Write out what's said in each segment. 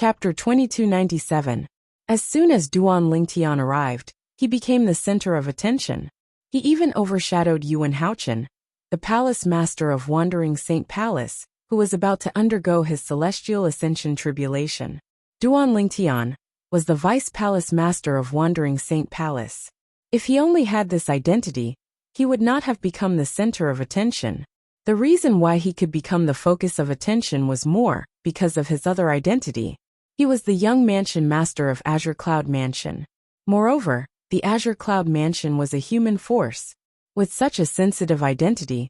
Chapter 2297. As soon as Duan Lingtian arrived, he became the center of attention. He even overshadowed Yuan Haochen, the palace master of Wandering Saint Palace, who was about to undergo his celestial ascension tribulation. Duan Lingtian was the vice palace master of Wandering Saint Palace. If he only had this identity, he would not have become the center of attention. The reason why he could become the focus of attention was more because of his other identity. He was the young mansion master of Azure Cloud Mansion. Moreover, the Azure Cloud Mansion was a human force. With such a sensitive identity,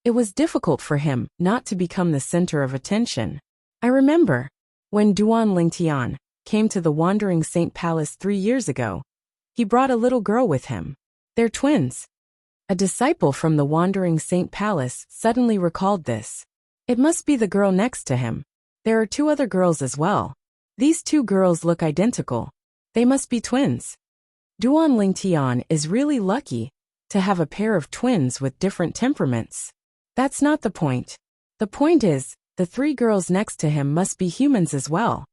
it was difficult for him not to become the center of attention. I remember when Duan Lingtian came to the Wandering Saint Palace 3 years ago, he brought a little girl with him. They're twins. A disciple from the Wandering Saint Palace suddenly recalled this. It must be the girl next to him. There are 2 other girls as well. These 2 girls look identical. They must be twins. Duan Lingtian is really lucky to have a pair of twins with different temperaments. That's not the point. The point is, the 3 girls next to him must be humans as well.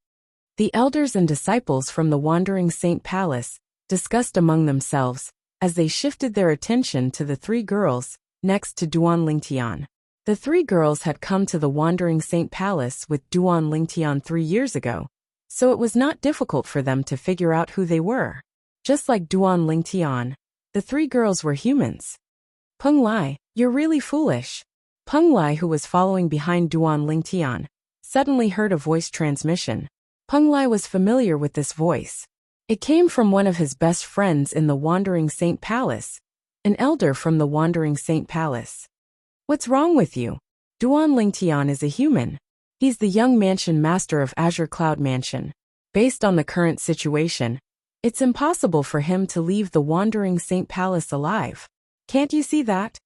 The elders and disciples from the Wandering Saint Palace discussed among themselves as they shifted their attention to the 3 girls next to Duan Lingtian. The 3 girls had come to the Wandering Saint Palace with Duan Lingtian 3 years ago, so it was not difficult for them to figure out who they were. Just like Duan Lingtian, the 3 girls were humans. Peng Lai, you're really foolish. Peng Lai, who was following behind Duan Lingtian, suddenly heard a voice transmission. Peng Lai was familiar with this voice. It came from one of his best friends in the Wandering Saint Palace, an elder from the Wandering Saint Palace. What's wrong with you? Duan Lingtian is a human. He's the young mansion master of Azure Cloud Mansion. Based on the current situation, it's impossible for him to leave the Wandering Saint Palace alive. Can't you see that?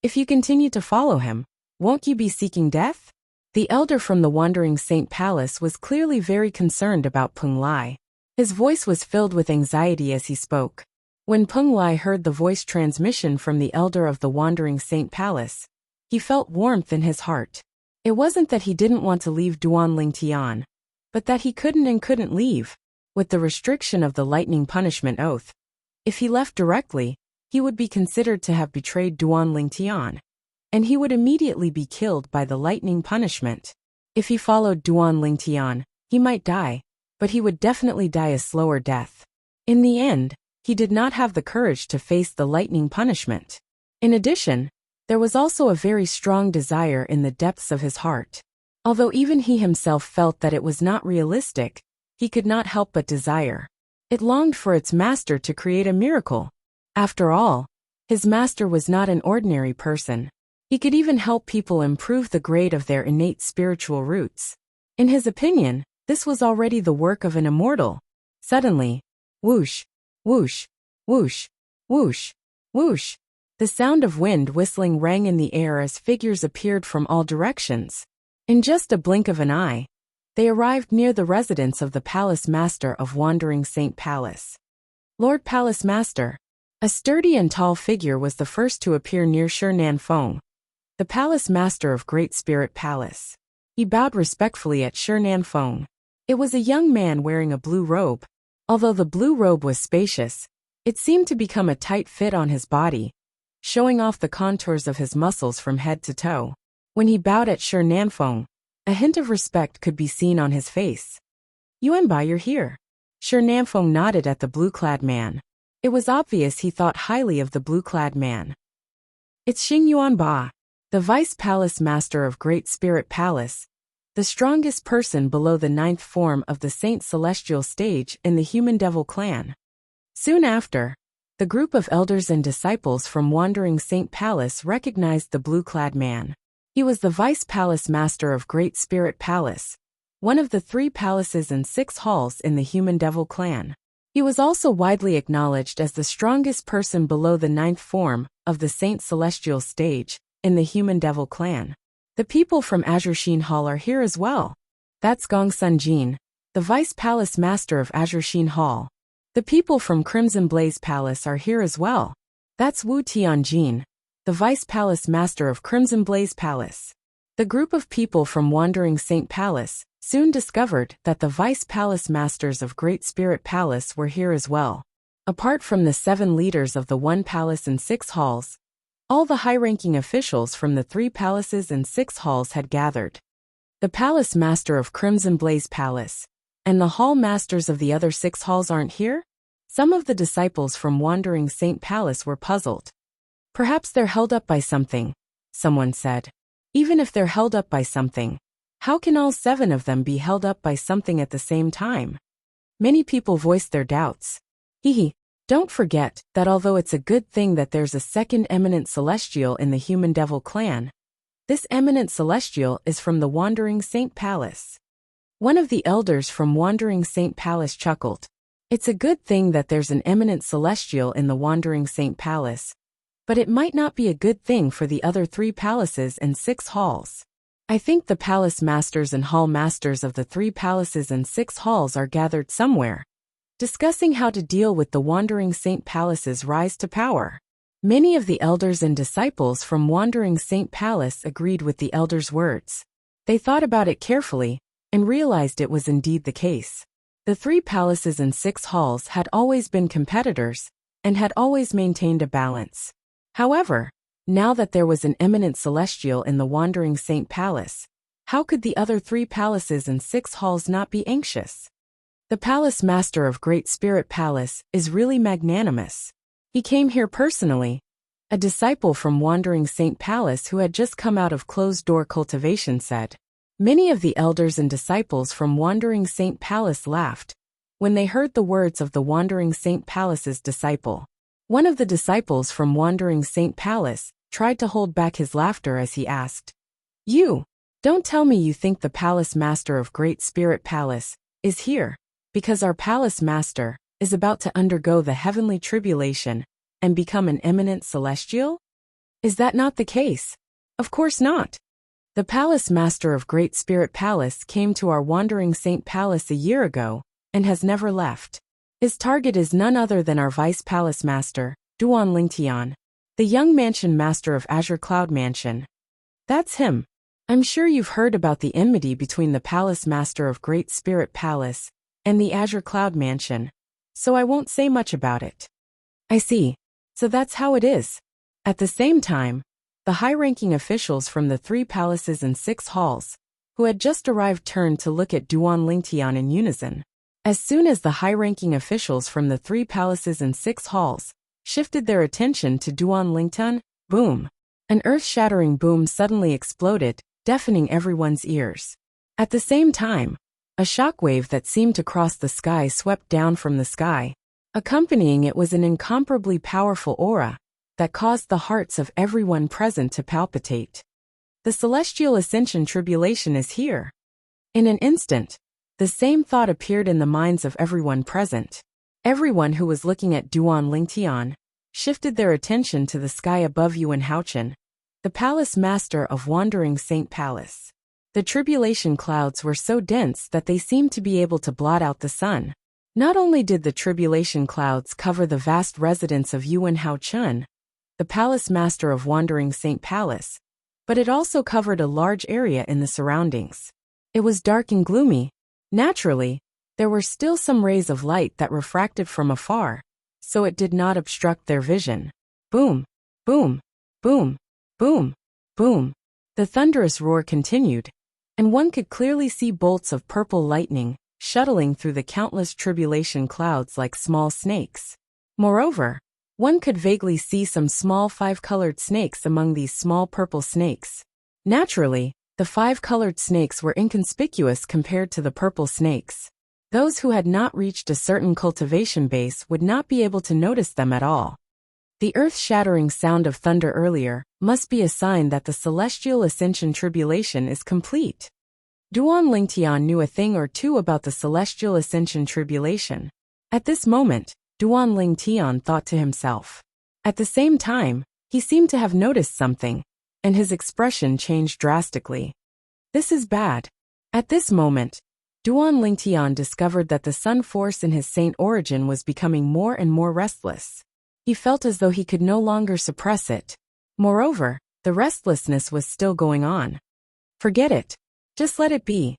If you continue to follow him, won't you be seeking death? The elder from the Wandering Saint Palace was clearly very concerned about Peng Lai. His voice was filled with anxiety as he spoke. When Peng Lai heard the voice transmission from the elder of the Wandering Saint Palace, he felt warmth in his heart. It wasn't that he didn't want to leave Duan Lingtian, but that he couldn't leave, with the restriction of the lightning punishment oath. If he left directly, he would be considered to have betrayed Duan Lingtian, and he would immediately be killed by the lightning punishment. If he followed Duan Lingtian, he might die, but he would definitely die a slower death. In the end, he did not have the courage to face the lightning punishment. In addition, there was also a very strong desire in the depths of his heart. Although even he himself felt that it was not realistic, he could not help but desire. It longed for its master to create a miracle. After all, his master was not an ordinary person. He could even help people improve the grade of their innate spiritual roots. In his opinion, this was already the work of an immortal. Suddenly, whoosh, whoosh, whoosh, whoosh, whoosh. The sound of wind whistling rang in the air as figures appeared from all directions. In just a blink of an eye, they arrived near the residence of the Palace Master of Wandering Saint Palace. Lord Palace Master. A sturdy and tall figure was the first to appear near Shi Feng, the Palace Master of Great Spirit Palace. He bowed respectfully at Shi Feng. It was a young man wearing a blue robe. Although the blue robe was spacious, it seemed to become a tight fit on his body, showing off the contours of his muscles from head to toe. When he bowed at Shi Feng, a hint of respect could be seen on his face. Yuanba, you're here. Shi Feng nodded at the blue-clad man. It was obvious he thought highly of the blue-clad man. It's Xing Yuanba, the Vice Palace Master of Great Spirit Palace, the strongest person below the 9th form of the Saint Celestial stage in the Human Devil clan. Soon after, the group of elders and disciples from Wandering Saint Palace recognized the blue-clad man. He was the Vice Palace Master of Great Spirit Palace, one of the 3 palaces and 6 halls in the Human Devil clan. He was also widely acknowledged as the strongest person below the 9th form of the Saint Celestial stage in the Human Devil clan. The people from Azure Sheen Hall are here as well. That's Gong Sun Jin, the Vice Palace Master of Azure Sheen Hall. The people from Crimson Blaze Palace are here as well. That's Wu Tianjin, the Vice Palace Master of Crimson Blaze Palace. The group of people from Wandering Saint Palace soon discovered that the Vice Palace Masters of Great Spirit Palace were here as well. Apart from the 7 leaders of the 1 palace and 6 halls, all the high-ranking officials from the 3 palaces and 6 halls had gathered. The Palace Master of Crimson Blaze Palace and the Hall Masters of the other 6 halls aren't here? Some of the disciples from Wandering Saint Palace were puzzled. Perhaps they're held up by something, someone said. Even if they're held up by something, how can all 7 of them be held up by something at the same time? Many people voiced their doubts. Don't forget that although it's a good thing that there's a second eminent celestial in the Human Devil clan, this eminent celestial is from the Wandering Saint Palace. One of the elders from Wandering Saint Palace chuckled. It's a good thing that there's an eminent celestial in the Wandering Saint Palace, but it might not be a good thing for the other 3 palaces and 6 halls. I think the palace masters and hall masters of the 3 palaces and 6 halls are gathered somewhere, discussing how to deal with the Wandering Saint Palace's rise to power. Many of the elders and disciples from Wandering Saint Palace agreed with the elders' words. They thought about it carefully and realized it was indeed the case. The 3 palaces and 6 halls had always been competitors and had always maintained a balance. However, now that there was an eminent celestial in the Wandering Saint Palace, how could the other 3 palaces and 6 halls not be anxious? The Palace Master of Great Spirit Palace is really magnanimous. He came here personally. A disciple from Wandering Saint Palace who had just come out of closed-door cultivation said. Many of the elders and disciples from Wandering Saint Palace laughed when they heard the words of the Wandering Saint Palace's disciple. One of the disciples from Wandering Saint Palace tried to hold back his laughter as he asked, "You, don't tell me you think the Palace Master of Great Spirit Palace is here because our Palace Master is about to undergo the heavenly tribulation and become an eminent celestial? Is that not the case?" Of course not. The Palace Master of Great Spirit Palace came to our Wandering Saint Palace a year ago and has never left. His target is none other than our Vice Palace Master, Duan Lingtian, the young mansion master of Azure Cloud Mansion. That's him. I'm sure you've heard about the enmity between the Palace Master of Great Spirit Palace and the Azure Cloud Mansion, so I won't say much about it. I see. So that's how it is. At the same time, the high-ranking officials from the 3 palaces and 6 halls, who had just arrived, turned to look at Duan Lingtian in unison. As soon as the high-ranking officials from the 3 palaces and 6 halls shifted their attention to Duan Lingtian, boom! An earth-shattering boom suddenly exploded, deafening everyone's ears. At the same time, a shockwave that seemed to cross the sky swept down from the sky. Accompanying it was an incomparably powerful aura that caused the hearts of everyone present to palpitate. The celestial ascension tribulation is here. In an instant, the same thought appeared in the minds of everyone present. Everyone who was looking at Duan Lingtian shifted their attention to the sky above Yuan Haochen, the Palace Master of Wandering Saint Palace. The tribulation clouds were so dense that they seemed to be able to blot out the sun. Not only did the tribulation clouds cover the vast residence of Yuan Haochen, the Palace Master of Wandering Saint Palace, but it also covered a large area in the surroundings. It was dark and gloomy. Naturally, there were still some rays of light that refracted from afar, so it did not obstruct their vision. Boom, boom, boom, boom, boom. The thunderous roar continued, and one could clearly see bolts of purple lightning shuttling through the countless tribulation clouds like small snakes. Moreover, one could vaguely see some small 5-colored snakes among these small purple snakes. Naturally, the 5-colored snakes were inconspicuous compared to the purple snakes. Those who had not reached a certain cultivation base would not be able to notice them at all. The earth-shattering sound of thunder earlier must be a sign that the celestial ascension tribulation is complete. Duan Lingtian knew a thing or two about the celestial ascension tribulation. At this moment, Duan Lingtian thought to himself. At the same time, he seemed to have noticed something, and his expression changed drastically. This is bad. At this moment, Duan Lingtian discovered that the sun force in his saint origin was becoming more and more restless. He felt as though he could no longer suppress it. Moreover, the restlessness was still going on. Forget it. Just let it be.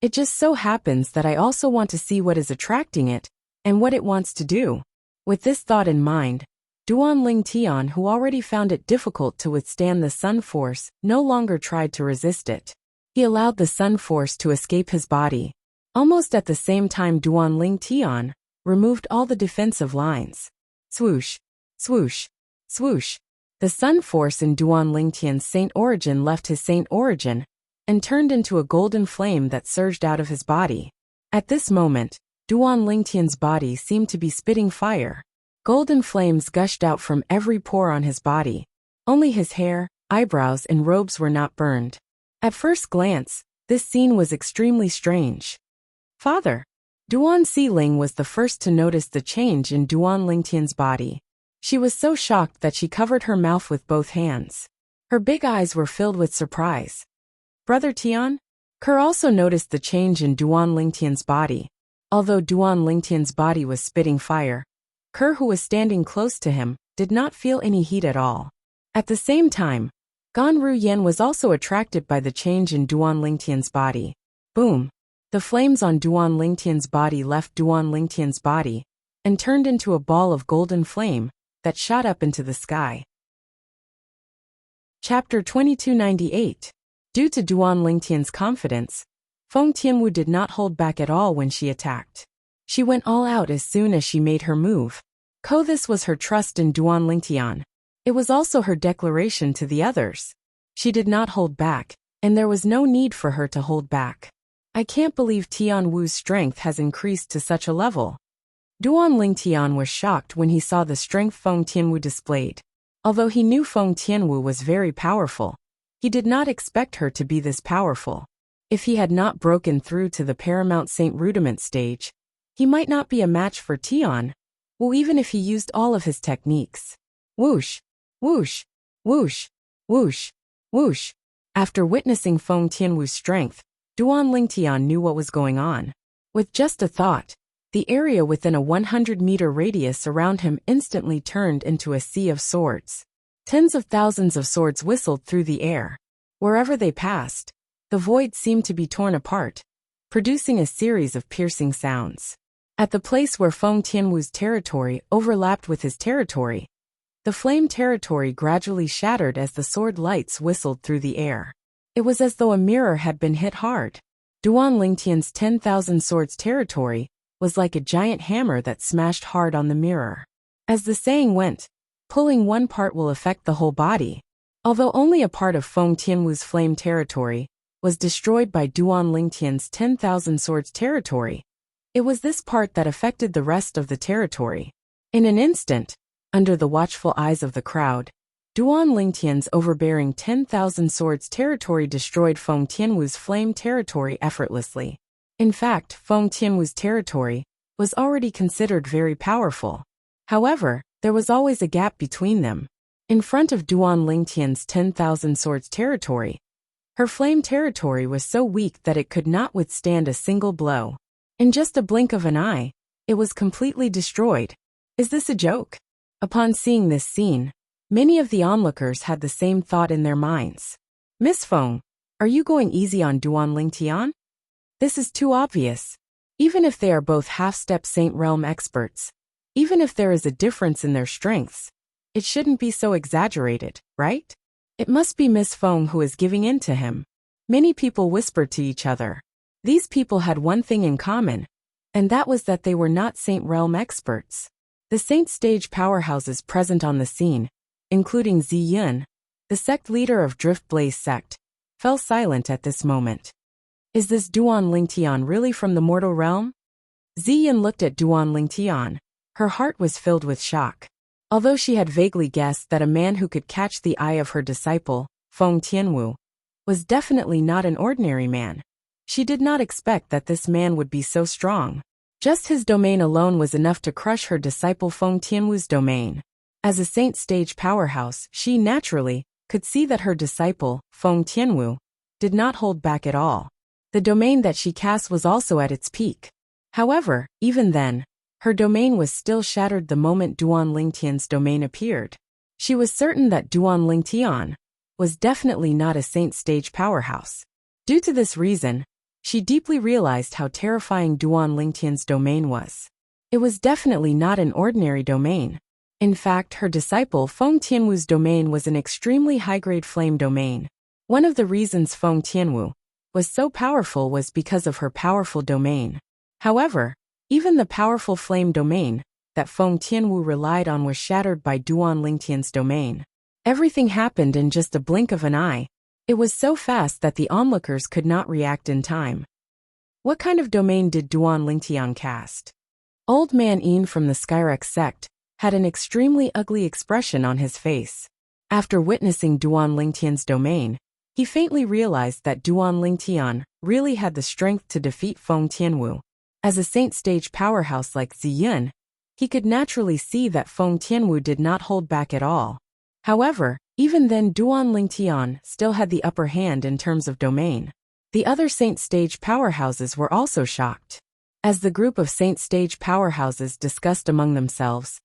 It just so happens that I also want to see what is attracting it, and what it wants to do. With this thought in mind, Duan Ling Tian, who already found it difficult to withstand the sun force, no longer tried to resist it. He allowed the sun force to escape his body. Almost at the same time, Duan Ling Tian removed all the defensive lines. Swoosh, swoosh, swoosh. The sun force in Duan Ling Tian's saint origin left his saint origin and turned into a golden flame that surged out of his body. At this moment, Duan Ling Tian's body seemed to be spitting fire. Golden flames gushed out from every pore on his body. Only his hair, eyebrows, and robes were not burned. At first glance, this scene was extremely strange. Father! Duan Xiling was the first to notice the change in Duan Ling Tian's body. She was so shocked that she covered her mouth with both hands. Her big eyes were filled with surprise. Brother Tian? Kerr also noticed the change in Duan Ling Tian's body. Although Duan Ling Tian's body was spitting fire, Kerr, who was standing close to him, did not feel any heat at all. At the same time, Gan Ruyan was also attracted by the change in Duan Ling Tian's body. Boom! The flames on Duan Ling Tian's body left Duan Ling Tian's body and turned into a ball of golden flame that shot up into the sky. Chapter 2298. Due to Duan Ling Tian's confidence, Feng Tianwu did not hold back at all when she attacked. She went all out as soon as she made her move. This was her trust in Duan Ling Tian. It was also her declaration to the others. She did not hold back, and there was no need for her to hold back. I can't believe Tian Wu's strength has increased to such a level. Duan Ling Tian was shocked when he saw the strength Feng Tianwu displayed. Although he knew Feng Tianwu was very powerful, he did not expect her to be this powerful. If he had not broken through to the Paramount Saint Rudiment stage, he might not be a match for Tian Wu even if he used all of his techniques. Whoosh, whoosh, whoosh, whoosh, whoosh. After witnessing Feng Tianwu's strength, Duan Ling Tian knew what was going on. With just a thought, the area within a 100-meter radius around him instantly turned into a sea of swords. Tens of thousands of swords whistled through the air. Wherever they passed, the void seemed to be torn apart, producing a series of piercing sounds. At the place where Feng Tianwu's territory overlapped with his territory, the flame territory gradually shattered as the sword lights whistled through the air. It was as though a mirror had been hit hard. Duan Ling Tian's 10,000 swords territory was like a giant hammer that smashed hard on the mirror. As the saying went, pulling one part will affect the whole body. Although only a part of Feng Tianwu's flame territory was destroyed by Duan Ling Tian's 10,000 swords territory, it was this part that affected the rest of the territory. In an instant, under the watchful eyes of the crowd, Duan Ling Tian's overbearing 10,000 swords territory destroyed Feng Tianwu's flame territory effortlessly. In fact, Feng Tianwu's territory was already considered very powerful. However, there was always a gap between them. In front of Duan Ling Tian's 10,000 swords territory, her flame territory was so weak that it could not withstand a single blow. In just a blink of an eye, it was completely destroyed. Is this a joke? Upon seeing this scene, many of the onlookers had the same thought in their minds. Miss Feng, are you going easy on Duan Ling Tian? This is too obvious. Even if they are both half-step Saint Realm experts, even if there is a difference in their strengths, it shouldn't be so exaggerated, right? It must be Miss Feng who is giving in to him. Many people whispered to each other. These people had one thing in common, and that was that they were not Saint Realm experts. The Saint stage powerhouses present on the scene, including Ziyun, the sect leader of Drift Blaze sect, fell silent at this moment. Is this Duan Ling Tian really from the mortal realm? Ziyun looked at Duan Ling Tian. Her heart was filled with shock. Although she had vaguely guessed that a man who could catch the eye of her disciple, Feng Tianwu, was definitely not an ordinary man, she did not expect that this man would be so strong. Just his domain alone was enough to crush her disciple Feng Tianwu's domain. As a Saint stage powerhouse, she naturally could see that her disciple, Feng Tianwu, did not hold back at all. The domain that she cast was also at its peak. However, even then, her domain was still shattered the moment Duan Ling Tian's domain appeared. She was certain that Duan Ling Tian was definitely not a Saint stage powerhouse. Due to this reason, she deeply realized how terrifying Duan Lingtian's domain was. It was definitely not an ordinary domain. In fact, her disciple Feng Tianwu's domain was an extremely high-grade flame domain. One of the reasons Feng Tianwu was so powerful was because of her powerful domain. However, even the powerful flame domain that Feng Tianwu relied on was shattered by Duan Lingtian's domain. Everything happened in just a blink of an eye. It was so fast that the onlookers could not react in time. What kind of domain did Duan Lingtian cast? Old Man Yin from the Skyrex sect had an extremely ugly expression on his face. After witnessing Duan Lingtian's domain, he faintly realized that Duan Lingtian really had the strength to defeat Feng Tianwu. As a saint stage powerhouse like Ziyun, he could naturally see that Feng Tianwu did not hold back at all. However, even then Duan Lingtian still had the upper hand in terms of domain. The other saint stage powerhouses were also shocked. As the group of saint stage powerhouses discussed among themselves,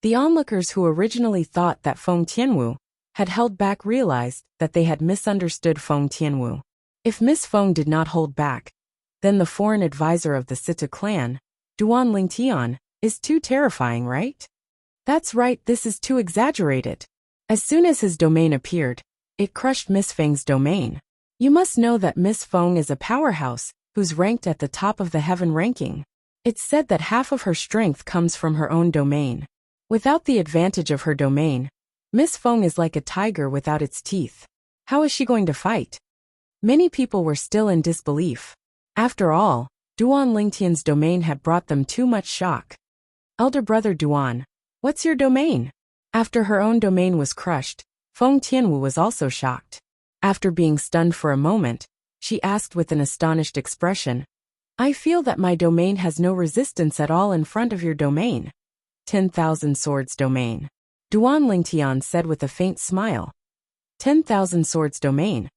the onlookers who originally thought that Feng Tianwu had held back realized that they had misunderstood Feng Tianwu. If Miss Feng did not hold back, then the foreign advisor of the Sita clan, Duan Lingtian, is too terrifying, right? That's right, this is too exaggerated. As soon as his domain appeared, it crushed Miss Feng's domain. You must know that Miss Feng is a powerhouse who's ranked at the top of the heaven ranking. It's said that half of her strength comes from her own domain. Without the advantage of her domain, Miss Feng is like a tiger without its teeth. How is she going to fight? Many people were still in disbelief. After all, Duan Lingtian's domain had brought them too much shock. Elder brother Duan, what's your domain? After her own domain was crushed, Feng Tianwu was also shocked. After being stunned for a moment, she asked with an astonished expression, I feel that my domain has no resistance at all in front of your domain. 10,000 swords domain. Duan Lingtian said with a faint smile. 10,000 swords domain.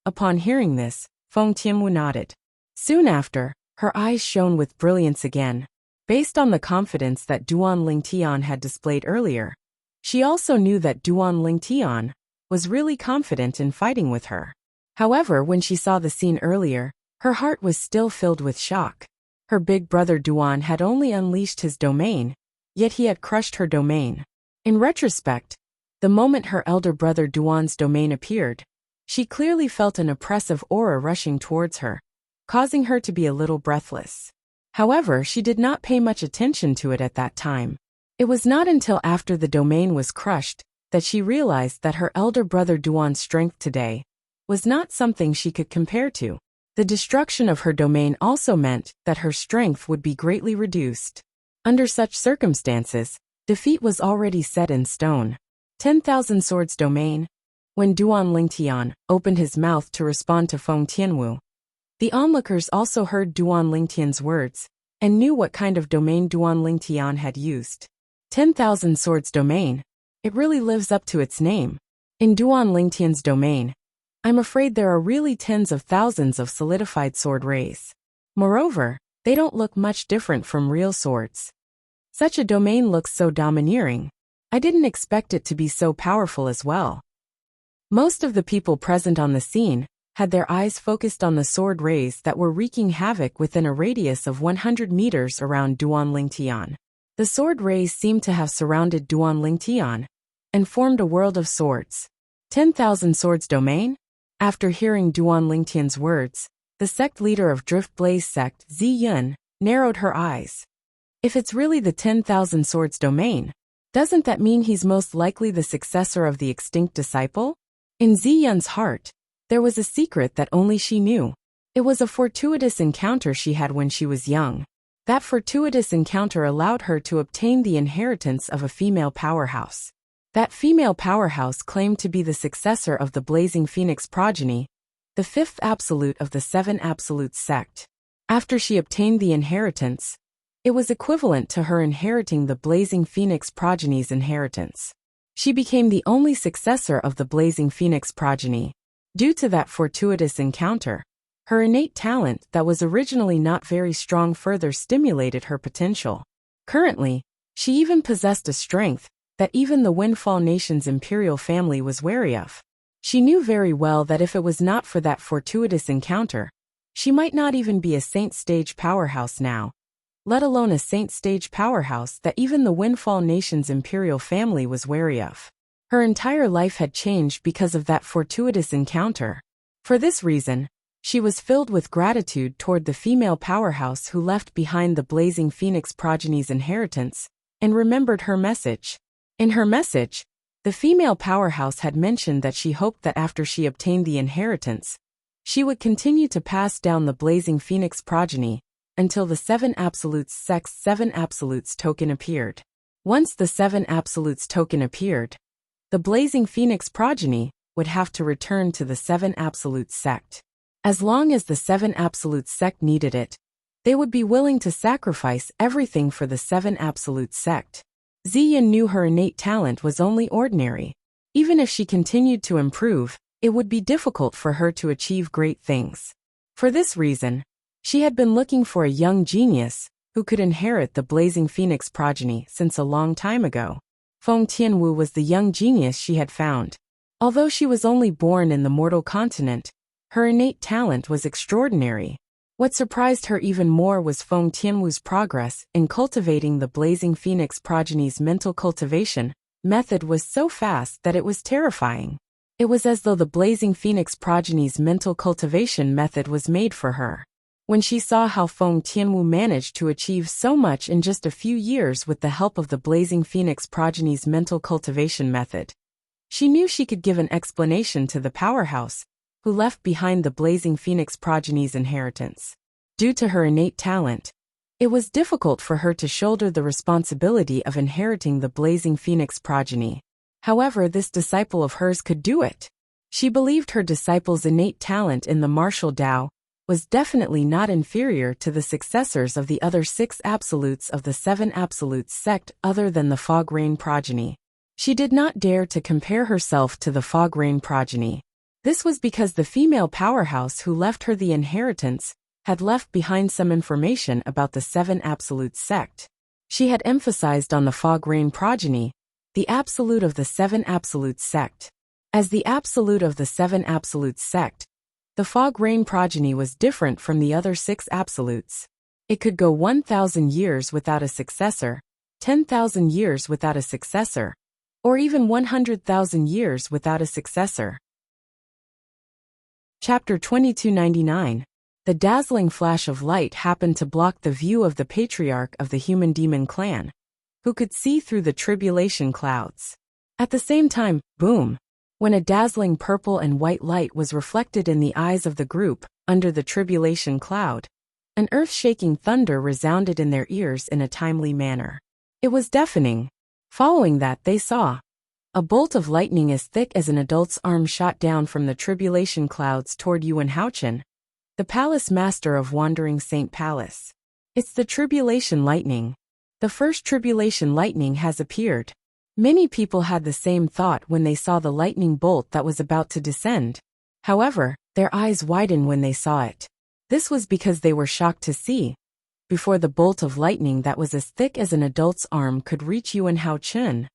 Upon hearing this, Feng Tianwu nodded. Soon after, her eyes shone with brilliance again. Based on the confidence that Duan Lingtian had displayed earlier, she also knew that Duan Lingtian was really confident in fighting with her. However, when she saw the scene earlier, her heart was still filled with shock. Her big brother Duan had only unleashed his domain, yet he had crushed her domain. In retrospect, the moment her elder brother Duan's domain appeared, she clearly felt an oppressive aura rushing towards her, causing her to be a little breathless. However, she did not pay much attention to it at that time. It was not until after the domain was crushed that she realized that her elder brother Duan's strength today was not something she could compare to. The destruction of her domain also meant that her strength would be greatly reduced. Under such circumstances, defeat was already set in stone. 10,000 swords domain. When Duan Lingtian opened his mouth to respond to Feng Tianwu, the onlookers also heard Duan Lingtian's words and knew what kind of domain Duan Lingtian had used. 10,000 swords domain. It really lives up to its name. In Duan Lingtian's domain, I'm afraid there are really tens of thousands of solidified sword rays. Moreover, they don't look much different from real swords. Such a domain looks so domineering. I didn't expect it to be so powerful as well. Most of the people present on the scene had their eyes focused on the sword rays that were wreaking havoc within a radius of 100 meters around Duan Lingtian. The sword rays seemed to have surrounded Duan Lingtian and formed a world of swords. 10,000 swords domain? After hearing Duan Lingtian's words, the sect leader of Drift Blaze sect, Ziyun, narrowed her eyes. If it's really the 10,000 swords domain, doesn't that mean he's most likely the successor of the extinct disciple? In Ziyun's heart, there was a secret that only she knew. It was a fortuitous encounter she had when she was young. That fortuitous encounter allowed her to obtain the inheritance of a female powerhouse. That female powerhouse claimed to be the successor of the Blazing Phoenix progeny, the fifth absolute of the Seven Absolutes sect. After she obtained the inheritance, it was equivalent to her inheriting the Blazing Phoenix progeny's inheritance. She became the only successor of the Blazing Phoenix progeny. Due to that fortuitous encounter, her innate talent that was originally not very strong further stimulated her potential. Currently, she even possessed a strength that even the Windfall Nation's imperial family was wary of. She knew very well that if it was not for that fortuitous encounter, She might not even be a saint stage powerhouse now, let alone a saint stage powerhouse that even the Windfall Nation's imperial family was wary of. Her entire life had changed because of that fortuitous encounter. For this reason, she was filled with gratitude toward the female powerhouse who left behind the Blazing Phoenix progeny's inheritance, and remembered her message. In her message, the female powerhouse had mentioned that she hoped that after she obtained the inheritance, she would continue to pass down the Blazing Phoenix progeny until the 7 Absolutes sect's 7 Absolutes token appeared. Once the 7 Absolutes token appeared, the Blazing Phoenix progeny would have to return to the 7 Absolutes sect. As long as the 7 Absolutes sect needed it, they would be willing to sacrifice everything for the 7 Absolutes sect. Ziyin knew her innate talent was only ordinary. Even if she continued to improve, it would be difficult for her to achieve great things. For this reason, she had been looking for a young genius who could inherit the Blazing Phoenix progeny since a long time ago. Feng Tianwu was the young genius she had found. Although she was only born in the mortal continent, her innate talent was extraordinary. What surprised her even more was Feng Tianwu's progress in cultivating the Blazing Phoenix progeny's mental cultivation method was so fast that it was terrifying. It was as though the Blazing Phoenix progeny's mental cultivation method was made for her. When she saw how Feng Tianwu managed to achieve so much in just a few years with the help of the Blazing Phoenix progeny's mental cultivation method, she knew she could give an explanation to the powerhouse who left behind the Blazing Phoenix progeny's inheritance. Due to her innate talent, it was difficult for her to shoulder the responsibility of inheriting the Blazing Phoenix progeny. However, this disciple of hers could do it. She believed her disciple's innate talent in the martial Tao was definitely not inferior to the successors of the other 6 absolutes of the 7 Absolutes sect other than the Fog Rain progeny. She did not dare to compare herself to the Fog Rain progeny. This was because the female powerhouse who left her the inheritance had left behind some information about the 7 Absolutes sect. She had emphasized on the Fog Rain progeny, the absolute of the 7 Absolutes sect. As the absolute of the 7 Absolutes sect, the Fog Rain progeny was different from the other 6 absolutes. It could go 1,000 years without a successor, 10,000 years without a successor, or even 100,000 years without a successor. Chapter 2299. The dazzling flash of light happened to block the view of the patriarch of the human demon clan, who could see through the tribulation clouds. At the same time, boom! When a dazzling purple and white light was reflected in the eyes of the group, under the tribulation cloud, an earth-shaking thunder resounded in their ears in a timely manner. It was deafening. Following that, they saw a bolt of lightning as thick as an adult's arm shot down from the tribulation clouds toward Yuan Haochen, the palace master of Wandering Saint Palace. It's the tribulation lightning. The first tribulation lightning has appeared. Many people had the same thought when they saw the lightning bolt that was about to descend. However, their eyes widened when they saw it. This was because they were shocked to see, before the bolt of lightning that was as thick as an adult's arm could reach Yuan Haochen,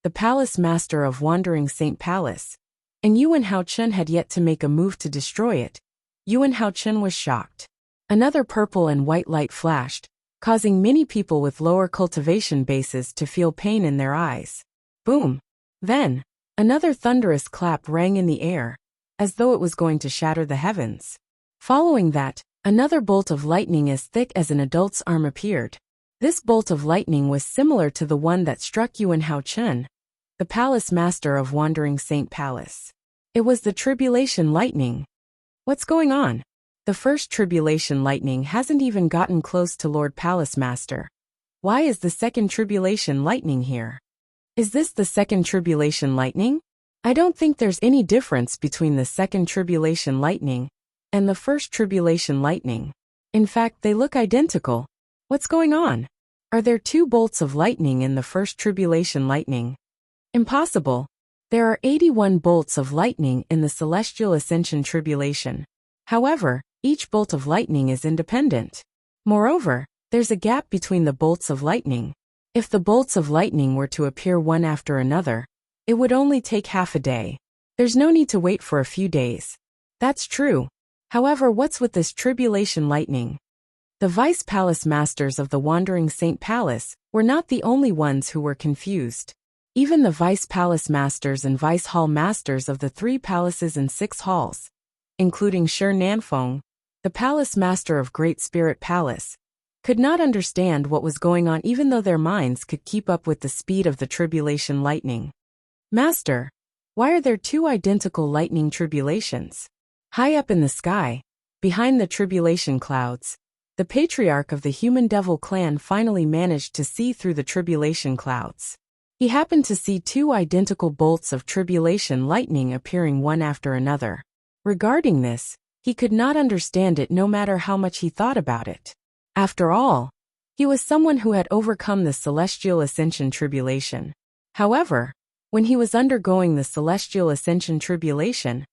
the palace master of Wandering Saint Palace, and Yuan Haochen had yet to make a move to destroy it. Yuan Haochen was shocked. Another purple and white light flashed, causing many people with lower cultivation bases to feel pain in their eyes. Boom! Then, another thunderous clap rang in the air, as though it was going to shatter the heavens. Following that, another bolt of lightning as thick as an adult's arm appeared. This bolt of lightning was similar to the one that struck Yuan Haochen, the palace master of Wandering Saint Palace. It was the tribulation lightning. What's going on? The first tribulation lightning hasn't even gotten close to Lord Palace Master. Why is the second tribulation lightning here? Is this the second tribulation lightning? I don't think there's any difference between the second tribulation lightning and the first tribulation lightning. In fact, they look identical. What's going on? Are there 2 bolts of lightning in the first tribulation lightning? Impossible. There are 81 bolts of lightning in the Celestial Ascension Tribulation. However, each bolt of lightning is independent. Moreover, there's a gap between the bolts of lightning. If the bolts of lightning were to appear one after another, it would only take half a day. There's no need to wait for a few days. That's true. However, what's with this tribulation lightning? The vice palace masters of the Wandering Saint Palace were not the only ones who were confused. Even the vice palace masters and vice hall masters of the 3 palaces and 6 halls, including Shi Nanfeng, the palace master of Great Spirit Palace, could not understand what was going on even though their minds could keep up with the speed of the tribulation lightning. Master, why are there 2 identical lightning tribulations? High up in the sky, behind the tribulation clouds, the patriarch of the human devil clan finally managed to see through the tribulation clouds. He happened to see 2 identical bolts of tribulation lightning appearing one after another. Regarding this, he could not understand it no matter how much he thought about it. After all, he was someone who had overcome the celestial ascension tribulation. However, when he was undergoing the celestial ascension tribulation,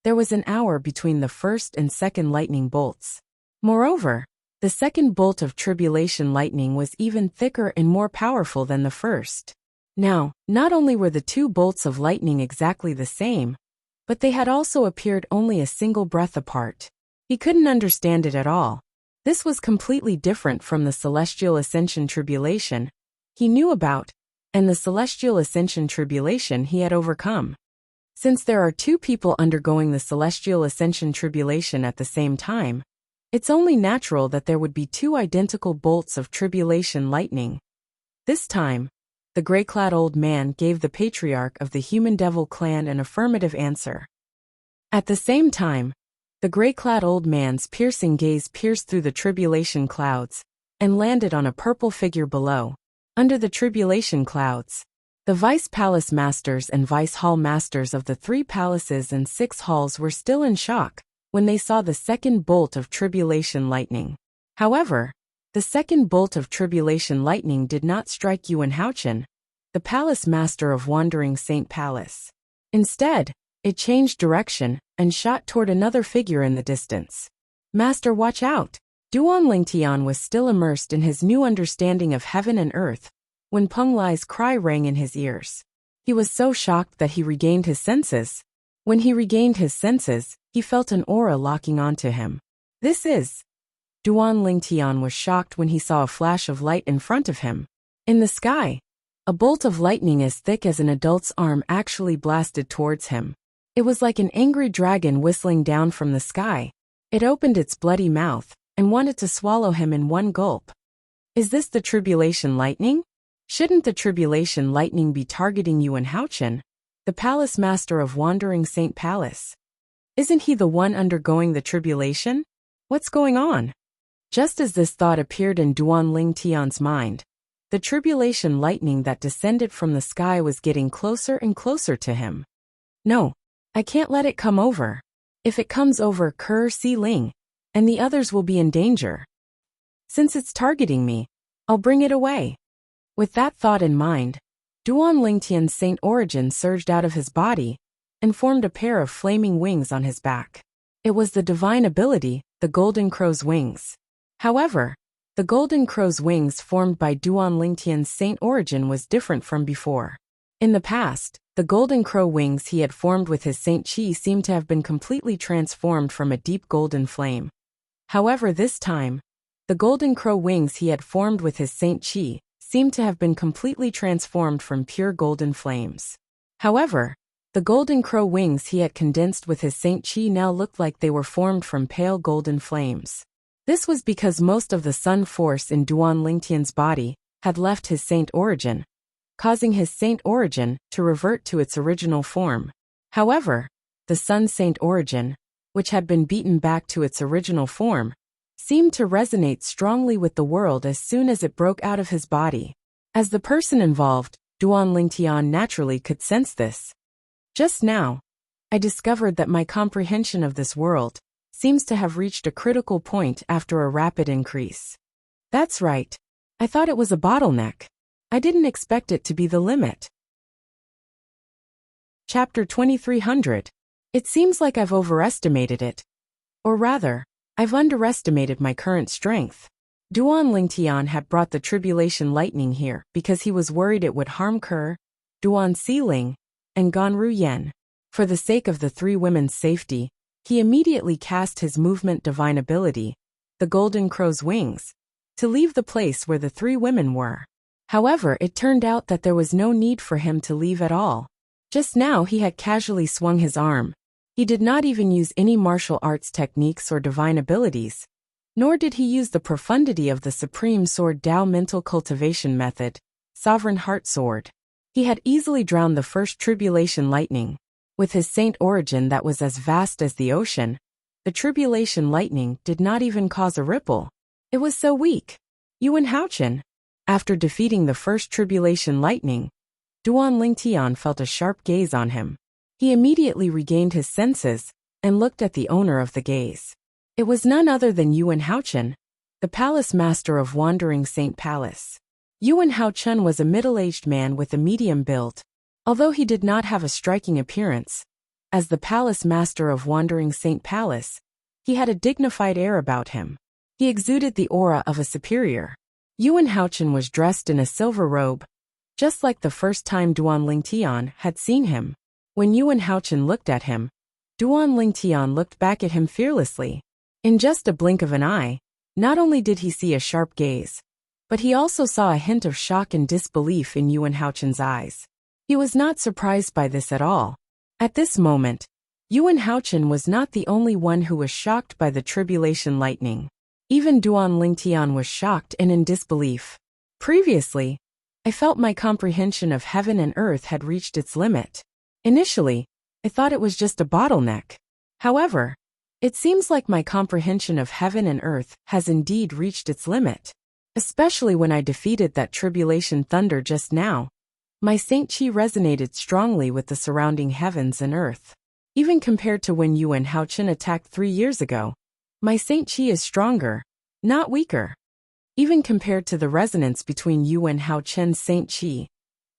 there was an hour between the first and second lightning bolts. Moreover, the second bolt of tribulation lightning was even thicker and more powerful than the first. Now, not only were the 2 bolts of lightning exactly the same, but they had also appeared only a single breath apart. He couldn't understand it at all. This was completely different from the celestial ascension tribulation he knew about, and the celestial ascension tribulation he had overcome. Since there are 2 people undergoing the celestial ascension tribulation at the same time, it's only natural that there would be 2 identical bolts of tribulation lightning. This time, the gray-clad old man gave the patriarch of the human devil clan an affirmative answer. At the same time, the gray-clad old man's piercing gaze pierced through the tribulation clouds and landed on a purple figure below. Under the tribulation clouds, the vice palace masters and vice hall masters of the 3 palaces and 6 halls were still in shock when they saw the second bolt of tribulation lightning. However, the second bolt of tribulation lightning did not strike Yuan Haochen, the palace master of Wandering Saint Palace. Instead, it changed direction and shot toward another figure in the distance. Master, watch out! Duan Lingtian was still immersed in his new understanding of heaven and earth when Peng Lai's cry rang in his ears. He was so shocked that he regained his senses. When he regained his senses, he felt an aura locking onto him. This is... Duan Lingtian was shocked when he saw a flash of light in front of him. In the sky, a bolt of lightning as thick as an adult's arm actually blasted towards him. It was like an angry dragon whistling down from the sky. It opened its bloody mouth and wanted to swallow him in one gulp. Is this the tribulation lightning? Shouldn't the tribulation lightning be targeting Yuan Haochen, the palace master of Wandering Saint Palace? Isn't he the one undergoing the tribulation? What's going on? Just as this thought appeared in Duan Lingtian's mind, the tribulation lightning that descended from the sky was getting closer and closer to him. No, I can't let it come over. If it comes over Ker Si Ling, and the others will be in danger. Since it's targeting me, I'll bring it away. With that thought in mind, Duan Lingtian's saint origin surged out of his body and formed a pair of flaming wings on his back. It was the divine ability, the Golden Crow's wings. However, the Golden Crow's wings formed by Duan Lingtian's saint origin was different from before. In the past, the Golden Crow wings he had formed with his Saint Chi seemed to have been completely transformed from a deep golden flame. However, this time, the Golden Crow wings he had formed with his Saint Chi seemed to have been completely transformed from pure golden flames. However, the Golden Crow wings he had condensed with his Saint Chi now looked like they were formed from pale golden flames. This was because most of the sun force in Duan Lingtian's body had left his saint origin, causing his saint origin to revert to its original form. However, the sun saint origin, which had been beaten back to its original form, seemed to resonate strongly with the world as soon as it broke out of his body. As the person involved, Duan Lingtian naturally could sense this. Just now, I discovered that my comprehension of this world seems to have reached a critical point after a rapid increase. That's right. I thought it was a bottleneck. I didn't expect it to be the limit. Chapter 2300. It seems like I've overestimated it. Or rather, I've underestimated my current strength. Duan Lingtian had brought the tribulation lightning here because he was worried it would harm Ker, Duan Siling, and Ganru Yen. For the sake of the 3 women's safety, he immediately cast his movement divine ability, the Golden Crow's wings, to leave the place where the three women were. However, it turned out that there was no need for him to leave at all. Just now he had casually swung his arm. He did not even use any martial arts techniques or divine abilities, nor did he use the profundity of the Supreme Sword Tao mental cultivation method, Sovereign Heart Sword. He had easily drowned the first tribulation lightning. With his saint origin that was as vast as the ocean, the tribulation lightning did not even cause a ripple. It was so weak. Yuan Haochen. After defeating the first tribulation lightning, Duan Lingtian felt a sharp gaze on him. He immediately regained his senses and looked at the owner of the gaze. It was none other than Yuan Haochen, the palace master of Wandering Saint Palace. Yuan Haochen was a middle-aged man with a medium build. Although he did not have a striking appearance, as the palace master of Wandering Saint Palace, he had a dignified air about him. He exuded the aura of a superior. Yuan Haochen was dressed in a silver robe, just like the first time Duan Lingtian had seen him. When Yuan Haochen looked at him, Duan Lingtian looked back at him fearlessly. In just a blink of an eye, not only did he see a sharp gaze, but he also saw a hint of shock and disbelief in Yuan Haochen's eyes. He was not surprised by this at all. At this moment, Yuan Haochen was not the only one who was shocked by the tribulation lightning. Even Duan Lingtian was shocked and in disbelief. Previously, I felt my comprehension of heaven and earth had reached its limit. Initially, I thought it was just a bottleneck. However, it seems like my comprehension of heaven and earth has indeed reached its limit. Especially when I defeated that tribulation thunder just now. My Saint Chi resonated strongly with the surrounding heavens and earth. Even compared to when Yuan Haochen attacked 3 years ago, my Saint Chi is stronger, not weaker. Even compared to the resonance between Yuan Haochen's Saint Chi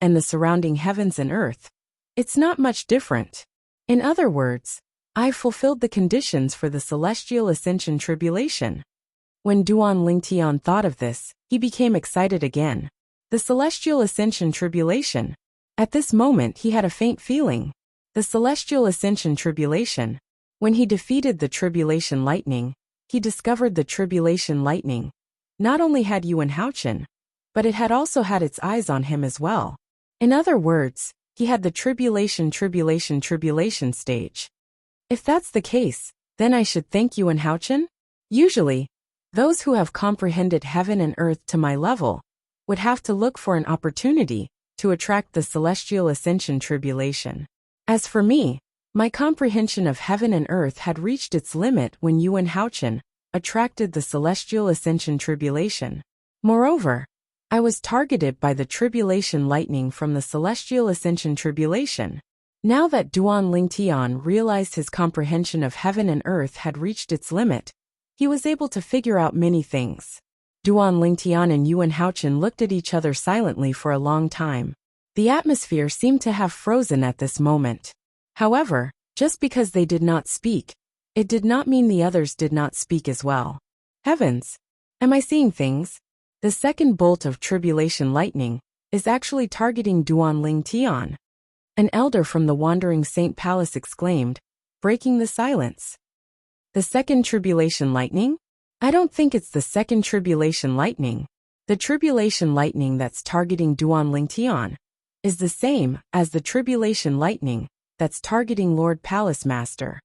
and the surrounding heavens and earth, it's not much different. In other words, I've fulfilled the conditions for the celestial ascension tribulation. When Duan Lingtian thought of this, he became excited again. The celestial ascension tribulation. At this moment he had a faint feeling. The celestial ascension tribulation. When he defeated the tribulation lightning, he discovered the tribulation lightning not only had Yuan Haochen, but it had also had its eyes on him as well. In other words, he had the tribulation stage. If that's the case, then I should thank Yuan Haochen? Usually, those who have comprehended heaven and earth to my level would have to look for an opportunity to attract the celestial ascension tribulation. As for me, my comprehension of heaven and earth had reached its limit when Yuan Haochen attracted the celestial ascension tribulation. Moreover, I was targeted by the tribulation lightning from the celestial ascension tribulation. Now that Duan Lingtian realized his comprehension of heaven and earth had reached its limit, he was able to figure out many things. Duan Lingtian and Yuan Haochen looked at each other silently for a long time. The atmosphere seemed to have frozen at this moment. However, just because they did not speak, it did not mean the others did not speak as well. Heavens! Am I seeing things? The second bolt of tribulation lightning is actually targeting Duan Lingtian. An elder from the Wandering Saint Palace exclaimed, breaking the silence. The second tribulation lightning? I don't think it's the second tribulation lightning. The tribulation lightning that's targeting Duan Lingtian is the same as the tribulation lightning that's targeting Lord Palace Master.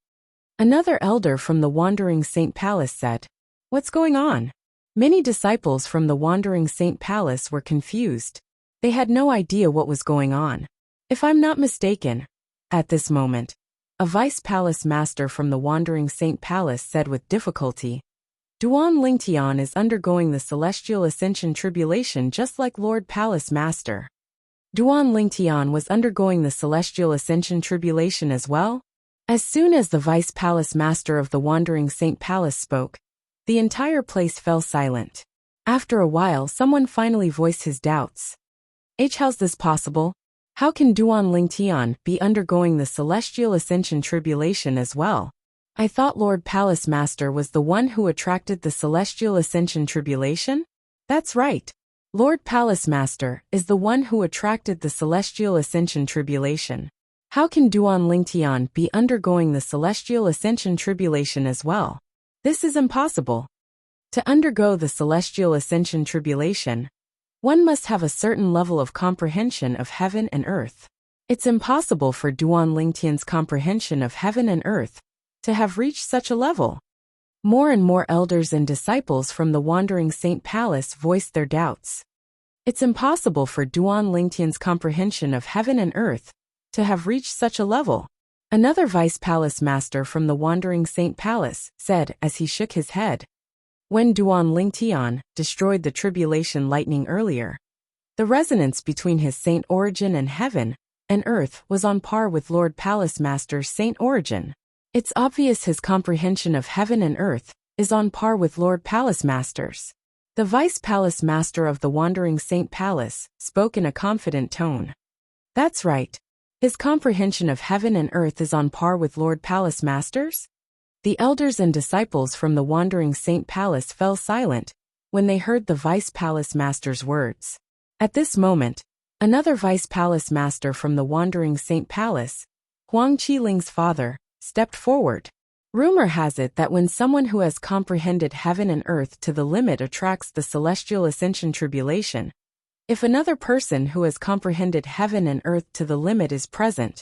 Another elder from the Wandering Saint Palace said, "What's going on?" Many disciples from the Wandering Saint Palace were confused. They had no idea what was going on. If I'm not mistaken, at this moment, a vice palace master from the Wandering Saint Palace said with difficulty, Duan Lingtian is undergoing the celestial ascension tribulation just like Lord Palace Master. Duan Lingtian was undergoing the celestial ascension tribulation as well? As soon as the vice palace master of the Wandering Saint Palace spoke, the entire place fell silent. After a while, someone finally voiced his doubts. How's this possible? How can Duan Lingtian be undergoing the celestial ascension tribulation as well? I thought Lord Palace Master was the one who attracted the celestial ascension tribulation? That's right. Lord Palace Master is the one who attracted the celestial ascension tribulation. How can Duan Lingtian be undergoing the celestial ascension tribulation as well? This is impossible. To undergo the celestial ascension tribulation, one must have a certain level of comprehension of heaven and earth. It's impossible for Duan Lingtian's comprehension of heaven and earth to have reached such a level. More and more elders and disciples from the Wandering Saint Palace voiced their doubts. It's impossible for Duan Lingtian's comprehension of heaven and earth to have reached such a level. Another vice palace master from the Wandering Saint Palace said as he shook his head. When Duan Lingtian destroyed the tribulation lightning earlier, the resonance between his saint origin and heaven and earth was on par with Lord Palace Master's saint origin. It's obvious his comprehension of heaven and earth is on par with Lord Palace Master's. The Vice Palace Master of the Wandering Saint Palace spoke in a confident tone. That's right. His comprehension of heaven and earth is on par with Lord Palace Master's? The elders and disciples from the Wandering Saint Palace fell silent when they heard the Vice Palace Master's words. At this moment, another Vice Palace Master from the Wandering Saint Palace, Huang Qiling's father, stepped forward. Rumor has it that when someone who has comprehended heaven and earth to the limit attracts the celestial ascension tribulation, if another person who has comprehended heaven and earth to the limit is present,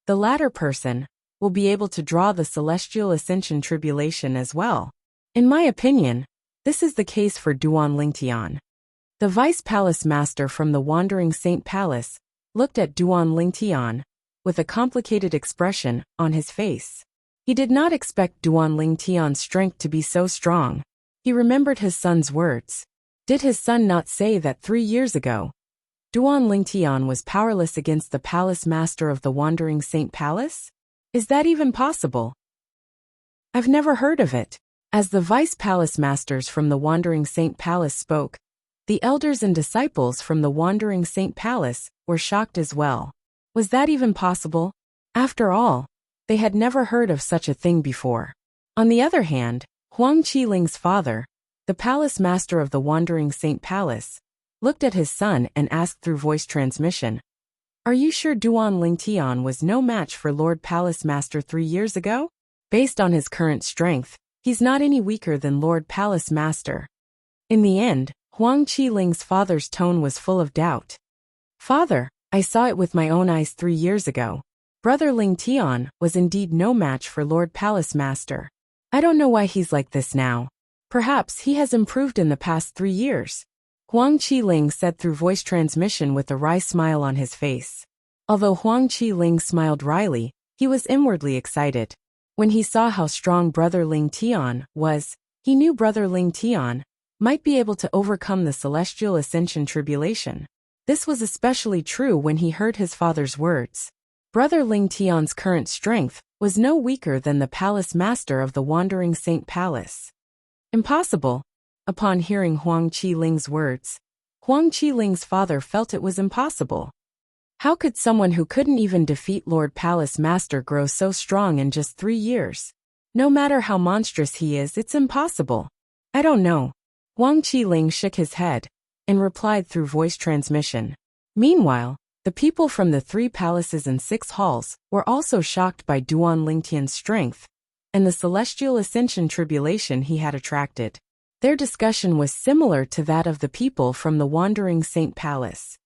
the latter person will be able to draw the celestial ascension tribulation as well. In my opinion, this is the case for Duan Lingtian. The Vice Palace Master from the Wandering Saint Palace looked at Duan Lingtian with a complicated expression on his face. He did not expect Duan Lingtian's strength to be so strong. He remembered his son's words. Did his son not say that 3 years ago, Duan Lingtian was powerless against the Palace Master of the Wandering Saint Palace? Is that even possible? I've never heard of it. As the Vice Palace Masters from the Wandering Saint Palace spoke, the elders and disciples from the Wandering Saint Palace were shocked as well. Was that even possible? After all, they had never heard of such a thing before. On the other hand, Huang Qiling's father, the Palace Master of the Wandering Saint Palace, looked at his son and asked through voice transmission, "Are you sure Duan Lingtian was no match for Lord Palace Master 3 years ago? Based on his current strength, he's not any weaker than Lord Palace Master." In the end, Huang Qiling's father's tone was full of doubt. "Father, I saw it with my own eyes 3 years ago. Brother Lingtian was indeed no match for Lord Palace Master. I don't know why he's like this now. Perhaps he has improved in the past 3 years." Huang Qiling said through voice transmission with a wry smile on his face. Although Huang Qiling smiled wryly, he was inwardly excited. When he saw how strong Brother Lingtian was, he knew Brother Lingtian might be able to overcome the celestial ascension tribulation. This was especially true when he heard his father's words. Brother Lingtian's current strength was no weaker than the Palace Master of the Wandering Saint Palace. Impossible. Upon hearing Huang Qiling's words, Huang Qiling's father felt it was impossible. How could someone who couldn't even defeat Lord Palace Master grow so strong in just 3 years? No matter how monstrous he is, it's impossible. I don't know. Huang Qiling shook his head and replied through voice transmission. Meanwhile, the people from the 3 palaces and 6 halls were also shocked by Duan Lingtian's strength and the celestial ascension tribulation he had attracted. Their discussion was similar to that of the people from the Wandering Saint Palace.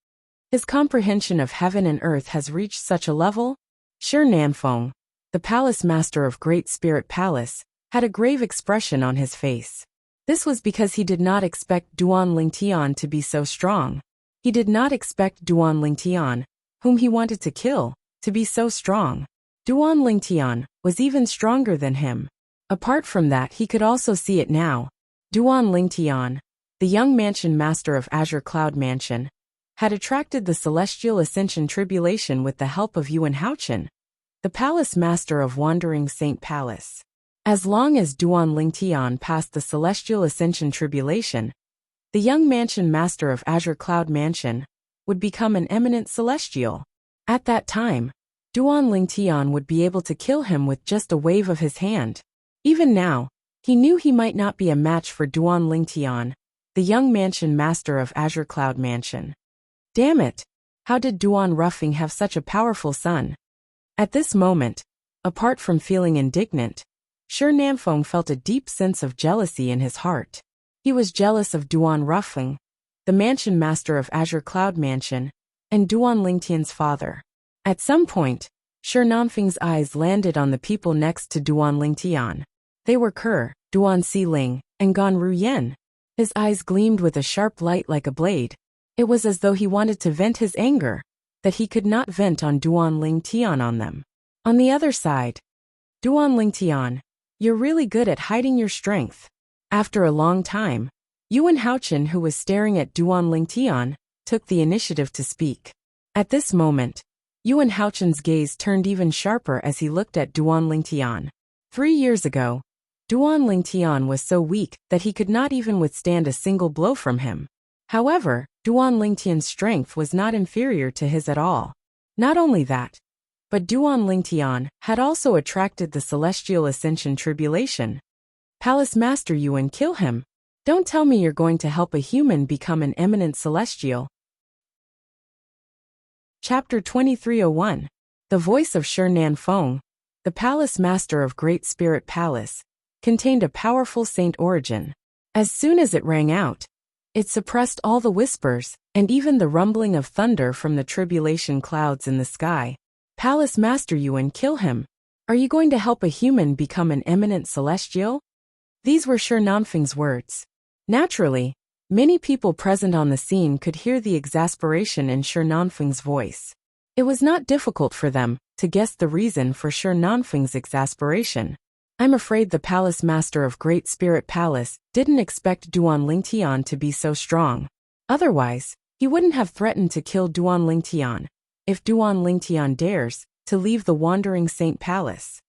His comprehension of heaven and earth has reached such a level? Shi Nanfeng, the Palace Master of Great Spirit Palace, had a grave expression on his face. This was because he did not expect Duan Lingtian to be so strong. He did not expect Duan Lingtian, whom he wanted to kill, to be so strong. Duan Lingtian was even stronger than him. Apart from that, he could also see it now. Duan Lingtian, the young mansion master of Azure Cloud Mansion, had attracted the celestial ascension tribulation with the help of Yuan Haochen, the Palace Master of Wandering Saint Palace. As long as Duan Lingtian passed the celestial ascension tribulation, the young mansion master of Azure Cloud Mansion would become an eminent celestial. At that time, Duan Lingtian would be able to kill him with just a wave of his hand. Even now, he knew he might not be a match for Duan Lingtian, the young mansion master of Azure Cloud Mansion. Damn it! How did Duan Ruffing have such a powerful son? At this moment, apart from feeling indignant, Shi Nanfeng felt a deep sense of jealousy in his heart. He was jealous of Duan Rufeng, the mansion master of Azure Cloud Mansion, and Duan Lingtian's father. At some point, Shi Nanfeng's eyes landed on the people next to Duan Lingtian. They were Ke, Duan Siling, and Gan Ruyen. His eyes gleamed with a sharp light like a blade. It was as though he wanted to vent his anger, that he could not vent on Duan Lingtian on them. On the other side, Duan Lingtian, you're really good at hiding your strength. After a long time, Yuan Haochen, who was staring at Duan Lingtian, took the initiative to speak. At this moment, Yuan Haochen's gaze turned even sharper as he looked at Duan Lingtian. 3 years ago, Duan Lingtian was so weak that he could not even withstand a single blow from him. However, Duan Lingtian's strength was not inferior to his at all. Not only that, but Duan Lingtian had also attracted the Celestial Ascension Tribulation. Palace Master Yuan, kill him. Don't tell me you're going to help a human become an eminent celestial. Chapter 2301. The voice of Shi Nanfeng, the Palace Master of Great Spirit Palace, contained a powerful saint origin. As soon as it rang out, it suppressed all the whispers, and even the rumbling of thunder from the tribulation clouds in the sky. Palace Master Yuan, kill him. Are you going to help a human become an eminent celestial? These were Shi Nanfeng's words. Naturally, many people present on the scene could hear the exasperation in Shi Nanfeng's voice. It was not difficult for them to guess the reason for Shi Nanfeng's exasperation. I'm afraid the Palace Master of Great Spirit Palace didn't expect Duan Lingtian to be so strong. Otherwise, he wouldn't have threatened to kill Duan Lingtian if Duan Lingtian dares to leave the Wandering Saint Palace.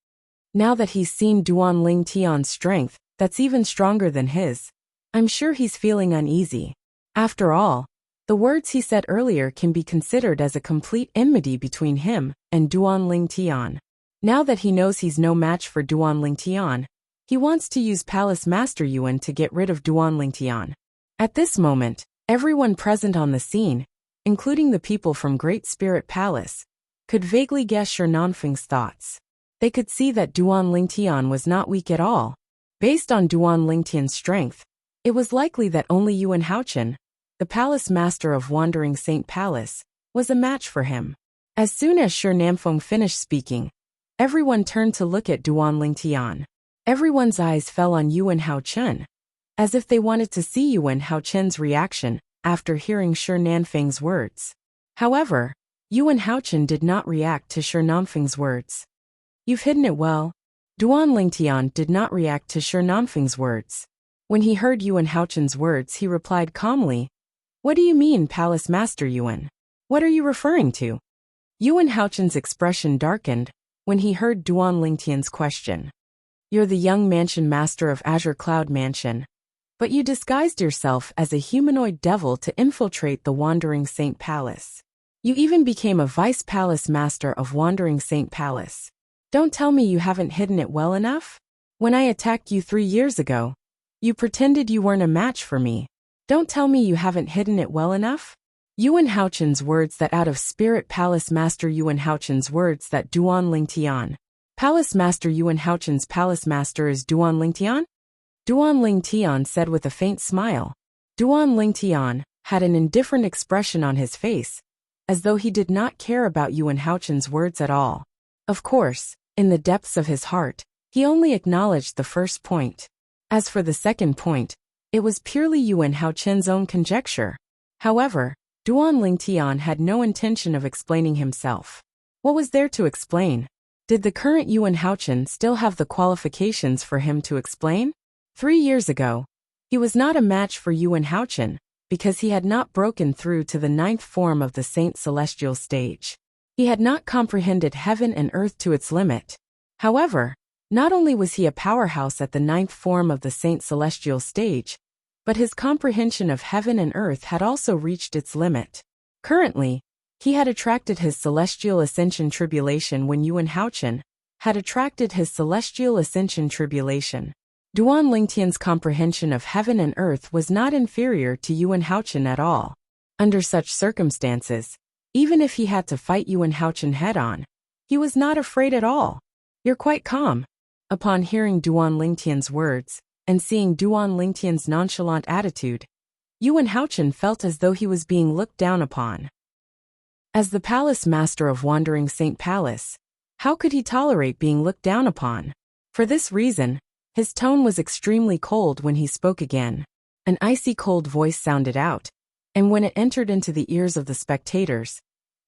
Now that he's seen Duan Lingtian's strength that's even stronger than his, I'm sure he's feeling uneasy. After all, the words he said earlier can be considered as a complete enmity between him and Duan Lingtian. Now that he knows he's no match for Duan Lingtian, he wants to use Palace Master Yuan to get rid of Duan Lingtian. At this moment, everyone present on the scene, including the people from Great Spirit Palace, could vaguely guess Shi Nanfeng's thoughts. They could see that Duan Lingtian was not weak at all. Based on Duan Lingtian's strength, it was likely that only Yuan Haochen, the Palace Master of Wandering Saint Palace, was a match for him. As soon as Shi Nanfeng finished speaking, everyone turned to look at Duan Lingtian. Everyone's eyes fell on Yuan Haochen, as if they wanted to see Yuan Haochen's reaction after hearing Shi Nanfeng's words. However, Yuan Haochen did not react to Shi Nanfeng's words. You've hidden it well. Duan Lingtian did not react to Shi Nanfeng's words. When he heard Yuan Haochen's words, he replied calmly, "What do you mean, Palace Master Yuan? What are you referring to?" Yuan Haochen's expression darkened when he heard Duan Lingtian's question. "You're the young mansion master of Azure Cloud Mansion, but you disguised yourself as a humanoid devil to infiltrate the Wandering Saint Palace. You even became a vice palace master of Wandering Saint Palace. Don't tell me you haven't hidden it well enough? When I attacked you 3 years ago, you pretended you weren't a match for me. Don't tell me you haven't hidden it well enough?" Yuan Haochen's words that out of spirit Palace Master Yuan Haochen's words that Duan Lingtian. Palace Master Yuan Haochen's Palace Master is Duan Lingtian? Duan Lingtian said with a faint smile. Duan Lingtian had an indifferent expression on his face, as though he did not care about Yuan Haochen's words at all. Of course, in the depths of his heart, he only acknowledged the first point. As for the second point, it was purely Yuan Haochen's own conjecture. However, Duan Lingtian had no intention of explaining himself. What was there to explain? Did the current Yuan Haochen still have the qualifications for him to explain? 3 years ago, he was not a match for Yuan Haochen, because he had not broken through to the 9th form of the Saint Celestial stage. He had not comprehended heaven and earth to its limit. However, not only was he a powerhouse at the 9th form of the Saint Celestial stage, but his comprehension of heaven and earth had also reached its limit. Currently, he had attracted his Celestial Ascension Tribulation when Yuan Haochen had attracted his Celestial Ascension Tribulation. Duan Lingtian's comprehension of heaven and earth was not inferior to Yuan Haochen at all. Under such circumstances, even if he had to fight Yuan Haochen head-on, He was not afraid at all. You're quite calm. Upon hearing Duan Lingtian's words, and seeing Duan Lingtian's nonchalant attitude, Yuan Haochen felt as though he was being looked down upon. As the palace master of Wandering Saint Palace, how could he tolerate being looked down upon? For this reason, his tone was extremely cold when he spoke again. An icy cold voice sounded out, and when it entered into the ears of the spectators,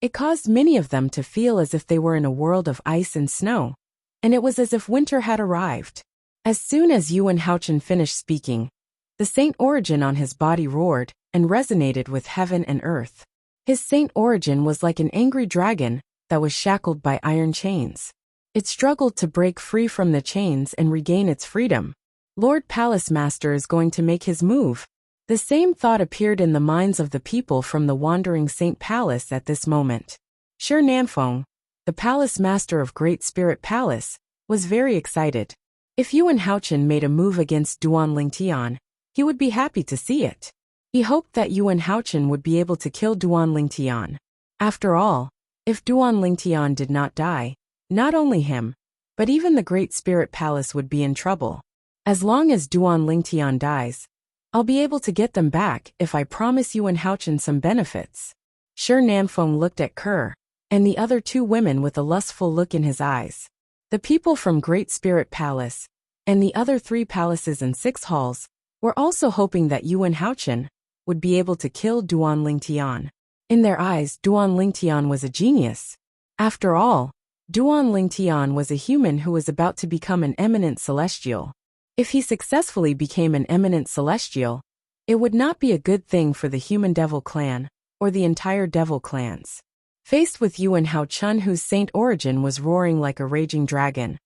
it caused many of them to feel as if they were in a world of ice and snow, and it was as if winter had arrived. As soon as Yuan Haochen finished speaking, the saint origin on his body roared and resonated with heaven and earth. His saint origin was like an angry dragon that was shackled by iron chains. It struggled to break free from the chains and regain its freedom. Lord Palace Master is going to make his move. The same thought appeared in the minds of the people from the Wandering Saint Palace at this moment. Shi Nanfeng, the Palace Master of Great Spirit Palace, was very excited. If Yuan Haochen made a move against Duan Lingtian, he would be happy to see it. He hoped that Yuan Haochen would be able to kill Duan Lingtian. After all, if Duan Lingtian did not die, not only him, but even the Great Spirit Palace would be in trouble. As long as Duan Lingtian dies, I'll be able to get them back if I promise Yuan Haochen some benefits. Shi Nanfeng looked at Kerr and the other two women with a lustful look in his eyes. The people from Great Spirit Palace and the other 3 palaces and 6 halls were also hoping that Yuan Haochen would be able to kill Duan Lingtian. In their eyes, Duan Lingtian was a genius. After all, Duan Lingtian was a human who was about to become an eminent celestial. If he successfully became an eminent celestial, it would not be a good thing for the human devil clan, or the entire devil clans. Faced with Yuan Haochen, whose saint origin was roaring like a raging dragon,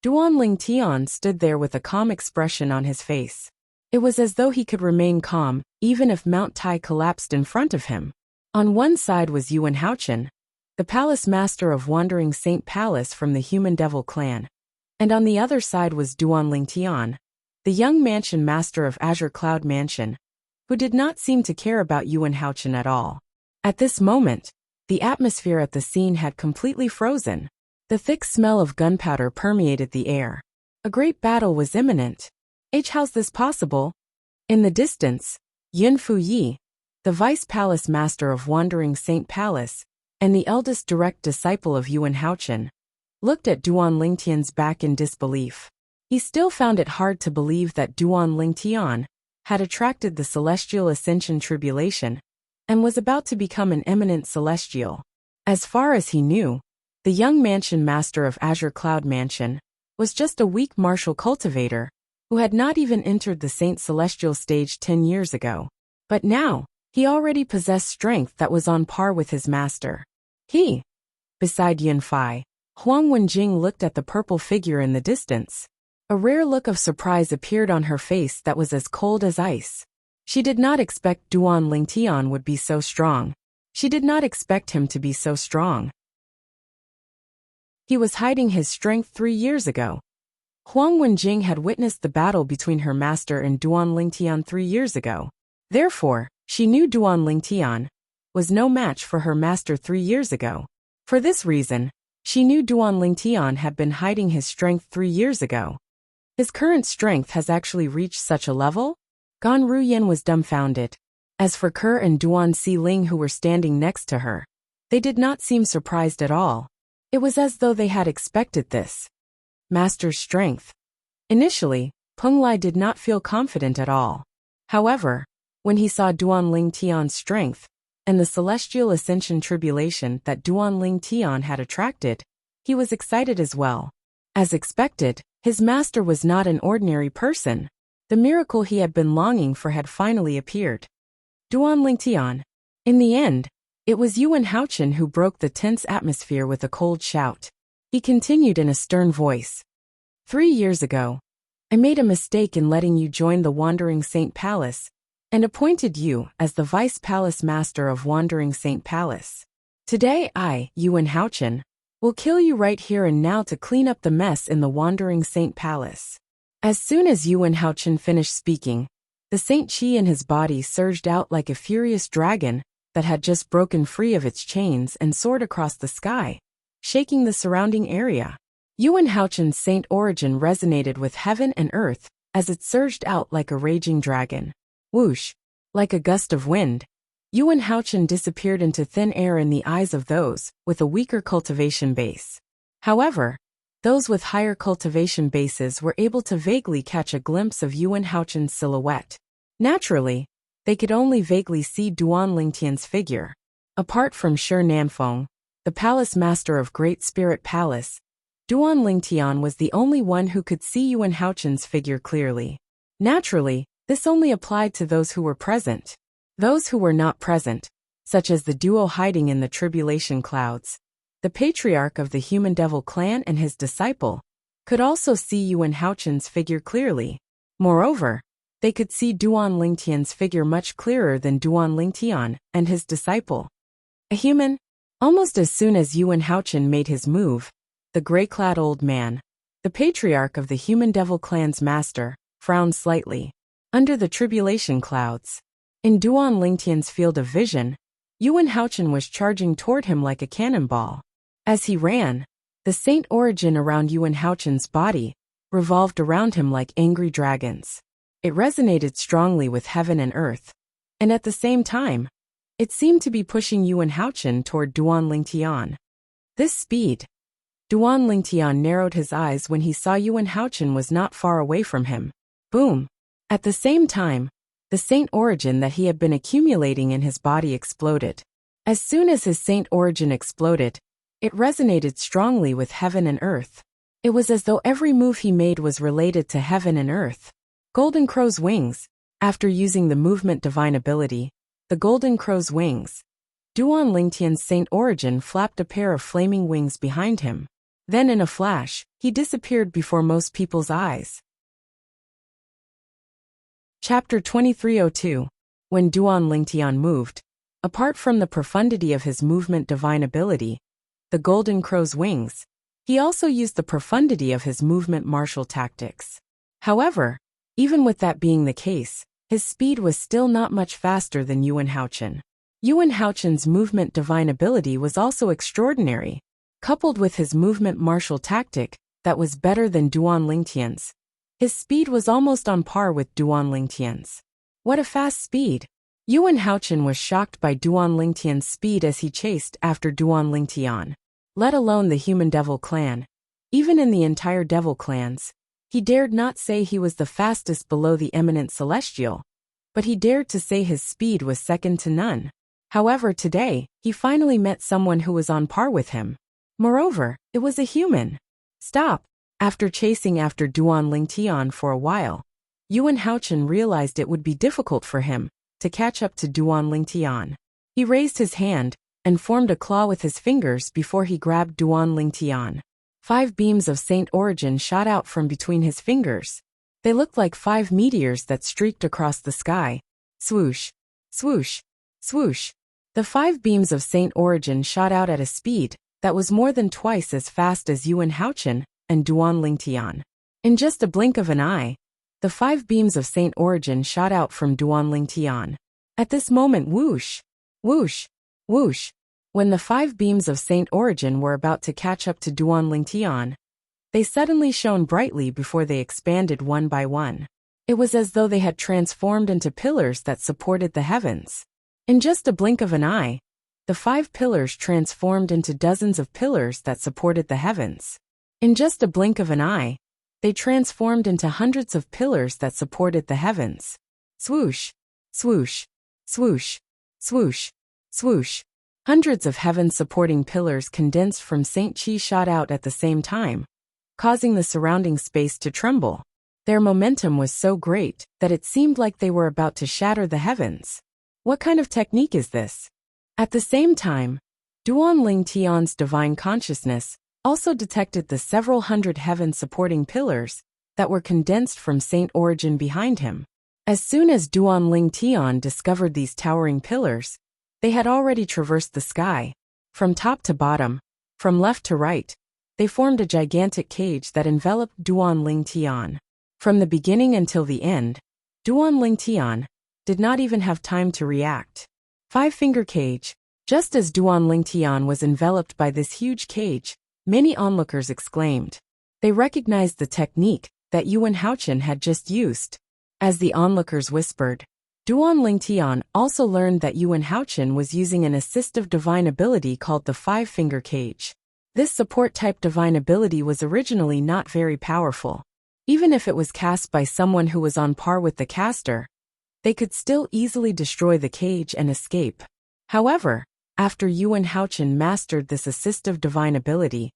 Duan Lingtian stood there with a calm expression on his face. It was as though he could remain calm, even if Mount Tai collapsed in front of him. On one side was Yuan Haochen, the palace master of Wandering Saint Palace from the human devil clan, and on the other side was Duan Lingtian, the young mansion master of Azure Cloud Mansion, who did not seem to care about Yuan Haochen at all. At this moment, the atmosphere at the scene had completely frozen. The thick smell of gunpowder permeated the air. A great battle was imminent. How's this possible? In the distance, Yun Fuyi, the vice palace master of Wandering Saint Palace, and the eldest direct disciple of Yuan Haochen, looked at Duan Lingtian's back in disbelief. He still found it hard to believe that Duan Lingtian had attracted the celestial ascension tribulation and was about to become an eminent celestial. As far as he knew, the young mansion master of Azure Cloud Mansion was just a weak martial cultivator who had not even entered the Saint Celestial stage 10 years ago. But now, he already possessed strength that was on par with his master. Beside Yin Fai, Huang Wenjing looked at the purple figure in the distance. A rare look of surprise appeared on her face that was as cold as ice. She did not expect Duan Lingtian would be so strong. She did not expect him to be so strong. He was hiding his strength 3 years ago. Huang Wenjing had witnessed the battle between her master and Duan Lingtian 3 years ago. Therefore, she knew Duan Lingtian was no match for her master 3 years ago. For this reason, she knew Duan Lingtian had been hiding his strength 3 years ago. His current strength has actually reached such a level? Gan Ruyan was dumbfounded. As for Kerr and Duan Xiling who were standing next to her, they did not seem surprised at all. It was as though they had expected this. Master's strength. Initially, Peng Lai did not feel confident at all. However, when he saw Duan Lingtian's strength, and the celestial ascension tribulation that Duan Lingtian had attracted, he was excited as well. As expected, his master was not an ordinary person. The miracle he had been longing for had finally appeared. Duan Lingtian. In the end, it was Yuan Haochen who broke the tense atmosphere with a cold shout. He continued in a stern voice. 3 years ago, I made a mistake in letting you join the Wandering Saint Palace, and appointed you as the Vice Palace Master of Wandering Saint Palace. Today I, Yuan Haochen, will kill you right here and now to clean up the mess in the Wandering Saint Palace. As soon as Yuan Haochen finished speaking, the Saint Qi in his body surged out like a furious dragon that had just broken free of its chains and soared across the sky. shaking the surrounding area. Yuan Haochen's saint origin resonated with heaven and earth as it surged out like a raging dragon. Whoosh! Like a gust of wind, Yuan Haochen disappeared into thin air in the eyes of those with a weaker cultivation base. However, those with higher cultivation bases were able to vaguely catch a glimpse of Yuan Haochen's silhouette. Naturally, they could only vaguely see Duan Lingtian's figure. Apart from Shi Nanfeng, the palace master of Great Spirit Palace, Duan Lingtian was the only one who could see Yuan Haochen's figure clearly. Naturally, this only applied to those who were present. Those who were not present, such as the duo hiding in the tribulation clouds, the patriarch of the Human Devil clan and his disciple, could also see Yuan Haochen's figure clearly. Moreover, they could see Duan Lingtian's figure much clearer than Duan Lingtian and his disciple. A human? Almost as soon as Yuan Haochen made his move, the gray-clad old man, the patriarch of the Human Devil clan's master, frowned slightly. Under the tribulation clouds, in Duan Lingtian's field of vision, Yuan Haochen was charging toward him like a cannonball. As he ran, the saint origin around Yuan Haochen's body revolved around him like angry dragons. It resonated strongly with heaven and earth, and at the same time, it seemed to be pushing Yuan Haochen toward Duan Lingtian. This speed. Duan Lingtian narrowed his eyes when he saw Yuan Haochen was not far away from him. Boom! At the same time, the saint origin that he had been accumulating in his body exploded. As soon as his saint origin exploded, it resonated strongly with heaven and earth. It was as though every move he made was related to heaven and earth. Golden Crow's wings. After using the movement divine ability, the Golden Crow's wings, Duan Lingtian's saint origin flapped a pair of flaming wings behind him. Then in a flash, he disappeared before most people's eyes. Chapter 2302. When Duan Lingtian moved, apart from the profundity of his movement divine ability, the Golden Crow's wings, he also used the profundity of his movement martial tactics. However, even with that being the case, his speed was still not much faster than Yuan Haochen. Yuan Haochen's movement divine ability was also extraordinary, coupled with his movement martial tactic that was better than Duan Lingtian's. His speed was almost on par with Duan Lingtian's. What a fast speed! Yuan Haochen was shocked by Duan Lingtian's speed as he chased after Duan Lingtian. Let alone the Human Devil clan. Even in the entire Devil clans, he dared not say he was the fastest below the eminent celestial, but he dared to say his speed was second to none. However, today, he finally met someone who was on par with him. Moreover, it was a human. Stop! After chasing after Duan Lingtian for a while, Yuan Haochen realized it would be difficult for him to catch up to Duan Lingtian. He raised his hand and formed a claw with his fingers before he grabbed Duan Lingtian. 5 beams of saint origin shot out from between his fingers. They looked like 5 meteors that streaked across the sky. Swoosh! Swoosh! Swoosh! The 5 beams of saint origin shot out at a speed that was more than twice as fast as Yuan Haochen and Duan Lingtian. In just a blink of an eye, the 5 beams of saint origin shot out from Duan Lingtian. At this moment, whoosh! Whoosh! Whoosh! When the 5 beams of saint origin were about to catch up to Duan Lingtian, they suddenly shone brightly before they expanded one by one. It was as though they had transformed into pillars that supported the heavens. In just a blink of an eye, the 5 pillars transformed into dozens of pillars that supported the heavens. In just a blink of an eye, they transformed into hundreds of pillars that supported the heavens. Swoosh! Swoosh! Swoosh! Swoosh! Swoosh! Hundreds of heaven-supporting pillars condensed from Saint Chi shot out at the same time, causing the surrounding space to tremble. Their momentum was so great that it seemed like they were about to shatter the heavens. What kind of technique is this? At the same time, Duan Lingtian's divine consciousness also detected the several hundred heaven-supporting pillars that were condensed from saint origin behind him. As soon as Duan Lingtian discovered these towering pillars, they had already traversed the sky. From top to bottom, from left to right, they formed a gigantic cage that enveloped Duan Lingtian. From the beginning until the end, Duan Lingtian did not even have time to react. 5-finger cage. Just as Duan Lingtian was enveloped by this huge cage, many onlookers exclaimed. They recognized the technique that Yuan Haochen had just used. As the onlookers whispered, Duan Lingtian also learned that Yuan Haochen was using an assistive divine ability called the Five-Finger Cage. This support-type divine ability was originally not very powerful. Even if it was cast by someone who was on par with the caster, they could still easily destroy the cage and escape. However, after Yuan Haochen mastered this assistive divine ability,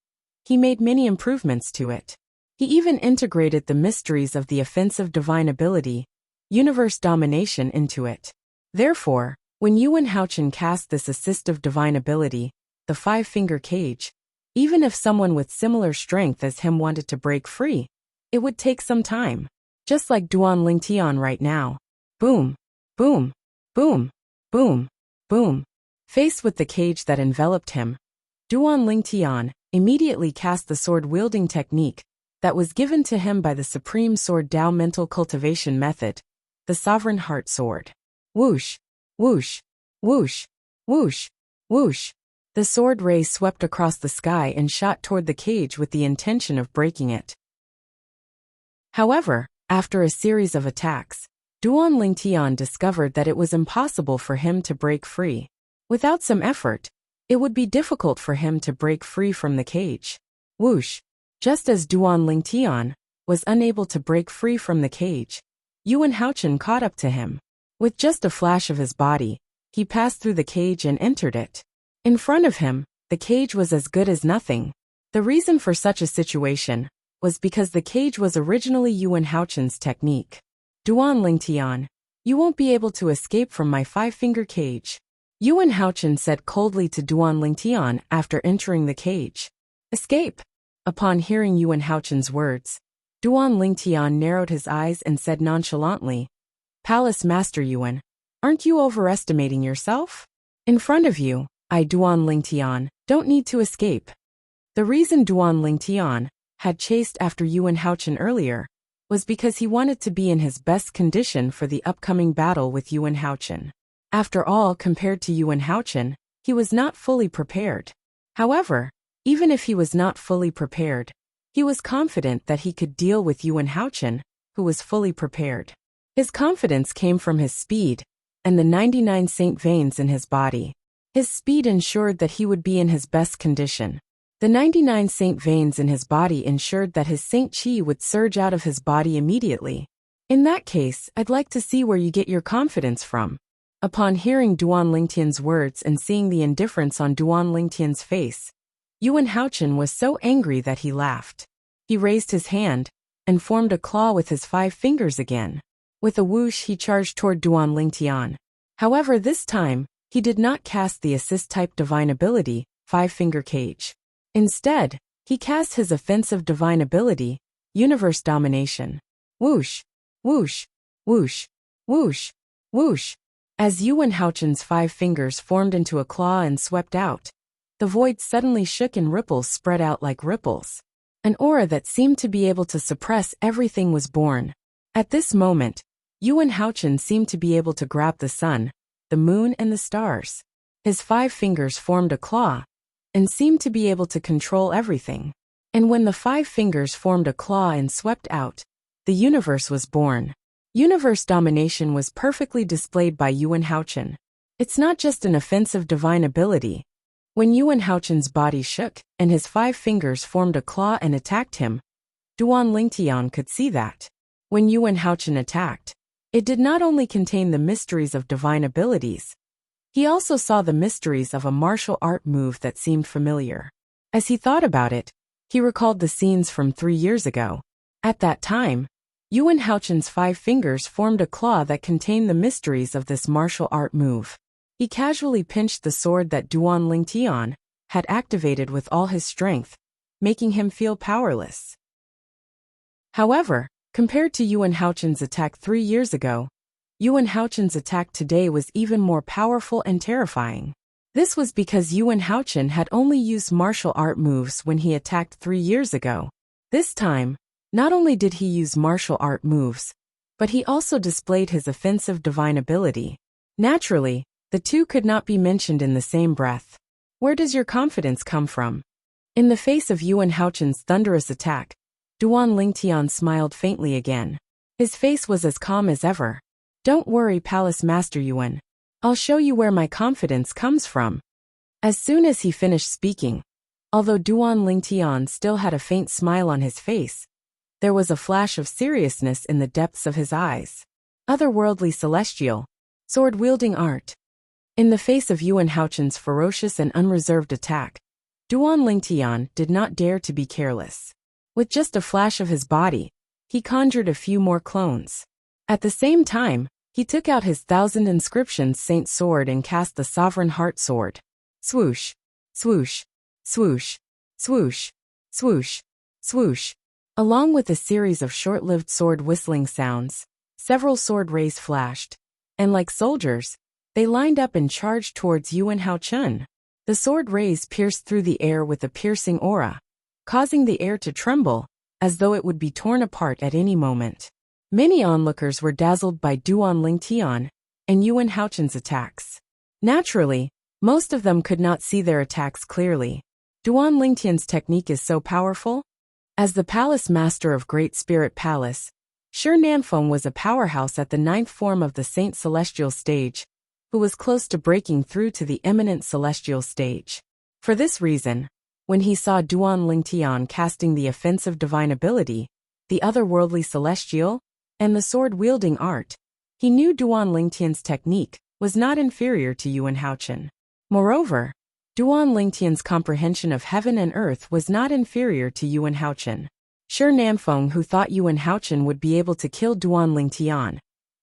he made many improvements to it. He even integrated the mysteries of the offensive divine ability, universe domination, into it. Therefore, when Yuan Haochen cast this assistive divine ability, the Five-Finger Cage, even if someone with similar strength as him wanted to break free, it would take some time. Just like Duan Lingtian right now. Boom, boom, boom, boom, boom. Faced with the cage that enveloped him, Duan Lingtian immediately cast the sword-wielding technique that was given to him by the Supreme Sword Tao mental cultivation method, the Sovereign Heart Sword. Whoosh, whoosh, whoosh, whoosh, whoosh. The sword ray swept across the sky and shot toward the cage with the intention of breaking it. However, after a series of attacks, Duan Lingtian discovered that it was impossible for him to break free. Without some effort, it would be difficult for him to break free from the cage. Whoosh! Just as Duan Lingtian was unable to break free from the cage, Yuan Haochen caught up to him. With just a flash of his body, he passed through the cage and entered it. In front of him, the cage was as good as nothing. The reason for such a situation was because the cage was originally Yuan Haochen's technique. Duan Lingtian, you won't be able to escape from my Five-Finger Cage, Yuan Haochen said coldly to Duan Lingtian after entering the cage. Escape! Upon hearing Yuan Haochen's words, Duan Lingtian narrowed his eyes and said nonchalantly, Palace Master Yuan, aren't you overestimating yourself? In front of you, I Duan Lingtian don't need to escape. The reason Duan Lingtian had chased after Yuan Haochen earlier was because he wanted to be in his best condition for the upcoming battle with Yuan Haochen. After all, compared to Yuan Haochen, he was not fully prepared. However, even if he was not fully prepared, he was confident that he could deal with Yuan Haochen, who was fully prepared. His confidence came from his speed and the 99 saint veins in his body. His speed ensured that he would be in his best condition. The 99 saint veins in his body ensured that his saint chi would surge out of his body immediately. In that case, I'd like to see where you get your confidence from. Upon hearing Duan Lingtian's words and seeing the indifference on Duan Lingtian's face, Yuan Haochen was so angry that he laughed. He raised his hand and formed a claw with his 5 fingers again. With a whoosh, he charged toward Duan Lingtian. However, this time, he did not cast the assist-type divine ability, Five-Finger Cage. Instead, he cast his offensive divine ability, Universe Domination. Whoosh, whoosh, whoosh, whoosh, whoosh. As Yuan Haochen's 5 fingers formed into a claw and swept out, the void suddenly shook and ripples spread out like ripples. An aura that seemed to be able to suppress everything was born. At this moment, Yuan Haochen seemed to be able to grab the sun, the moon and the stars. His 5 fingers formed a claw and seemed to be able to control everything. And when the 5 fingers formed a claw and swept out, the universe was born. Universe domination was perfectly displayed by Yuan Haochen. It's not just an offensive divine ability. When Yuan Haochen's body shook and his 5 fingers formed a claw and attacked him, Duan Lingtian could see that. When Yuan Haochen attacked, it did not only contain the mysteries of divine abilities, he also saw the mysteries of a martial art move that seemed familiar. As he thought about it, he recalled the scenes from 3 years ago. At that time, Yuan Haochen's 5 fingers formed a claw that contained the mysteries of this martial art move. He casually pinched the sword that Duan Lingtian had activated with all his strength, making him feel powerless. However, compared to Yuan Haochen's attack 3 years ago, Yuan Haochen's attack today was even more powerful and terrifying. This was because Yuan Haochen had only used martial art moves when he attacked 3 years ago. This time, not only did he use martial art moves, but he also displayed his offensive divine ability. Naturally, The two could not be mentioned in the same breath. Where does your confidence come from? In the face of Yuan Haochen's thunderous attack, Duan Lingtian smiled faintly again. His face was as calm as ever. Don't worry, Palace Master Yuan. I'll show you where my confidence comes from. As soon as he finished speaking, although Duan Lingtian still had a faint smile on his face, there was a flash of seriousness in the depths of his eyes. Otherworldly celestial, sword-wielding art. In the face of Yuan Haochen's ferocious and unreserved attack, Duan Lingtian did not dare to be careless. With just a flash of his body, he conjured a few more clones. At the same time, he took out his 1,000 inscriptions Saint Sword and cast the Sovereign Heart Sword. Swoosh, swoosh, swoosh, swoosh, swoosh, swoosh. Along with a series of short-lived sword whistling sounds, several sword rays flashed, and like soldiers, they lined up and charged towards Yuan Haochen. The sword rays pierced through the air with a piercing aura, causing the air to tremble, as though it would be torn apart at any moment. Many onlookers were dazzled by Duan Lingtian and Yuan Haochen's attacks. Naturally, most of them could not see their attacks clearly. Duan Lingtian's technique is so powerful. As the Palace Master of Great Spirit Palace, Shi Nanfeng was a powerhouse at the 9th form of the Saint Celestial stage, who was close to breaking through to the eminent celestial stage. For this reason, when he saw Duan Lingtian casting the offensive divine ability, the otherworldly celestial, and the sword-wielding art, he knew Duan Lingtian's technique was not inferior to Yuan Haochen. Moreover, Duan Lingtian's comprehension of heaven and earth was not inferior to Yuan Haochen. Shi Nanfeng, who thought Yuan Haochen would be able to kill Duan Lingtian,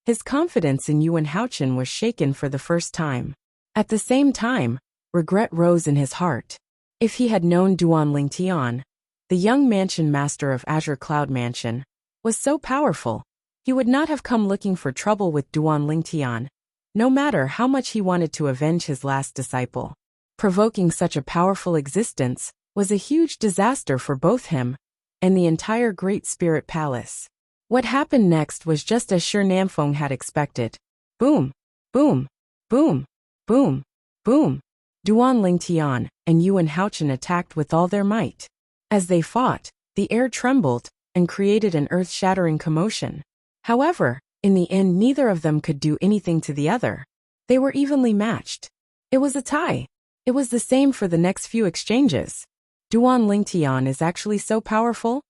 his confidence in Yuan Haochen was shaken for the first time. At the same time, regret rose in his heart. If he had known Duan Lingtian, the young mansion master of Azure Cloud Mansion, was so powerful, he would not have come looking for trouble with Duan Lingtian, no matter how much he wanted to avenge his last disciple. Provoking such a powerful existence was a huge disaster for both him and the entire Great Spirit Palace. What happened next was just as Shi Nanfeng had expected. Boom, boom, boom, boom, boom. Duan Lingtian and Yuan Haochen attacked with all their might. As they fought, the air trembled and created an earth-shattering commotion. However, in the end, neither of them could do anything to the other. They were evenly matched. It was a tie. It was the same for the next few exchanges. Duan Lingtian is actually so powerful.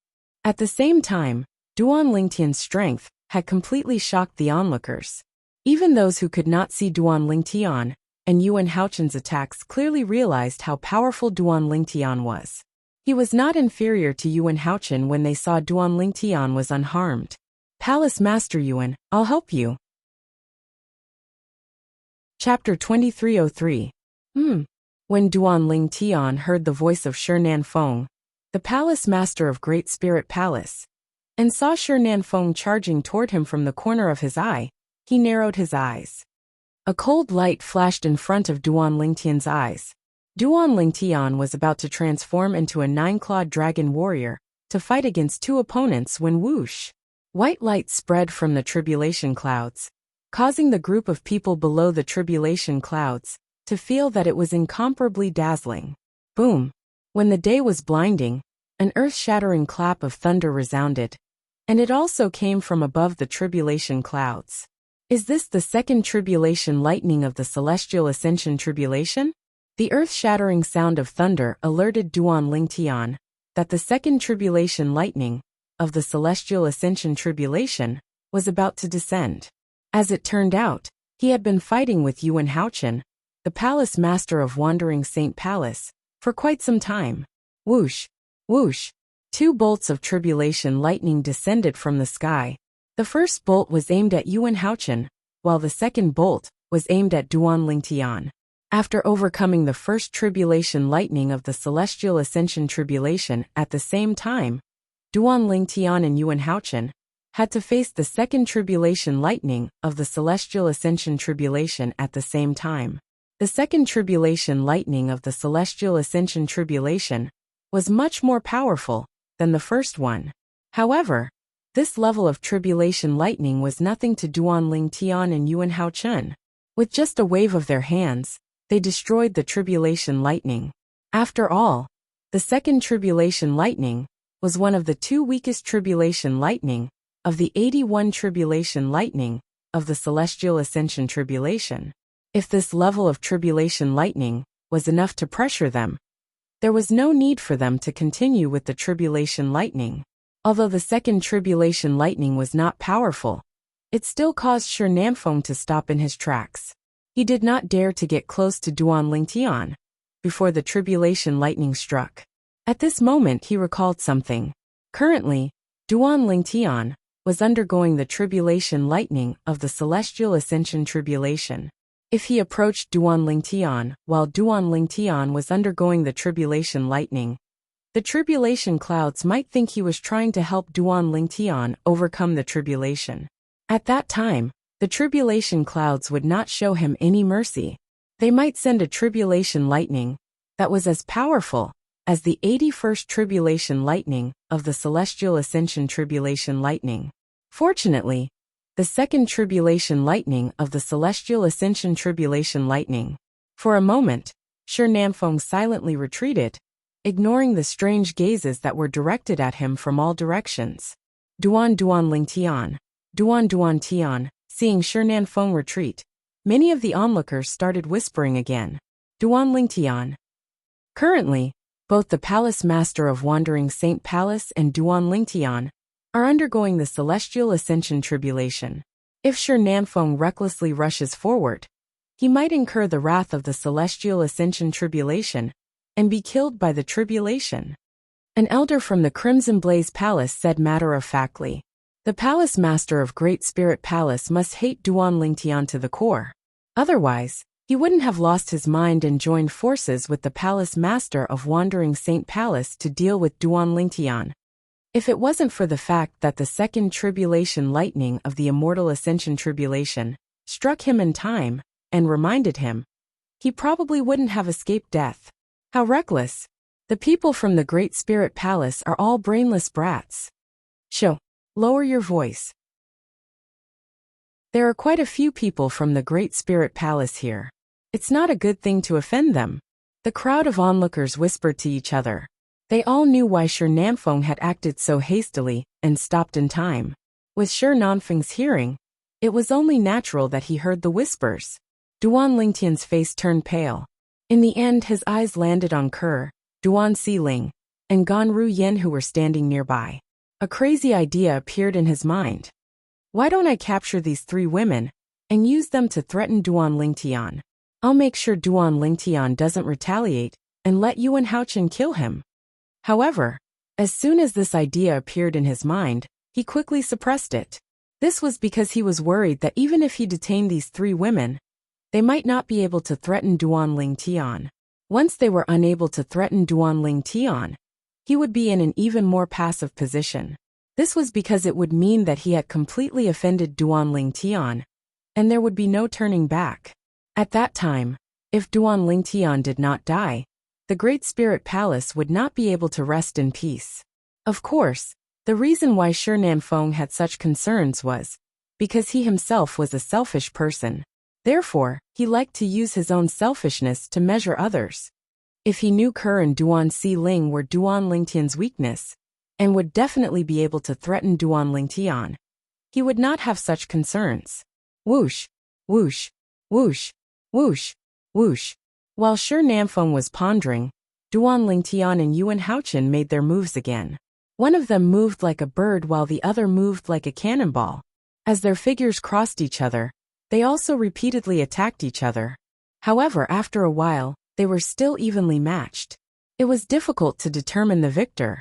At the same time, Duan Lingtian's strength had completely shocked the onlookers. Even those who could not see Duan Lingtian and Yuan Haochen's attacks clearly realized how powerful Duan Lingtian was. He was not inferior to Yuan Haochen when they saw Duan Lingtian was unharmed. Palace Master Yuan, I'll help you. Chapter 2303. When Duan Lingtian heard the voice of Shi Nanfeng, the Palace Master of Great Spirit Palace, and saw Shi Nanfeng charging toward him from the corner of his eye, he narrowed his eyes. A cold light flashed in front of Duan Lingtian's eyes. Duan Lingtian was about to transform into a 9-clawed dragon warrior to fight against two opponents when whoosh! White light spread from the tribulation clouds, causing the group of people below the tribulation clouds to feel that it was incomparably dazzling. Boom! When the day was blinding, an earth-shattering clap of thunder resounded, and it also came from above the tribulation clouds. Is this the second tribulation lightning of the celestial ascension tribulation? The earth-shattering sound of thunder alerted Duan Lingtian that the second tribulation lightning of the celestial ascension tribulation was about to descend. As it turned out, he had been fighting with Yuan Haochen, the Palace Master of Wandering Saint Palace, for quite some time. Whoosh! Whoosh! 2 bolts of tribulation lightning descended from the sky. The first bolt was aimed at Yuan Haochen, while the second bolt was aimed at Duan Lingtian. After overcoming the first tribulation lightning of the celestial ascension tribulation at the same time, Duan Lingtian and Yuan Haochen had to face the second tribulation lightning of the celestial ascension tribulation at the same time. The second tribulation lightning of the celestial ascension tribulation was much more powerful than the first one. However, this level of tribulation lightning was nothing to Duan Lingtian and Yuan Haochen. With just a wave of their hands, they destroyed the tribulation lightning. After all, the second tribulation lightning was one of the two weakest tribulation lightning of the 81 tribulation lightning of the celestial ascension tribulation. If this level of tribulation lightning was enough to pressure them, there was no need for them to continue with the tribulation lightning. Although the second tribulation lightning was not powerful, it still caused Shi Namfeng to stop in his tracks. He did not dare to get close to Duan Lingtian before the tribulation lightning struck. At this moment he recalled something. Currently, Duan Lingtian was undergoing the tribulation lightning of the celestial ascension tribulation. If he approached Duan Lingtian while Duan Lingtian was undergoing the tribulation lightning, the tribulation clouds might think he was trying to help Duan Lingtian overcome the tribulation. At that time, the tribulation clouds would not show him any mercy. They might send a tribulation lightning that was as powerful as the 81st tribulation lightning of the celestial ascension tribulation lightning. Fortunately, the second tribulation lightning of the celestial ascension tribulation lightning. For a moment, Shi Namfeng silently retreated, ignoring the strange gazes that were directed at him from all directions. Duan Lingtian, Duan Tian, seeing Shi Namfeng retreat, many of the onlookers started whispering again. Duan Lingtian. Currently, both the Palace Master of Wandering Saint Palace and Duan Lingtian are undergoing the celestial ascension tribulation. If Shi Namfeng recklessly rushes forward, he might incur the wrath of the celestial ascension tribulation and be killed by the tribulation. An elder from the Crimson Blaze Palace said matter-of-factly, "The Palace Master of Great Spirit Palace must hate Duan Lingtian to the core. Otherwise, he wouldn't have lost his mind and joined forces with the Palace Master of Wandering Saint Palace to deal with Duan Lingtian. If it wasn't for the fact that the second tribulation lightning of the Immortal Ascension Tribulation struck him in time and reminded him, he probably wouldn't have escaped death. How reckless! The people from the Great Spirit Palace are all brainless brats." Sho, lower your voice. There are quite a few people from the Great Spirit Palace here. It's not a good thing to offend them. The crowd of onlookers whispered to each other. They all knew why Shi Namfeng had acted so hastily and stopped in time. With Shi Namfeng's hearing, it was only natural that he heard the whispers. Duan Lingtian's face turned pale. In the end his eyes landed on Ke, Duan Xiling, and Gan Ru Yen who were standing nearby. A crazy idea appeared in his mind. Why don't I capture these three women and use them to threaten Duan Lingtian? I'll make sure Duan Lingtian doesn't retaliate and let Yuan Haochen kill him. However, as soon as this idea appeared in his mind, he quickly suppressed it. This was because he was worried that even if he detained these three women, they might not be able to threaten Duan Lingtian. Once they were unable to threaten Duan Lingtian, he would be in an even more passive position. This was because it would mean that he had completely offended Duan Lingtian, and there would be no turning back. At that time, if Duan Lingtian did not die, the Great Spirit Palace would not be able to rest in peace. Of course, the reason why Shi Namfeng had such concerns was because he himself was a selfish person. Therefore, he liked to use his own selfishness to measure others. If he knew Ke and Duan Xiling were Duan Lingtian's weakness, and would definitely be able to threaten Duan Lingtian, he would not have such concerns. Whoosh, whoosh, whoosh, whoosh, whoosh. While Shi Namfeng was pondering, Duan Lingtian and Yuan Haochen made their moves again. One of them moved like a bird while the other moved like a cannonball. As their figures crossed each other, they also repeatedly attacked each other. However, after a while, they were still evenly matched. It was difficult to determine the victor.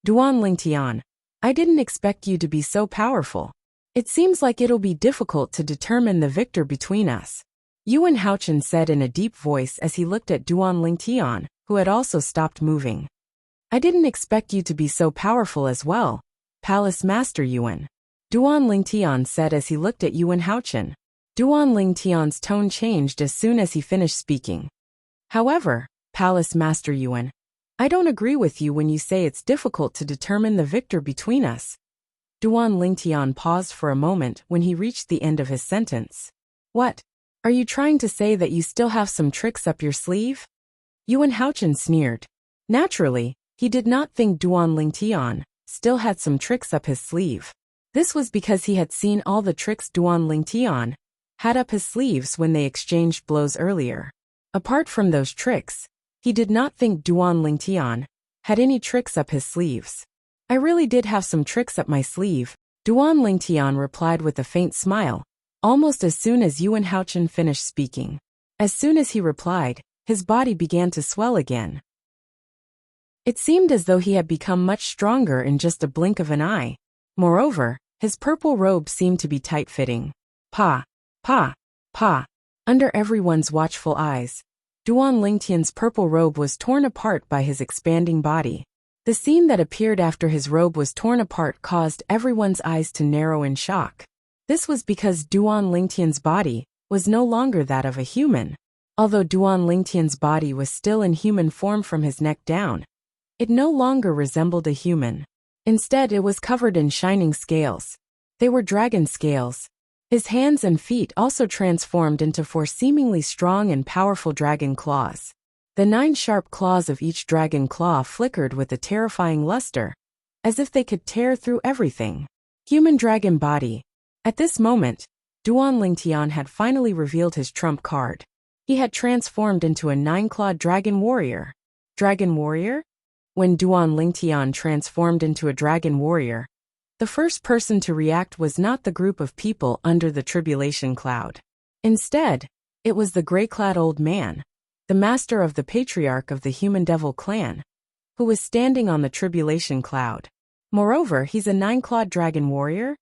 Duan Lingtian, I didn't expect you to be so powerful. It seems like it'll be difficult to determine the victor between us. Yuan Haochen said in a deep voice as he looked at Duan Lingtian, who had also stopped moving. I didn't expect you to be so powerful as well, Palace Master Yuan. Duan Lingtian said as he looked at Yuan Haochen. Duan Lingtian's tone changed as soon as he finished speaking. However, Palace Master Yuan, I don't agree with you when you say it's difficult to determine the victor between us. Duan Lingtian paused for a moment when he reached the end of his sentence. What? Are you trying to say that you still have some tricks up your sleeve? Yuan Haochen sneered. Naturally, he did not think Duan Lingtian still had some tricks up his sleeve. This was because he had seen all the tricks Duan Lingtian had up his sleeves when they exchanged blows earlier. Apart from those tricks, he did not think Duan Lingtian had any tricks up his sleeves. I really did have some tricks up my sleeve, Duan Lingtian replied with a faint smile, almost as soon as Yuan Haochen finished speaking. As soon as he replied, his body began to swell again. It seemed as though he had become much stronger in just a blink of an eye. Moreover, his purple robe seemed to be tight-fitting. Pa, pa, pa. Under everyone's watchful eyes, Duan Lingtian's purple robe was torn apart by his expanding body. The scene that appeared after his robe was torn apart caused everyone's eyes to narrow in shock. This was because Duan Lingtian's body was no longer that of a human. Although Duan Lingtian's body was still in human form from his neck down, it no longer resembled a human. Instead, it was covered in shining scales. They were dragon scales. His hands and feet also transformed into 4 seemingly strong and powerful dragon claws. The 9 sharp claws of each dragon claw flickered with a terrifying luster, as if they could tear through everything. Human dragon body. At this moment, Duan Lingtian had finally revealed his trump card. He had transformed into a 9-clawed dragon warrior. Dragon warrior? When Duan Lingtian transformed into a dragon warrior, the first person to react was not the group of people under the tribulation cloud. Instead, it was the gray-clad old man, the master of the patriarch of the human devil clan, who was standing on the tribulation cloud. Moreover, he's a 9-clawed dragon warrior.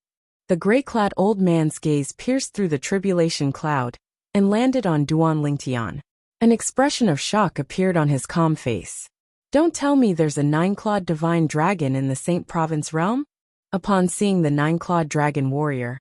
The gray-clad old man's gaze pierced through the tribulation cloud and landed on Duan Lingtian. An expression of shock appeared on his calm face. Don't tell me there's a 9-clawed divine dragon in the Saint Province realm? Upon seeing the 9-clawed dragon warrior,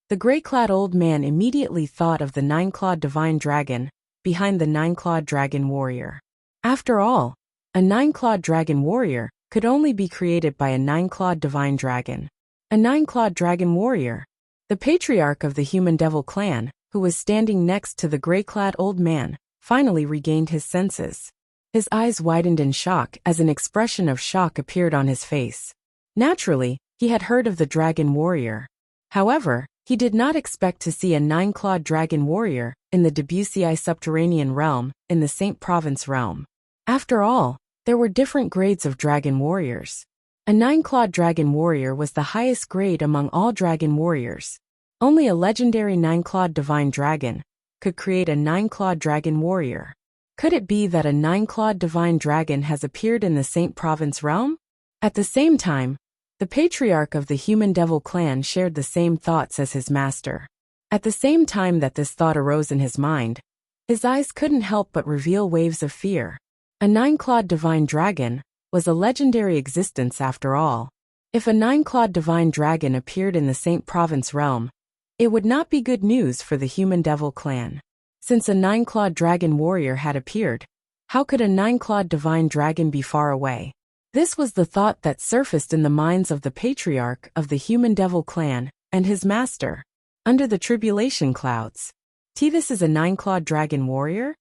the gray-clad old man immediately thought of the 9-clawed divine dragon behind the 9-clawed dragon warrior. After all, a 9-clawed dragon warrior could only be created by a 9-clawed divine dragon. A 9-clawed dragon warrior. The patriarch of the human devil clan, who was standing next to the gray-clad old man, finally regained his senses. His eyes widened in shock as an expression of shock appeared on his face. Naturally, he had heard of the dragon warrior. However, he did not expect to see a 9-clawed dragon warrior in the Debussy subterranean realm in the Saint Province realm. After all, there were different grades of dragon warriors. A 9-clawed dragon warrior was the highest grade among all dragon warriors. Only a legendary 9-clawed divine dragon could create a 9-clawed dragon warrior. Could it be that a 9-clawed divine dragon has appeared in the Saint Province realm? At the same time, the patriarch of the human devil clan shared the same thoughts as his master. At the same time that this thought arose in his mind, his eyes couldn't help but reveal waves of fear. A 9-clawed divine dragon was a legendary existence after all. If a 9-clawed divine dragon appeared in the Saint Province realm, it would not be good news for the human devil clan. Since a 9-clawed dragon warrior had appeared, how could a 9-clawed divine dragon be far away? This was the thought that surfaced in the minds of the patriarch of the human devil clan and his master. Under the tribulation clouds. This is a 9-clawed dragon warrior?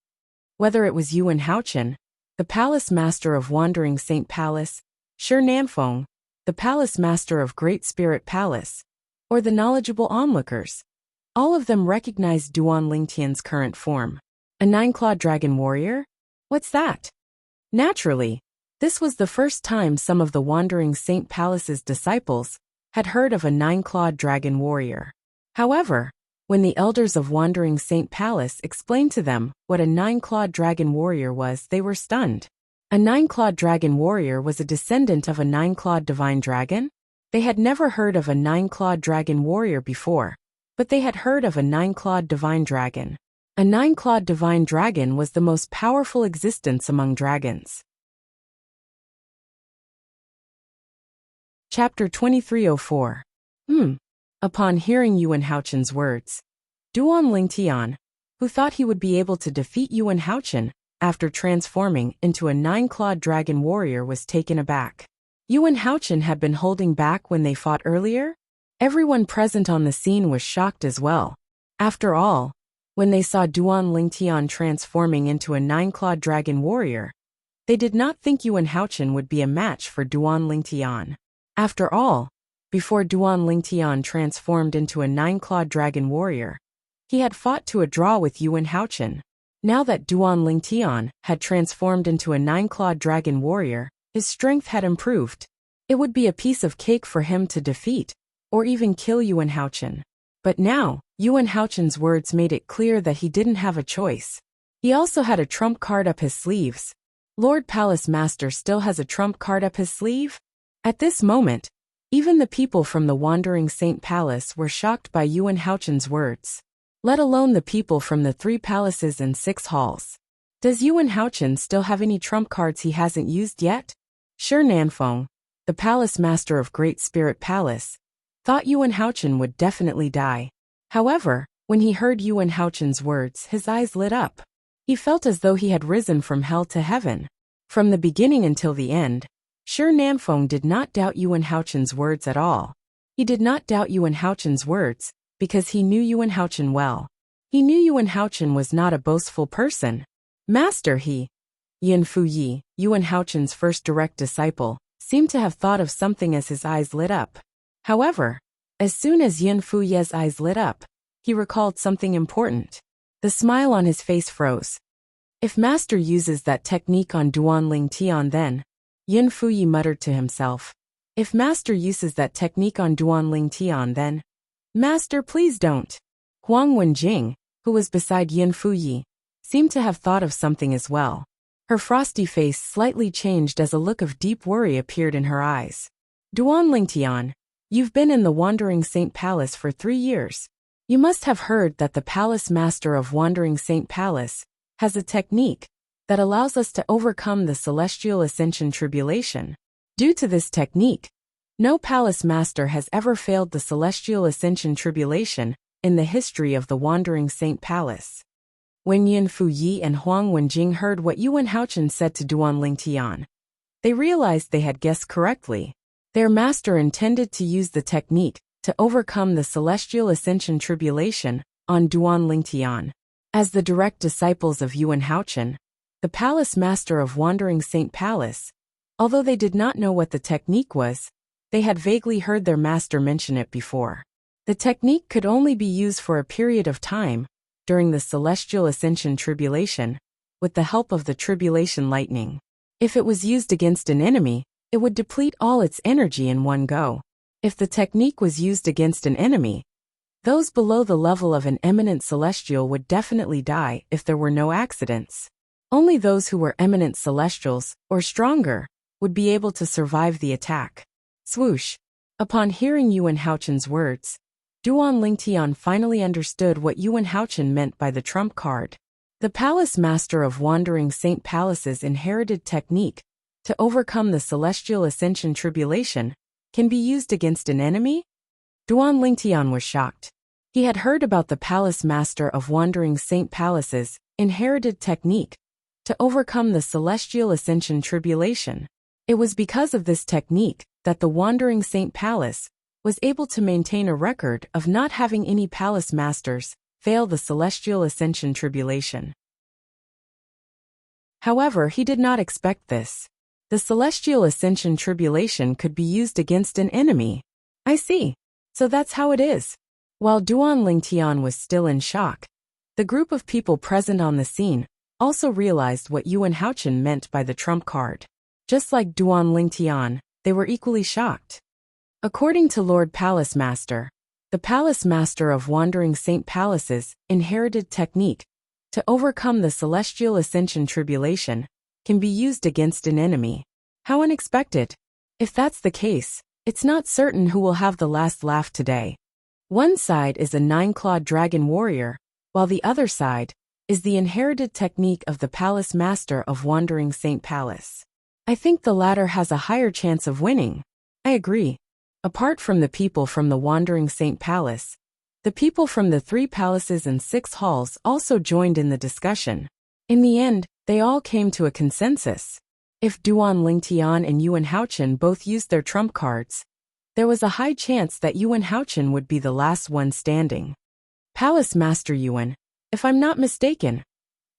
Whether it was Yuan Haochen, the palace master of Wandering Saint Palace, Shi Nanfeng, the palace master of Great Spirit Palace, or the knowledgeable onlookers, all of them recognized Duan Lingtian's current form. A 9-clawed dragon warrior? What's that? Naturally, this was the first time some of the Wandering Saint Palace's disciples had heard of a 9-clawed dragon warrior. However, when the elders of Wandering Saint Palace explained to them what a 9-clawed dragon warrior was, they were stunned. A 9-clawed dragon warrior was a descendant of a 9-clawed divine dragon? They had never heard of a 9-clawed dragon warrior before, but they had heard of a 9-clawed divine dragon. A 9-clawed divine dragon was the most powerful existence among dragons. Chapter 2304. Upon hearing Yuan Haochen's words, Duan Lingtian, who thought he would be able to defeat Yuan Haochen after transforming into a 9-clawed dragon warrior, was taken aback. Yuan Haochen had been holding back when they fought earlier? Everyone present on the scene was shocked as well. After all, When they saw Duan Lingtian transforming into a 9-clawed dragon warrior, they did not think Yuan Haochen would be a match for Duan Lingtian. After all, before Duan Lingtian transformed into a 9-clawed dragon warrior, he had fought to a draw with Yuan Haochen. Now that Duan Lingtian had transformed into a 9-clawed dragon warrior, his strength had improved. It would be a piece of cake for him to defeat, or even kill Yuan Haochen. But now, Yuan Haochen's words made it clear that he didn't have a choice. He also had a trump card up his sleeves. Lord Palace Master still has a trump card up his sleeve? At this moment, even the people from the Wandering Saint Palace were shocked by Yuan Haochen's words, let alone the people from the 3 palaces and 6 halls. Does Yuan Haochen still have any trump cards he hasn't used yet? Sure, Nanfeng, the Palace Master of Great Spirit Palace, thought Yuan Haochen would definitely die. However, when he heard Yuan Haochen's words, his eyes lit up. He felt as though he had risen from hell to heaven. From the beginning until the end, Sure Nanfeng did not doubt Yuan Haochen's words at all. He did not doubt Yuan Haochen's words, because he knew Yuan Haochen well. He knew Yuan Haochen was not a boastful person. Master Yin Fuyi, Yuan Haochen's first direct disciple, seemed to have thought of something as his eyes lit up. However, as soon as Yin Fuyi's eyes lit up, he recalled something important. The smile on his face froze. If Master uses that technique on Duan Lingtian, then, Yin Fuyi muttered to himself. If Master uses that technique on Duan Lingtian, then, Master, please don't. Huang Wenjing, who was beside Yin Fuyi, seemed to have thought of something as well. Her frosty face slightly changed as a look of deep worry appeared in her eyes. Duan Lingtian, you've been in the Wandering Saint Palace for 3 years. You must have heard that the Palace Master of Wandering Saint Palace has a technique that allows us to overcome the Celestial Ascension Tribulation. Due to this technique, no Palace Master has ever failed the Celestial Ascension Tribulation in the history of the Wandering Saint Palace. When Yin Fuyi and Huang Wenjing heard what Yuan Haochen said to Duan Lingtian, they realized they had guessed correctly. Their master intended to use the technique to overcome the Celestial Ascension Tribulation on Duan Lingtian. As the direct disciples of Yuan Haochen, the Palace Master of Wandering Saint Palace, although they did not know what the technique was, they had vaguely heard their master mention it before. The technique could only be used for a period of time during the Celestial Ascension Tribulation, with the help of the Tribulation Lightning. If it was used against an enemy, it would deplete all its energy in one go. If the technique was used against an enemy, those below the level of an eminent celestial would definitely die if there were no accidents. Only those who were eminent celestials, or stronger, would be able to survive the attack. Swoosh! Upon hearing Yuan Haochen's words, Duan Lingtian finally understood what Yuan Haochen meant by the trump card. The Palace Master of Wandering Saint Palace's inherited technique to overcome the Celestial Ascension Tribulation can be used against an enemy? Duan Lingtian was shocked. He had heard about the Palace Master of Wandering Saint Palace's inherited technique to overcome the Celestial Ascension Tribulation. It was because of this technique that the Wandering Saint Palace was able to maintain a record of not having any Palace Masters fail the Celestial Ascension Tribulation. However, he did not expect this. The Celestial Ascension Tribulation could be used against an enemy. I see. So that's how it is. While Duan Lingtian was still in shock, the group of people present on the scene also realized what Yuan Haochen meant by the trump card. Just like Duan Lingtian, they were equally shocked. According to Lord Palace Master, the Palace Master of Wandering Saint Palace's inherited technique to overcome the Celestial Ascension Tribulation can be used against an enemy. How unexpected. If that's the case, it's not certain who will have the last laugh today. One side is a 9-clawed dragon warrior, while the other side is the inherited technique of the Palace Master of Wandering Saint Palace. I think the latter has a higher chance of winning. I agree. Apart from the people from the Wandering Saint Palace, the people from the 3 palaces and 6 halls also joined in the discussion. In the end, they all came to a consensus. If Duan Lingtian and Yuan Haochen both used their trump cards, there was a high chance that Yuan Haochen would be the last one standing. Palace Master Yuan, if I'm not mistaken.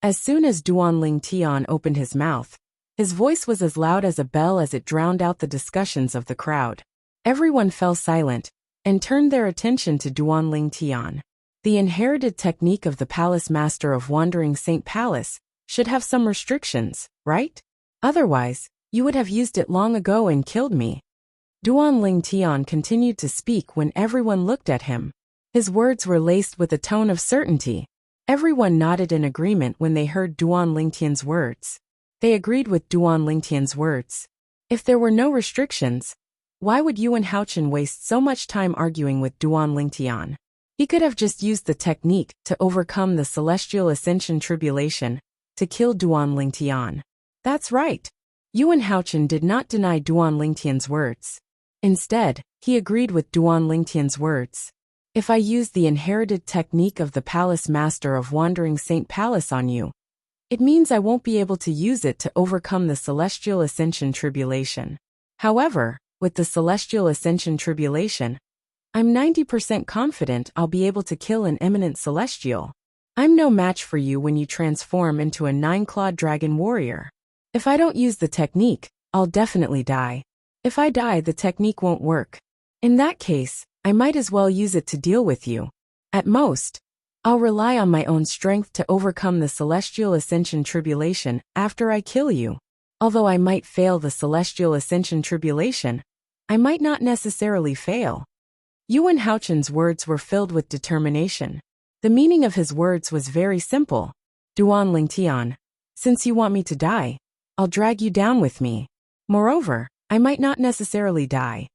As soon as Duan Ling Tian opened his mouth, his voice was as loud as a bell as it drowned out the discussions of the crowd. Everyone fell silent and turned their attention to Duan Ling Tian. The inherited technique of the Palace Master of Wandering Saint Palace should have some restrictions, right? Otherwise, you would have used it long ago and killed me. Duan Ling Tian continued to speak when everyone looked at him. His words were laced with a tone of certainty. Everyone nodded in agreement when they heard Duan Ling Tian's words. They agreed with Duan Ling Tian's words. If there were no restrictions, why would Yuan Haochen waste so much time arguing with Duan Ling Tian? He could have just used the technique to overcome the Celestial Ascension Tribulation to kill Duan Ling Tian. That's right. Yuan Haochen did not deny Duan Ling Tian's words. Instead, he agreed with Duan Ling Tian's words. If I use the inherited technique of the Palace Master of Wandering Saint Palace on you, it means I won't be able to use it to overcome the Celestial Ascension Tribulation. However, with the Celestial Ascension Tribulation, I'm 90% confident I'll be able to kill an eminent celestial. I'm no match for you when you transform into a 9-clawed dragon warrior. If I don't use the technique, I'll definitely die. If I die, the technique won't work. In that case, I might as well use it to deal with you. At most, I'll rely on my own strength to overcome the Celestial Ascension Tribulation after I kill you. Although I might fail the Celestial Ascension Tribulation, I might not necessarily fail. Yuan Haochen's words were filled with determination. The meaning of his words was very simple. Duan Ling Tian, since you want me to die, I'll drag you down with me. Moreover, I might not necessarily die.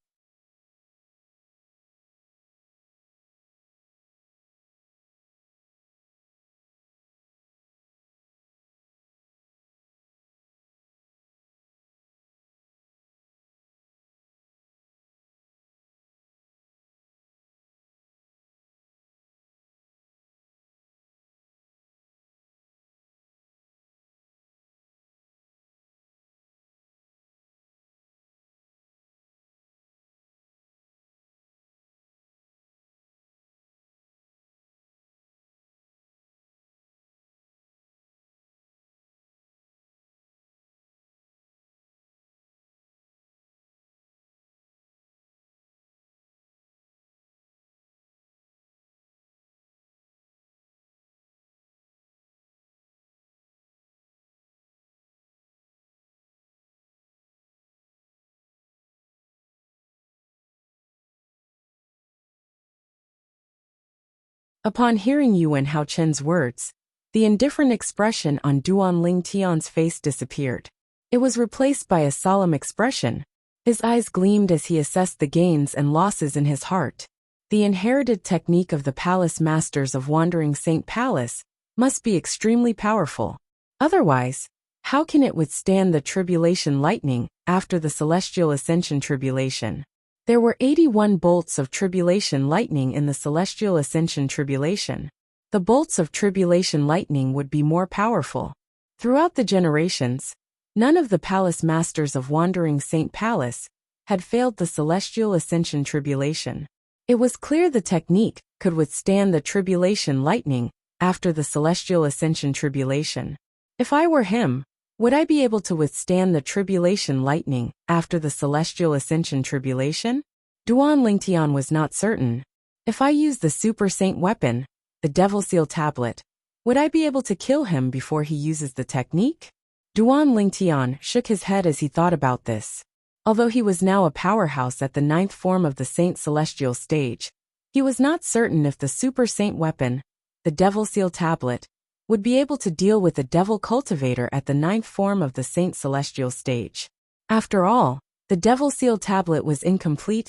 Upon hearing Yuan Haochen's words, the indifferent expression on Duan Ling Tian's face disappeared. It was replaced by a solemn expression. His eyes gleamed as he assessed the gains and losses in his heart. The inherited technique of the Palace Masters of Wandering Saint Palace must be extremely powerful. Otherwise, how can it withstand the tribulation lightning after the Celestial Ascension Tribulation? There were 81 bolts of tribulation lightning in the Celestial Ascension Tribulation. The bolts of tribulation lightning would be more powerful. Throughout the generations, none of the Palace Masters of Wandering Saint Palace had failed the Celestial Ascension Tribulation. It was clear the technique could withstand the tribulation lightning after the Celestial Ascension Tribulation. If I were him, would I be able to withstand the tribulation lightning after the Celestial Ascension Tribulation? Duan Ling Tian was not certain. If I use the Super Saint weapon, the Devil Seal Tablet, would I be able to kill him before he uses the technique? Duan Ling Tian shook his head as he thought about this. Although he was now a powerhouse at the 9th form of the Saint Celestial stage, he was not certain if the Super Saint weapon, the Devil Seal Tablet, would be able to deal with the Devil Cultivator at the 9th form of the Saint Celestial stage. After all, the Devil Seal Tablet was incomplete.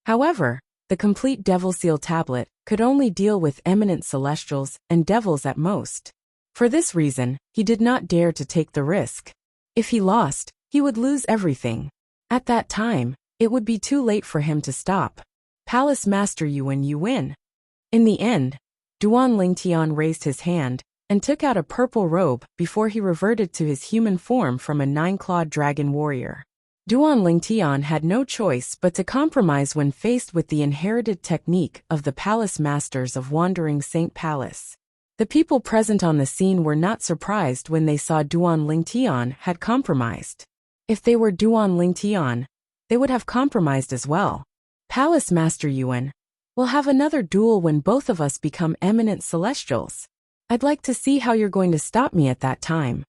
However, the complete Devil Seal Tablet could only deal with eminent celestials and devils at most. For this reason, he did not dare to take the risk. If he lost, he would lose everything. At that time, it would be too late for him to stop. Palace Master Yuan, you win. In the end, Duan Ling Tian raised his hand and took out a purple robe before he reverted to his human form from a 9-clawed dragon warrior. Duan Ling Tian had no choice but to compromise when faced with the inherited technique of the Palace Masters of Wandering Saint Palace. The people present on the scene were not surprised when they saw Duan Lingtian had compromised. If they were Duan Lingtian, they would have compromised as well. Palace Master Yuan, we'll have another duel when both of us become eminent celestials. I'd like to see how you're going to stop me at that time.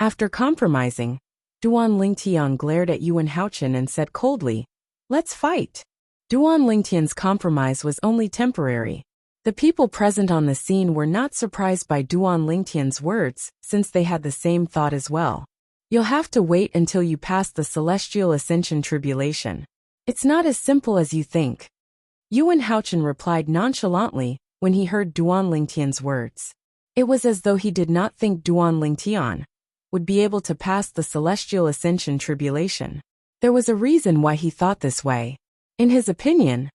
After compromising, Duan Lingtian glared at Yuan Haochen and said coldly, "Let's fight." Duan Lingtian's compromise was only temporary. The people present on the scene were not surprised by Duan Lingtian's words, since they had the same thought as well. You'll have to wait until you pass the Celestial Ascension Tribulation. It's not as simple as you think. Yuan Haochen replied nonchalantly when he heard Duan Lingtian's words. It was as though he did not think Duan Lingtian would be able to pass the Celestial Ascension Tribulation. There was a reason why he thought this way. In his opinion,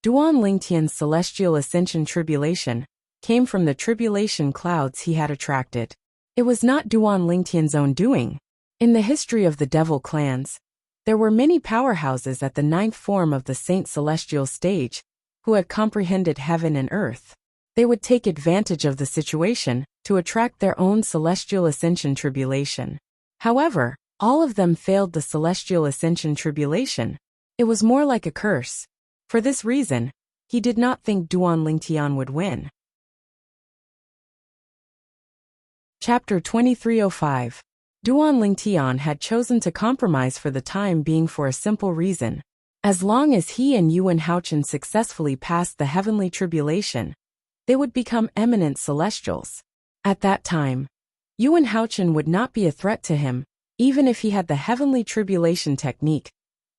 Duan Lingtian's Celestial Ascension Tribulation came from the tribulation clouds he had attracted. It was not Duan Lingtian's own doing. In the history of the Devil clans, there were many powerhouses at the 9th form of the Saint Celestial stage who had comprehended heaven and earth. They would take advantage of the situation to attract their own Celestial Ascension Tribulation. However, all of them failed the Celestial Ascension Tribulation. It was more like a curse. For this reason, he did not think Duan Lingtian would win. Chapter 2305. Duan Lingtian had chosen to compromise for the time being for a simple reason. As long as he and Yuan Haochen successfully passed the heavenly tribulation, they would become eminent celestials. At that time, Yuan Haochen would not be a threat to him, even if he had the heavenly tribulation technique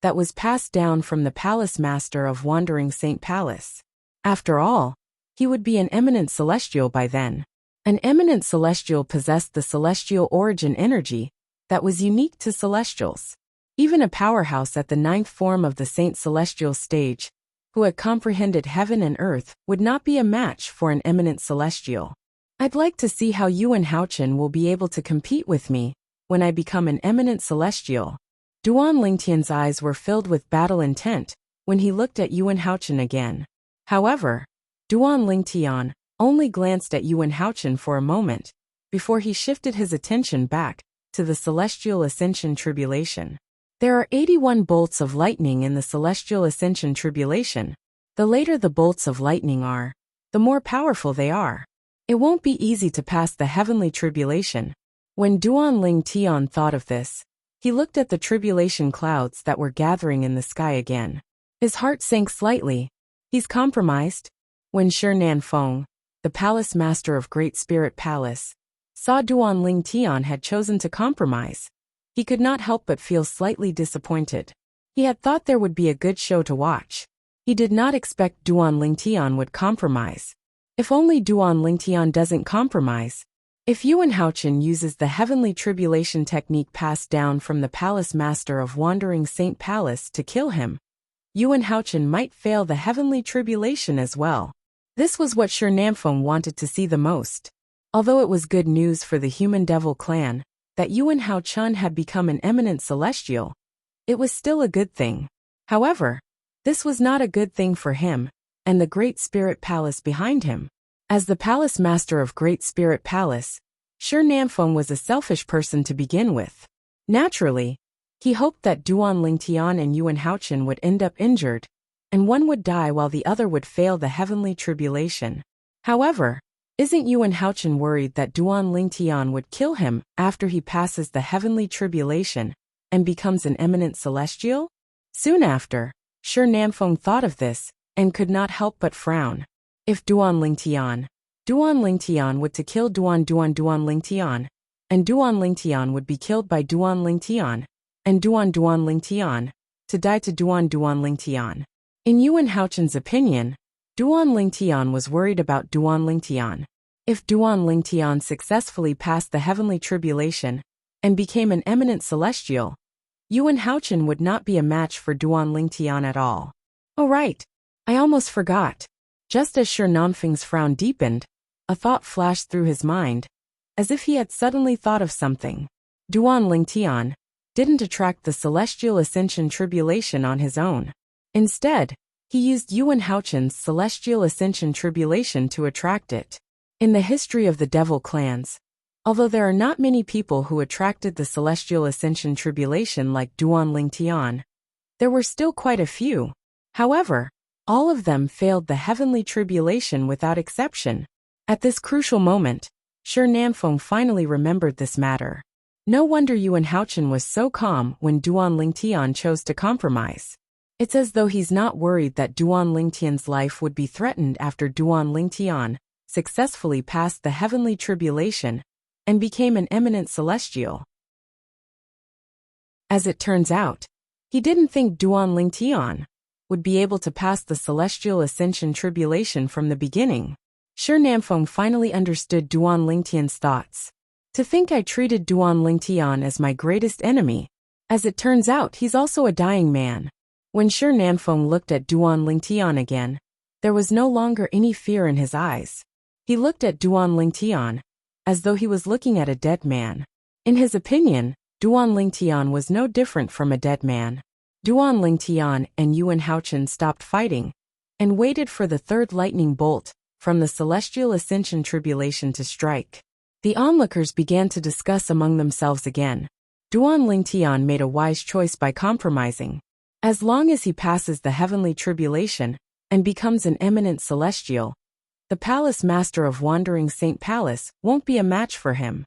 that was passed down from the Palace Master of Wandering Saint Palace. After all, he would be an eminent celestial by then. An eminent celestial possessed the celestial origin energy that was unique to celestials. Even a powerhouse at the 9th form of the Saint Celestial stage, who had comprehended heaven and earth, would not be a match for an eminent celestial. I'd like to see how Yuan Haochen will be able to compete with me when I become an eminent celestial. Duan Lingtian's eyes were filled with battle intent when he looked at Yuan Haochen again. However, Duan Lingtian only glanced at Yuan Haochen for a moment before he shifted his attention back to the Celestial Ascension Tribulation. There are 81 bolts of lightning in the Celestial Ascension Tribulation. The later the bolts of lightning are, the more powerful they are. It won't be easy to pass the heavenly tribulation. When Duan Lingtian thought of this, he looked at the tribulation clouds that were gathering in the sky again. His heart sank slightly. He's compromised. When Shi Nanfeng, the Palace Master of Great Spirit Palace, saw Duan Lingtian had chosen to compromise, he could not help but feel slightly disappointed. He had thought there would be a good show to watch. He did not expect Duan Lingtian would compromise. If only Duan Lingtian doesn't compromise. If Yuan Haochen uses the heavenly tribulation technique passed down from the Palace Master of Wandering Saint Palace to kill him, Yuan Haochen might fail the heavenly tribulation as well. This was what Shi Nanfeng wanted to see the most. Although it was good news for the Human Devil clan that Yuan Haochen had become an eminent celestial, it was still a good thing. However, this was not a good thing for him and the Great Spirit Palace behind him. As the Palace Master of Great Spirit Palace, Shi Nanfeng was a selfish person to begin with. Naturally, he hoped that Duan Lingtian and Yuan Haochen would end up injured, and one would die while the other would fail the heavenly tribulation. However, isn't Yuan Haochen worried that Duan Lingtian would kill him after he passes the heavenly tribulation and becomes an eminent celestial? Soon after, Shi Nanfeng thought of this and could not help but frown. If Duan Lingtian would to kill Duan Lingtian, and Duan Lingtian would be killed by Duan Lingtian, and Duan Lingtian to die to Duan Lingtian. In Yuan Haochen's opinion, Duan Lingtian was worried about Duan Lingtian. If Duan Lingtian successfully passed the heavenly tribulation and became an eminent celestial, Yuan Haochen would not be a match for Duan Lingtian at all. Oh right, I almost forgot. Just as Shi Nanfeng's frown deepened, a thought flashed through his mind, as if he had suddenly thought of something. Duan Lingtian didn't attract the Celestial Ascension Tribulation on his own. Instead, he used Yuan Haochen's Celestial Ascension Tribulation to attract it. In the history of the devil clans, although there are not many people who attracted the celestial ascension tribulation like Duan Lingtian, there were still quite a few. However, all of them failed the heavenly tribulation without exception. At this crucial moment, Shi Nanfeng finally remembered this matter. No wonder Yuan Haochen was so calm when Duan Lingtian chose to compromise. It's as though he's not worried that Duan Lingtian's life would be threatened after Duan Lingtian successfully passed the heavenly tribulation and became an eminent celestial. As it turns out, he didn't think Duan Lingtian would be able to pass the celestial ascension tribulation from the beginning. Shi Nanfeng finally understood Duan Lingtian's thoughts. To think I treated Duan Lingtian as my greatest enemy. As it turns out, he's also a dying man. When Shi Nanfeng looked at Duan Lingtian again, there was no longer any fear in his eyes. He looked at Duan Lingtian as though he was looking at a dead man. In his opinion, Duan Lingtian was no different from a dead man. Duan Lingtian and Yuan Haochen stopped fighting and waited for the third lightning bolt from the celestial ascension tribulation to strike. The onlookers began to discuss among themselves again. Duan Lingtian made a wise choice by compromising. As long as he passes the heavenly tribulation and becomes an eminent celestial, the palace master of Wandering Saint Palace won't be a match for him.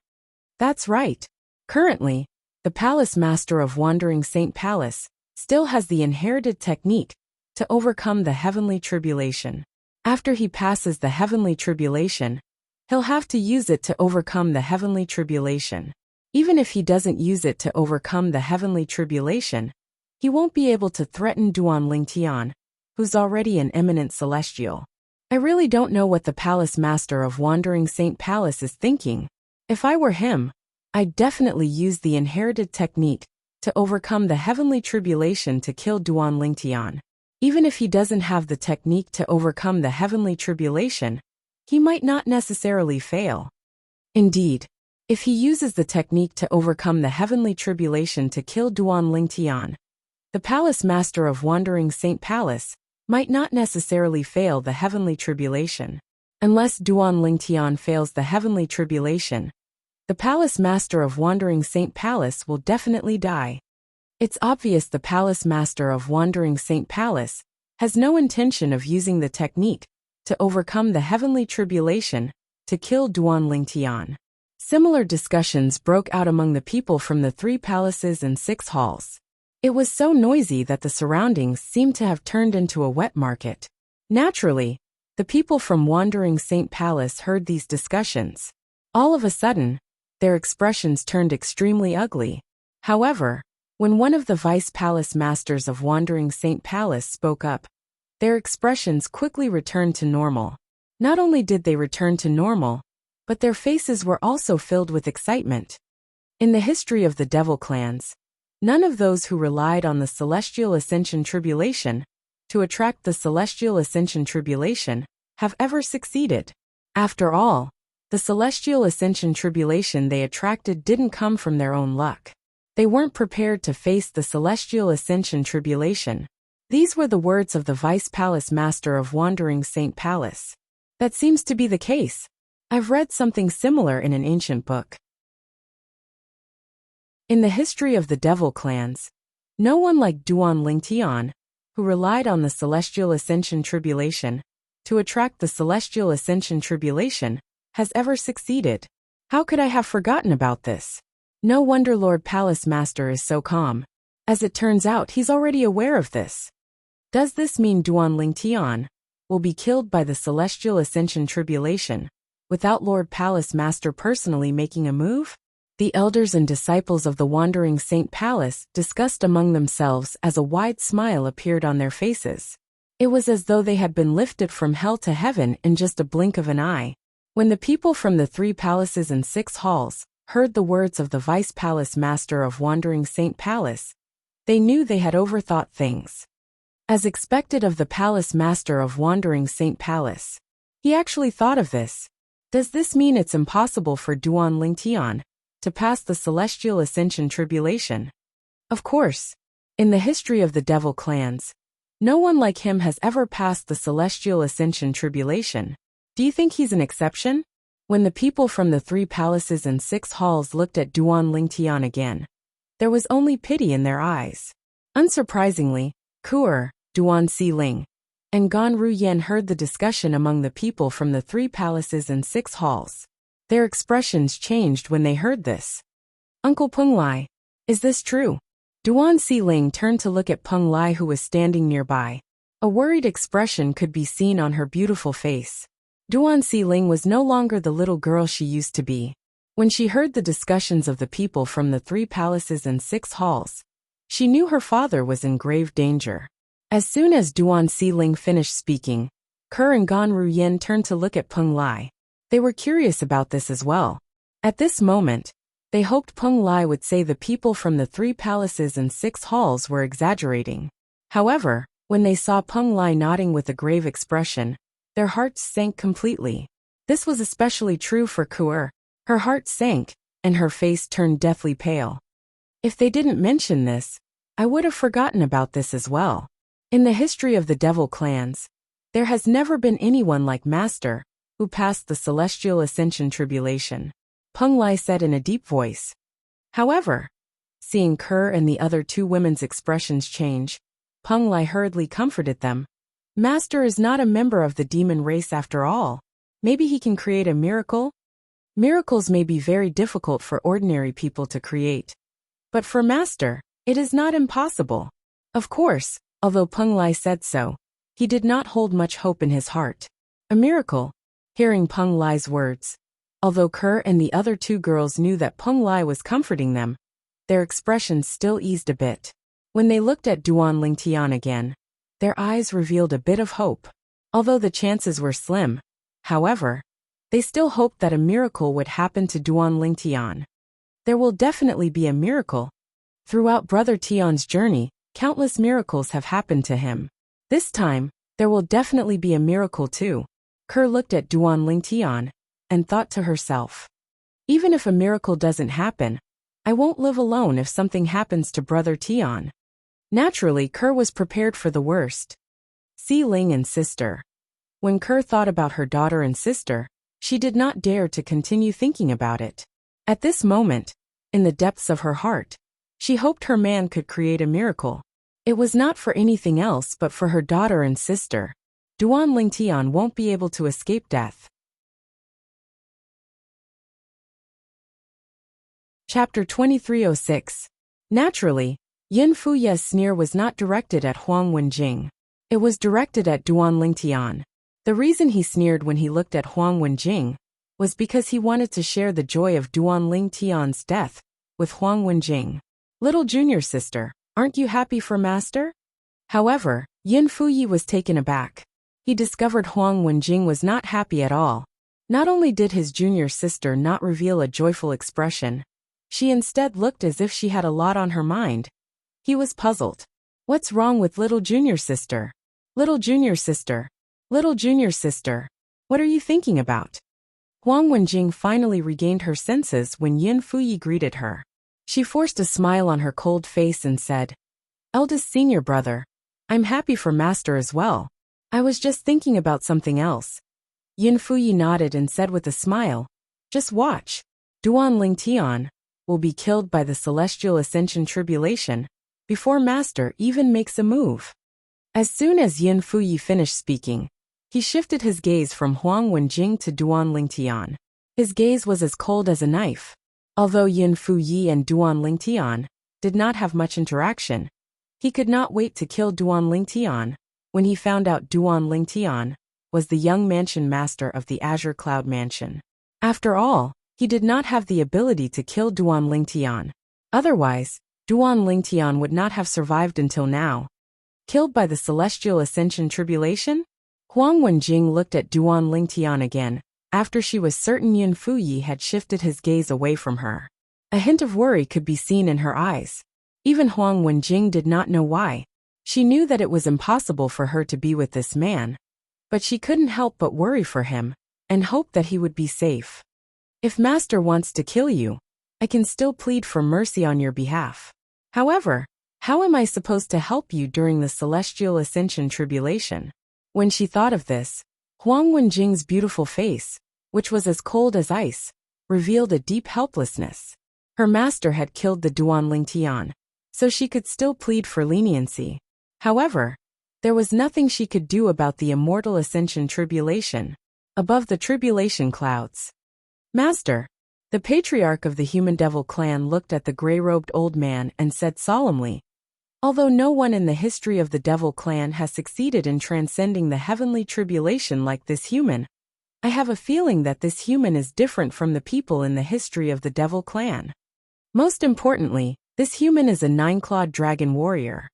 That's right. Currently, the palace master of Wandering Saint Palace still has the inherited technique to overcome the heavenly tribulation. After he passes the heavenly tribulation, he'll have to use it to overcome the heavenly tribulation. Even if he doesn't use it to overcome the heavenly tribulation, he won't be able to threaten Duan Lingtian, who's already an eminent celestial. I really don't know what the palace master of Wandering Saint Palace is thinking. If I were him, I'd definitely use the inherited technique to overcome the heavenly tribulation to kill Duan Lingtian. Even if he doesn't have the technique to overcome the heavenly tribulation, he might not necessarily fail. Indeed, if he uses the technique to overcome the heavenly tribulation to kill Duan Lingtian, the palace master of Wandering Saint Palace might not necessarily fail the heavenly tribulation. Unless Duan Lingtian fails the heavenly tribulation, the palace master of Wandering Saint Palace will definitely die. It's obvious the palace master of Wandering Saint Palace has no intention of using the technique to overcome the heavenly tribulation to kill Duan Lingtian. Similar discussions broke out among the people from the 3 palaces and 6 halls. It was so noisy that the surroundings seemed to have turned into a wet market. Naturally, the people from Wandering Saint Palace heard these discussions. All of a sudden, their expressions turned extremely ugly. However, when one of the vice palace masters of Wandering Saint Palace spoke up, their expressions quickly returned to normal. Not only did they return to normal, but their faces were also filled with excitement. In the history of the devil clans, none of those who relied on the celestial ascension tribulation to attract the celestial ascension tribulation have ever succeeded. After all, the celestial ascension tribulation they attracted didn't come from their own luck. They weren't prepared to face the celestial ascension tribulation. These were the words of the vice palace master of Wandering Saint Palace. That seems to be the case. I've read something similar in an ancient book. In the history of the devil clans, no one like Duan Lingtian, who relied on the celestial ascension tribulation to attract the celestial ascension tribulation, has ever succeeded. How could I have forgotten about this? No wonder Lord Palace Master is so calm. As it turns out, he's already aware of this. Does this mean Duan Lingtian will be killed by the celestial ascension tribulation without Lord Palace Master personally making a move? The elders and disciples of the Wandering Saint Palace discussed among themselves as a wide smile appeared on their faces. It was as though they had been lifted from hell to heaven in just a blink of an eye. When the people from the 3 palaces and 6 halls heard the words of the vice palace master of Wandering Saint Palace, they knew they had overthought things. As expected of the palace master of Wandering Saint Palace, he actually thought of this. Does this mean it's impossible for Duan Lingtian to pass the celestial ascension tribulation? Of course, in the history of the devil clans, no one like him has ever passed the celestial ascension tribulation. Do you think he's an exception? When the people from the 3 palaces and 6 halls looked at Duan Lingtian again, there was only pity in their eyes. Unsurprisingly, Kuer, Duan Xiling, and Gan Ruyen heard the discussion among the people from the 3 palaces and 6 halls. Their expressions changed when they heard this. Uncle Peng Lai, is this true? Duan Xiling turned to look at Peng Lai, who was standing nearby. A worried expression could be seen on her beautiful face. Duan Xiling was no longer the little girl she used to be. When she heard the discussions of the people from the 3 palaces and 6 halls, she knew her father was in grave danger. As soon as Duan Xiling finished speaking, Ke and Gan Ruyen turned to look at Peng Lai. They were curious about this as well. At this moment, they hoped Peng Lai would say the people from the 3 palaces and 6 halls were exaggerating. However, when they saw Peng Lai nodding with a grave expression, their hearts sank completely. This was especially true for Kuer. Her heart sank, and her face turned deathly pale. If they didn't mention this, I would have forgotten about this as well. In the history of the Devil clans, there has never been anyone like Master, who passed the Celestial Ascension tribulation, Peng Lai said in a deep voice. However, seeing Ke and the other 2 women's expressions change, Peng Lai hurriedly comforted them. Master is not a member of the demon race after all. Maybe he can create a miracle? Miracles may be very difficult for ordinary people to create. But for Master, it is not impossible. Of course, although Peng Lai said so, he did not hold much hope in his heart. A miracle? Hearing Peng Lai's words, although Ke and the other 2 girls knew that Peng Lai was comforting them, their expressions still eased a bit. When they looked at Duan Lingtian again, their eyes revealed a bit of hope. Although the chances were slim, however, they still hoped that a miracle would happen to Duan Lingtian. There will definitely be a miracle. Throughout Brother Tian's journey, countless miracles have happened to him. This time, there will definitely be a miracle too. Ke looked at Duan Lingtian and thought to herself, even if a miracle doesn't happen, I won't live alone if something happens to Brother Tian. Naturally, Ke was prepared for the worst. Xiling and sister. When Ke thought about her daughter and sister, she did not dare to continue thinking about it. At this moment, in the depths of her heart, she hoped her man could create a miracle. It was not for anything else but for her daughter and sister. Duan Lingtian won't be able to escape death. Chapter 2306. Naturally, Yin Fuye's sneer was not directed at Huang Wenjing. It was directed at Duan Lingtian. The reason he sneered when he looked at Huang Wenjing was because he wanted to share the joy of Duan Lingtian's death with Huang Wenjing. Little junior sister, aren't you happy for Master? However, Yin Fuyi was taken aback. He discovered Huang Wenjing was not happy at all. Not only did his junior sister not reveal a joyful expression, she instead looked as if she had a lot on her mind. He was puzzled. What's wrong with little junior sister? Little junior sister. Little junior sister. What are you thinking about? Huang Wenjing finally regained her senses when Yin Fuyi greeted her. She forced a smile on her cold face and said, Eldest senior brother, I'm happy for Master as well. I was just thinking about something else. Yin Fuyi nodded and said with a smile, Just watch. Duan Lingtian will be killed by the Celestial Ascension tribulation before Master even makes a move. As soon as Yin Fuyi finished speaking, he shifted his gaze from Huang Wenjing to Duan Lingtian. His gaze was as cold as a knife. Although Yin Fuyi and Duan Lingtian did not have much interaction, he could not wait to kill Duan Lingtian when he found out Duan Lingtian was the young mansion master of the Azure Cloud Mansion. After all, he did not have the ability to kill Duan Lingtian. Otherwise, Duan Lingtian would not have survived until now. Killed by the Celestial Ascension tribulation? Huang Wenjing looked at Duan Lingtian again, after she was certain Yin Fuyi had shifted his gaze away from her. A hint of worry could be seen in her eyes. Even Huang Wenjing did not know why. She knew that it was impossible for her to be with this man, but she couldn't help but worry for him, and hope that he would be safe. If Master wants to kill you, I can still plead for mercy on your behalf. However, how am I supposed to help you during the Celestial Ascension tribulation? When she thought of this, Huang Wenjing's beautiful face which was as cold as ice, revealed a deep helplessness. Her master had killed the Duanling Tian, so she could still plead for leniency. However, there was nothing she could do about the immortal ascension tribulation. Above the tribulation clouds. Master, the patriarch of the human devil clan looked at the gray-robed old man and said solemnly, although no one in the history of the devil clan has succeeded in transcending the heavenly tribulation like this human, I have a feeling that this human is different from the people in the history of the devil clan. Most importantly, this human is a nine-clawed dragon warrior.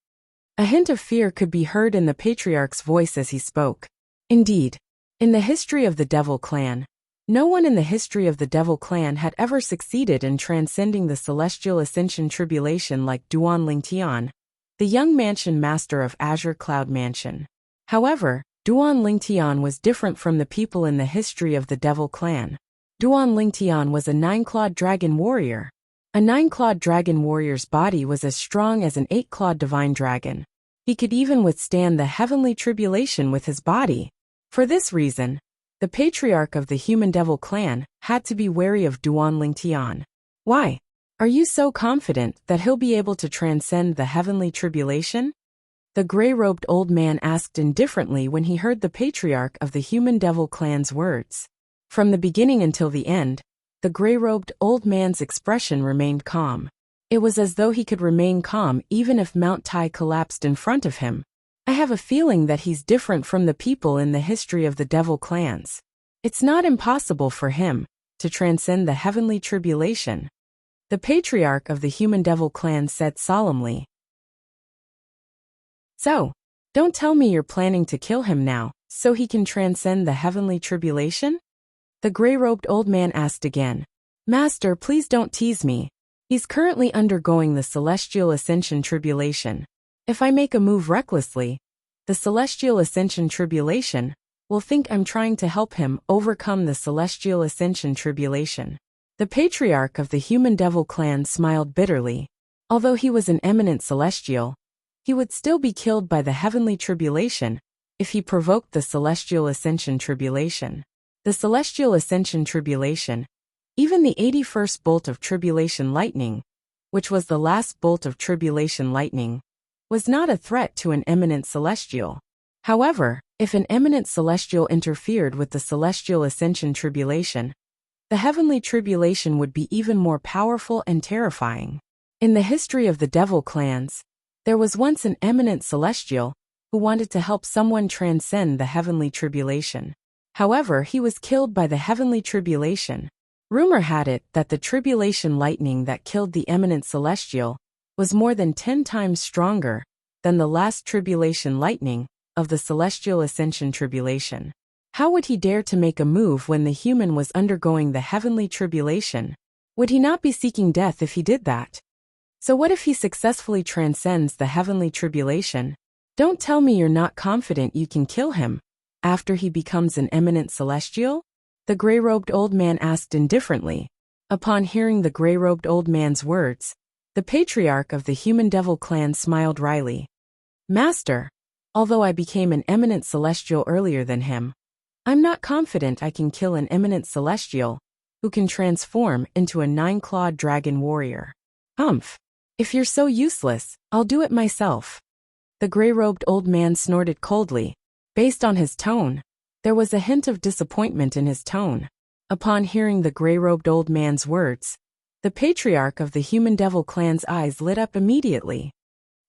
A hint of fear could be heard in the patriarch's voice as he spoke. Indeed, in the history of the devil clan, no one in the history of the devil clan had ever succeeded in transcending the celestial ascension tribulation like Duanling Tian, the young mansion master of Azure Cloud Mansion. However, Duanling Tian was different from the people in the history of the devil clan. Duanling Tian was a nine-clawed dragon warrior. A nine-clawed dragon warrior's body was as strong as an eight-clawed divine dragon. He could even withstand the heavenly tribulation with his body. For this reason, the patriarch of the human devil clan had to be wary of Duanling Tian. Why? Are you so confident that he'll be able to transcend the heavenly tribulation? The gray-robed old man asked indifferently when he heard the patriarch of the human devil clan's words. From the beginning until the end, the gray-robed old man's expression remained calm. It was as though he could remain calm even if Mount Tai collapsed in front of him. I have a feeling that he's different from the people in the history of the devil clans. It's not impossible for him to transcend the heavenly tribulation. The patriarch of the human devil clan said solemnly. So, don't tell me you're planning to kill him now, so he can transcend the heavenly tribulation? The gray-robed old man asked again. Master, please don't tease me. He's currently undergoing the celestial ascension tribulation. If I make a move recklessly, the celestial ascension tribulation will think I'm trying to help him overcome the celestial ascension tribulation. The patriarch of the human devil clan smiled bitterly. Although he was an eminent celestial, he would still be killed by the heavenly tribulation if he provoked the celestial ascension tribulation. The celestial ascension tribulation, even the 81st bolt of tribulation lightning, which was the last bolt of tribulation lightning, was not a threat to an eminent celestial. However, if an eminent celestial interfered with the celestial ascension tribulation, the heavenly tribulation would be even more powerful and terrifying. In the history of the devil clans, there was once an eminent celestial who wanted to help someone transcend the heavenly tribulation. However, he was killed by the heavenly tribulation. Rumor had it that the tribulation lightning that killed the eminent celestial was more than 10 times stronger than the last tribulation lightning of the celestial ascension tribulation. How would he dare to make a move when the human was undergoing the heavenly tribulation? Would he not be seeking death if he did that? So what if he successfully transcends the heavenly tribulation? Don't tell me you're not confident you can kill him after he becomes an eminent celestial? The gray-robed old man asked indifferently. Upon hearing the gray-robed old man's words, the patriarch of the human devil clan smiled wryly. Master, although I became an eminent celestial earlier than him, I'm not confident I can kill an eminent celestial who can transform into a nine-clawed dragon warrior. Humph. If you're so useless, I'll do it myself. The gray-robed old man snorted coldly. Based on his tone, there was a hint of disappointment in his tone. Upon hearing the gray-robed old man's words, the patriarch of the human devil clan's eyes lit up immediately.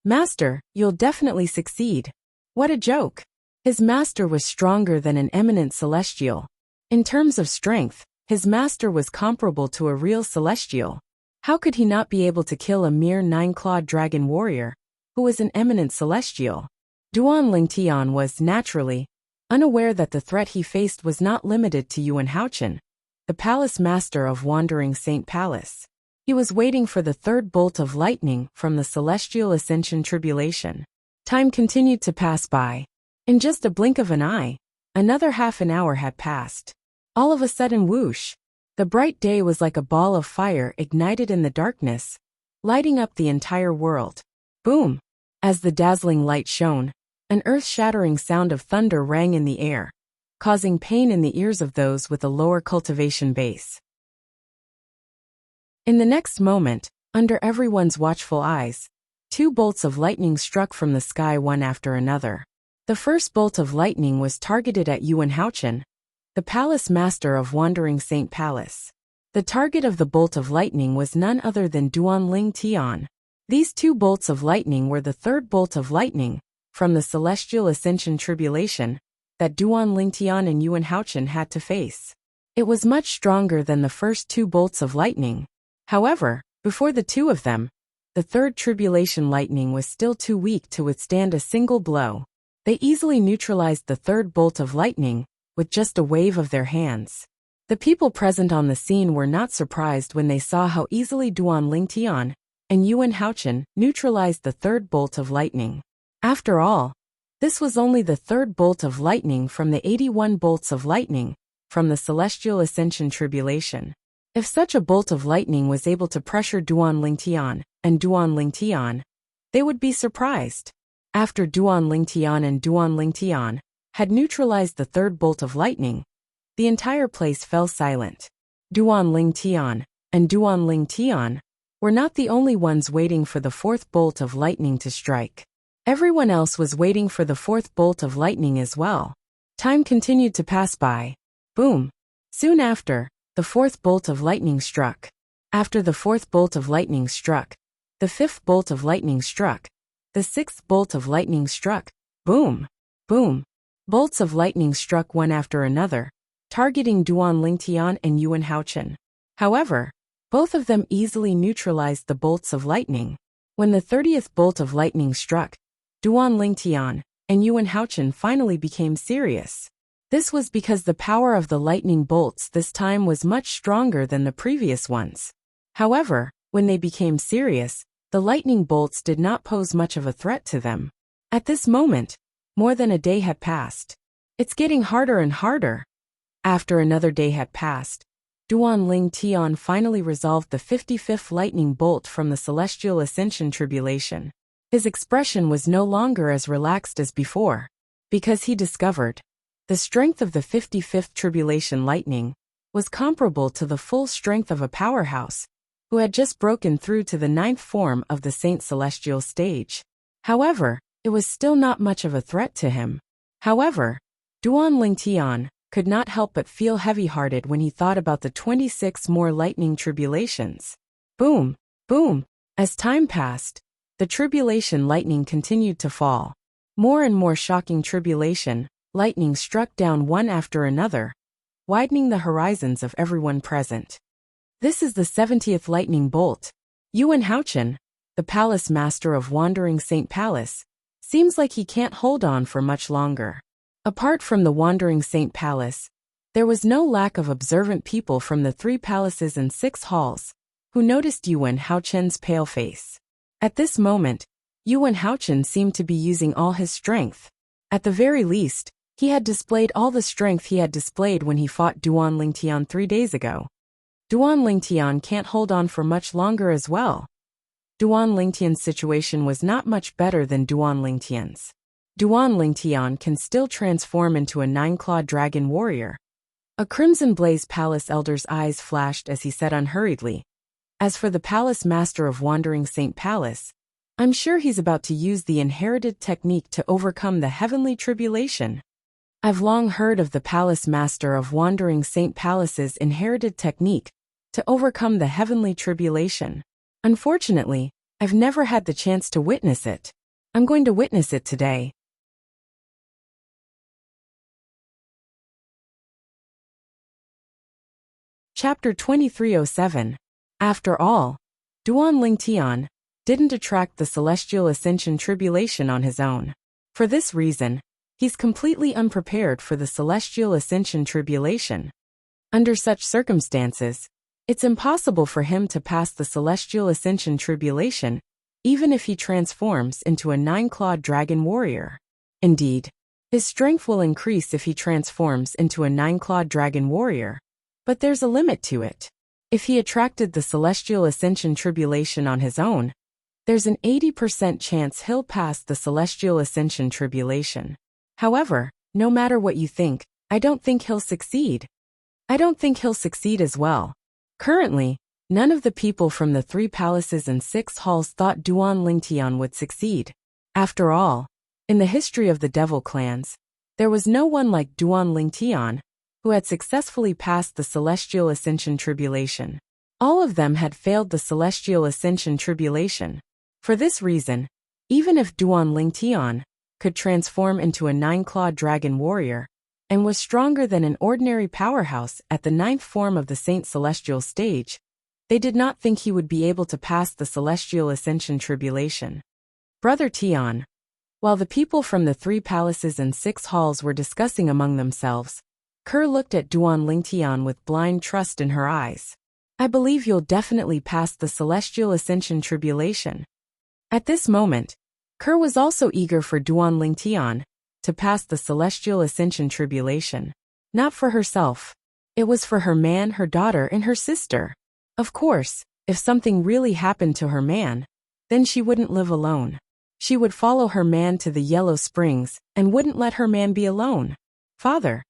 Master, you'll definitely succeed. What a joke. His master was stronger than an eminent celestial. In terms of strength, his master was comparable to a real celestial. How could he not be able to kill a mere nine-clawed dragon warrior, who was an eminent celestial? Duanling Tian was, naturally, unaware that the threat he faced was not limited to Yuan Haochen, the palace master of Wandering Saint Palace. He was waiting for the third bolt of lightning from the celestial ascension tribulation. Time continued to pass by. In just a blink of an eye, another half an hour had passed. All of a sudden, whoosh! The bright day was like a ball of fire ignited in the darkness, lighting up the entire world. Boom! As the dazzling light shone, an earth-shattering sound of thunder rang in the air. causing pain in the ears of those with a lower cultivation base. In the next moment, under everyone's watchful eyes, 2 bolts of lightning struck from the sky one after another. The first bolt of lightning was targeted at Yuan Haochen, the palace master of Wandering Saint Palace. The target of the bolt of lightning was none other than Duan Ling Tian. These 2 bolts of lightning were the third bolt of lightning from the Celestial Ascension Tribulation that Duan Ling Tian and Yuan Haochen had to face. It was much stronger than the first 2 bolts of lightning. However, before the 2 of them, the third tribulation lightning was still too weak to withstand a single blow. They easily neutralized the third bolt of lightning with just a wave of their hands. The people present on the scene were not surprised when they saw how easily Duan Ling Tian and Yuan Haochen neutralized the third bolt of lightning. After all, this was only the third bolt of lightning from the 81 bolts of lightning from the Celestial Ascension Tribulation. If such a bolt of lightning was able to pressure Duan Ling Tian and Duan Ling Tian, they would be surprised. After Duan Ling Tian and Duan Ling Tian had neutralized the third bolt of lightning, the entire place fell silent. Duan Ling Tian and Duan Ling Tian were not the only ones waiting for the fourth bolt of lightning to strike. Everyone else was waiting for the fourth bolt of lightning as well. Time continued to pass by. Boom! Soon after, the fourth bolt of lightning struck. After the fourth bolt of lightning struck, the fifth bolt of lightning struck. The sixth bolt of lightning struck. Boom! Boom! Bolts of lightning struck one after another, targeting Duan Ling Tian and Yuan Haochen. However, both of them easily neutralized the bolts of lightning. When the 30th bolt of lightning struck, Duan Ling Tian and Yuan Haochen finally became serious. This was because the power of the lightning bolts this time was much stronger than the previous ones. However, when they became serious, the lightning bolts did not pose much of a threat to them. At this moment, more than a day had passed. It's getting harder and harder. After another day had passed, Duan Ling Tian finally resolved the 55th lightning bolt from the Celestial Ascension Tribulation. His expression was no longer as relaxed as before, because he discovered the strength of the 55th tribulation lightning was comparable to the full strength of a powerhouse who had just broken through to the 9th form of the Saint Celestial stage. However, it was still not much of a threat to him. However, Duan Ling Tian could not help but feel heavy-hearted when he thought about the 26 more lightning tribulations. Boom! Boom! As time passed, the tribulation lightning continued to fall. More and more shocking tribulation lightning struck down one after another, widening the horizons of everyone present. This is the 70th lightning bolt. Yuan Haochen, the palace master of Wandering Saint Palace, seems like he can't hold on for much longer. Apart from the Wandering Saint Palace, there was no lack of observant people from the 3 palaces and 6 halls who noticed Yuan Haochen's pale face. At this moment, Yuan Haochen seemed to be using all his strength. At the very least, he had displayed all the strength he had displayed when he fought Duan Ling Tian 3 days ago. Duan Ling Tian can't hold on for much longer as well. Duan Ling Tian's situation was not much better than Duan Ling Tian's. Duan Ling Tian can still transform into a 9-clawed dragon warrior. A crimson blaze palace elder's eyes flashed as he said unhurriedly, "As for the palace master of Wandering Saint Palace, I'm sure he's about to use the inherited technique to overcome the heavenly tribulation. I've long heard of the palace master of Wandering Saint Palace's inherited technique to overcome the heavenly tribulation. Unfortunately, I've never had the chance to witness it. I'm going to witness it today." Chapter 2307. After all, Duan Ling Tian didn't attract the Celestial Ascension Tribulation on his own. For this reason, he's completely unprepared for the Celestial Ascension Tribulation. Under such circumstances, it's impossible for him to pass the Celestial Ascension Tribulation, even if he transforms into a 9-clawed dragon warrior. Indeed, his strength will increase if he transforms into a 9-clawed dragon warrior, but there's a limit to it. If he attracted the Celestial Ascension Tribulation on his own, there's an 80% chance he'll pass the Celestial Ascension Tribulation. However, no matter what you think, I don't think he'll succeed. I don't think he'll succeed as well. Currently, none of the people from the 3 palaces and 6 halls thought Duan Lingtian would succeed. After all, in the history of the devil clans, there was no one like Duan Lingtian, who had successfully passed the Celestial Ascension Tribulation. All of them had failed the Celestial Ascension Tribulation. For this reason, even if Duan Lingtian could transform into a 9-clawed dragon warrior, and was stronger than an ordinary powerhouse at the 9th form of the Saint Celestial stage, they did not think he would be able to pass the Celestial Ascension Tribulation. Brother Tian. While the people from the 3 palaces and 6 halls were discussing among themselves, Kerr looked at Duan Lingtian with blind trust in her eyes. I believe you'll definitely pass the Celestial Ascension Tribulation. At this moment, Kerr was also eager for Duan Lingtian to pass the Celestial Ascension Tribulation. Not for herself. It was for her man, her daughter, and her sister. Of course, if something really happened to her man, then she wouldn't live alone. She would follow her man to the Yellow Springs and wouldn't let her man be alone. Father.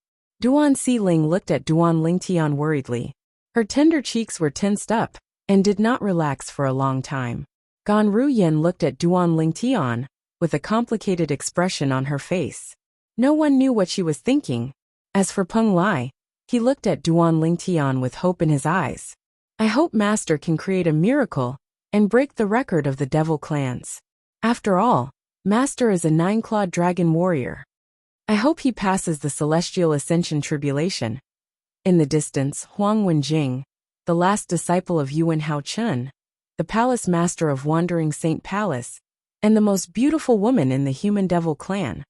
Duan Xiling looked at Duan Lingtian worriedly. Her tender cheeks were tensed up and did not relax for a long time. Gan Ruyen looked at Duan Lingtian with a complicated expression on her face. No one knew what she was thinking. As for Peng Lai, he looked at Duan Lingtian with hope in his eyes. I hope Master can create a miracle and break the record of the devil clans. After all, Master is a 9-clawed dragon warrior. I hope he passes the Celestial Ascension Tribulation. In the distance, Huang Wenjing, the last disciple of Yuan Haochun, the palace master of Wandering Saint Palace, and the most beautiful woman in the human devil clan,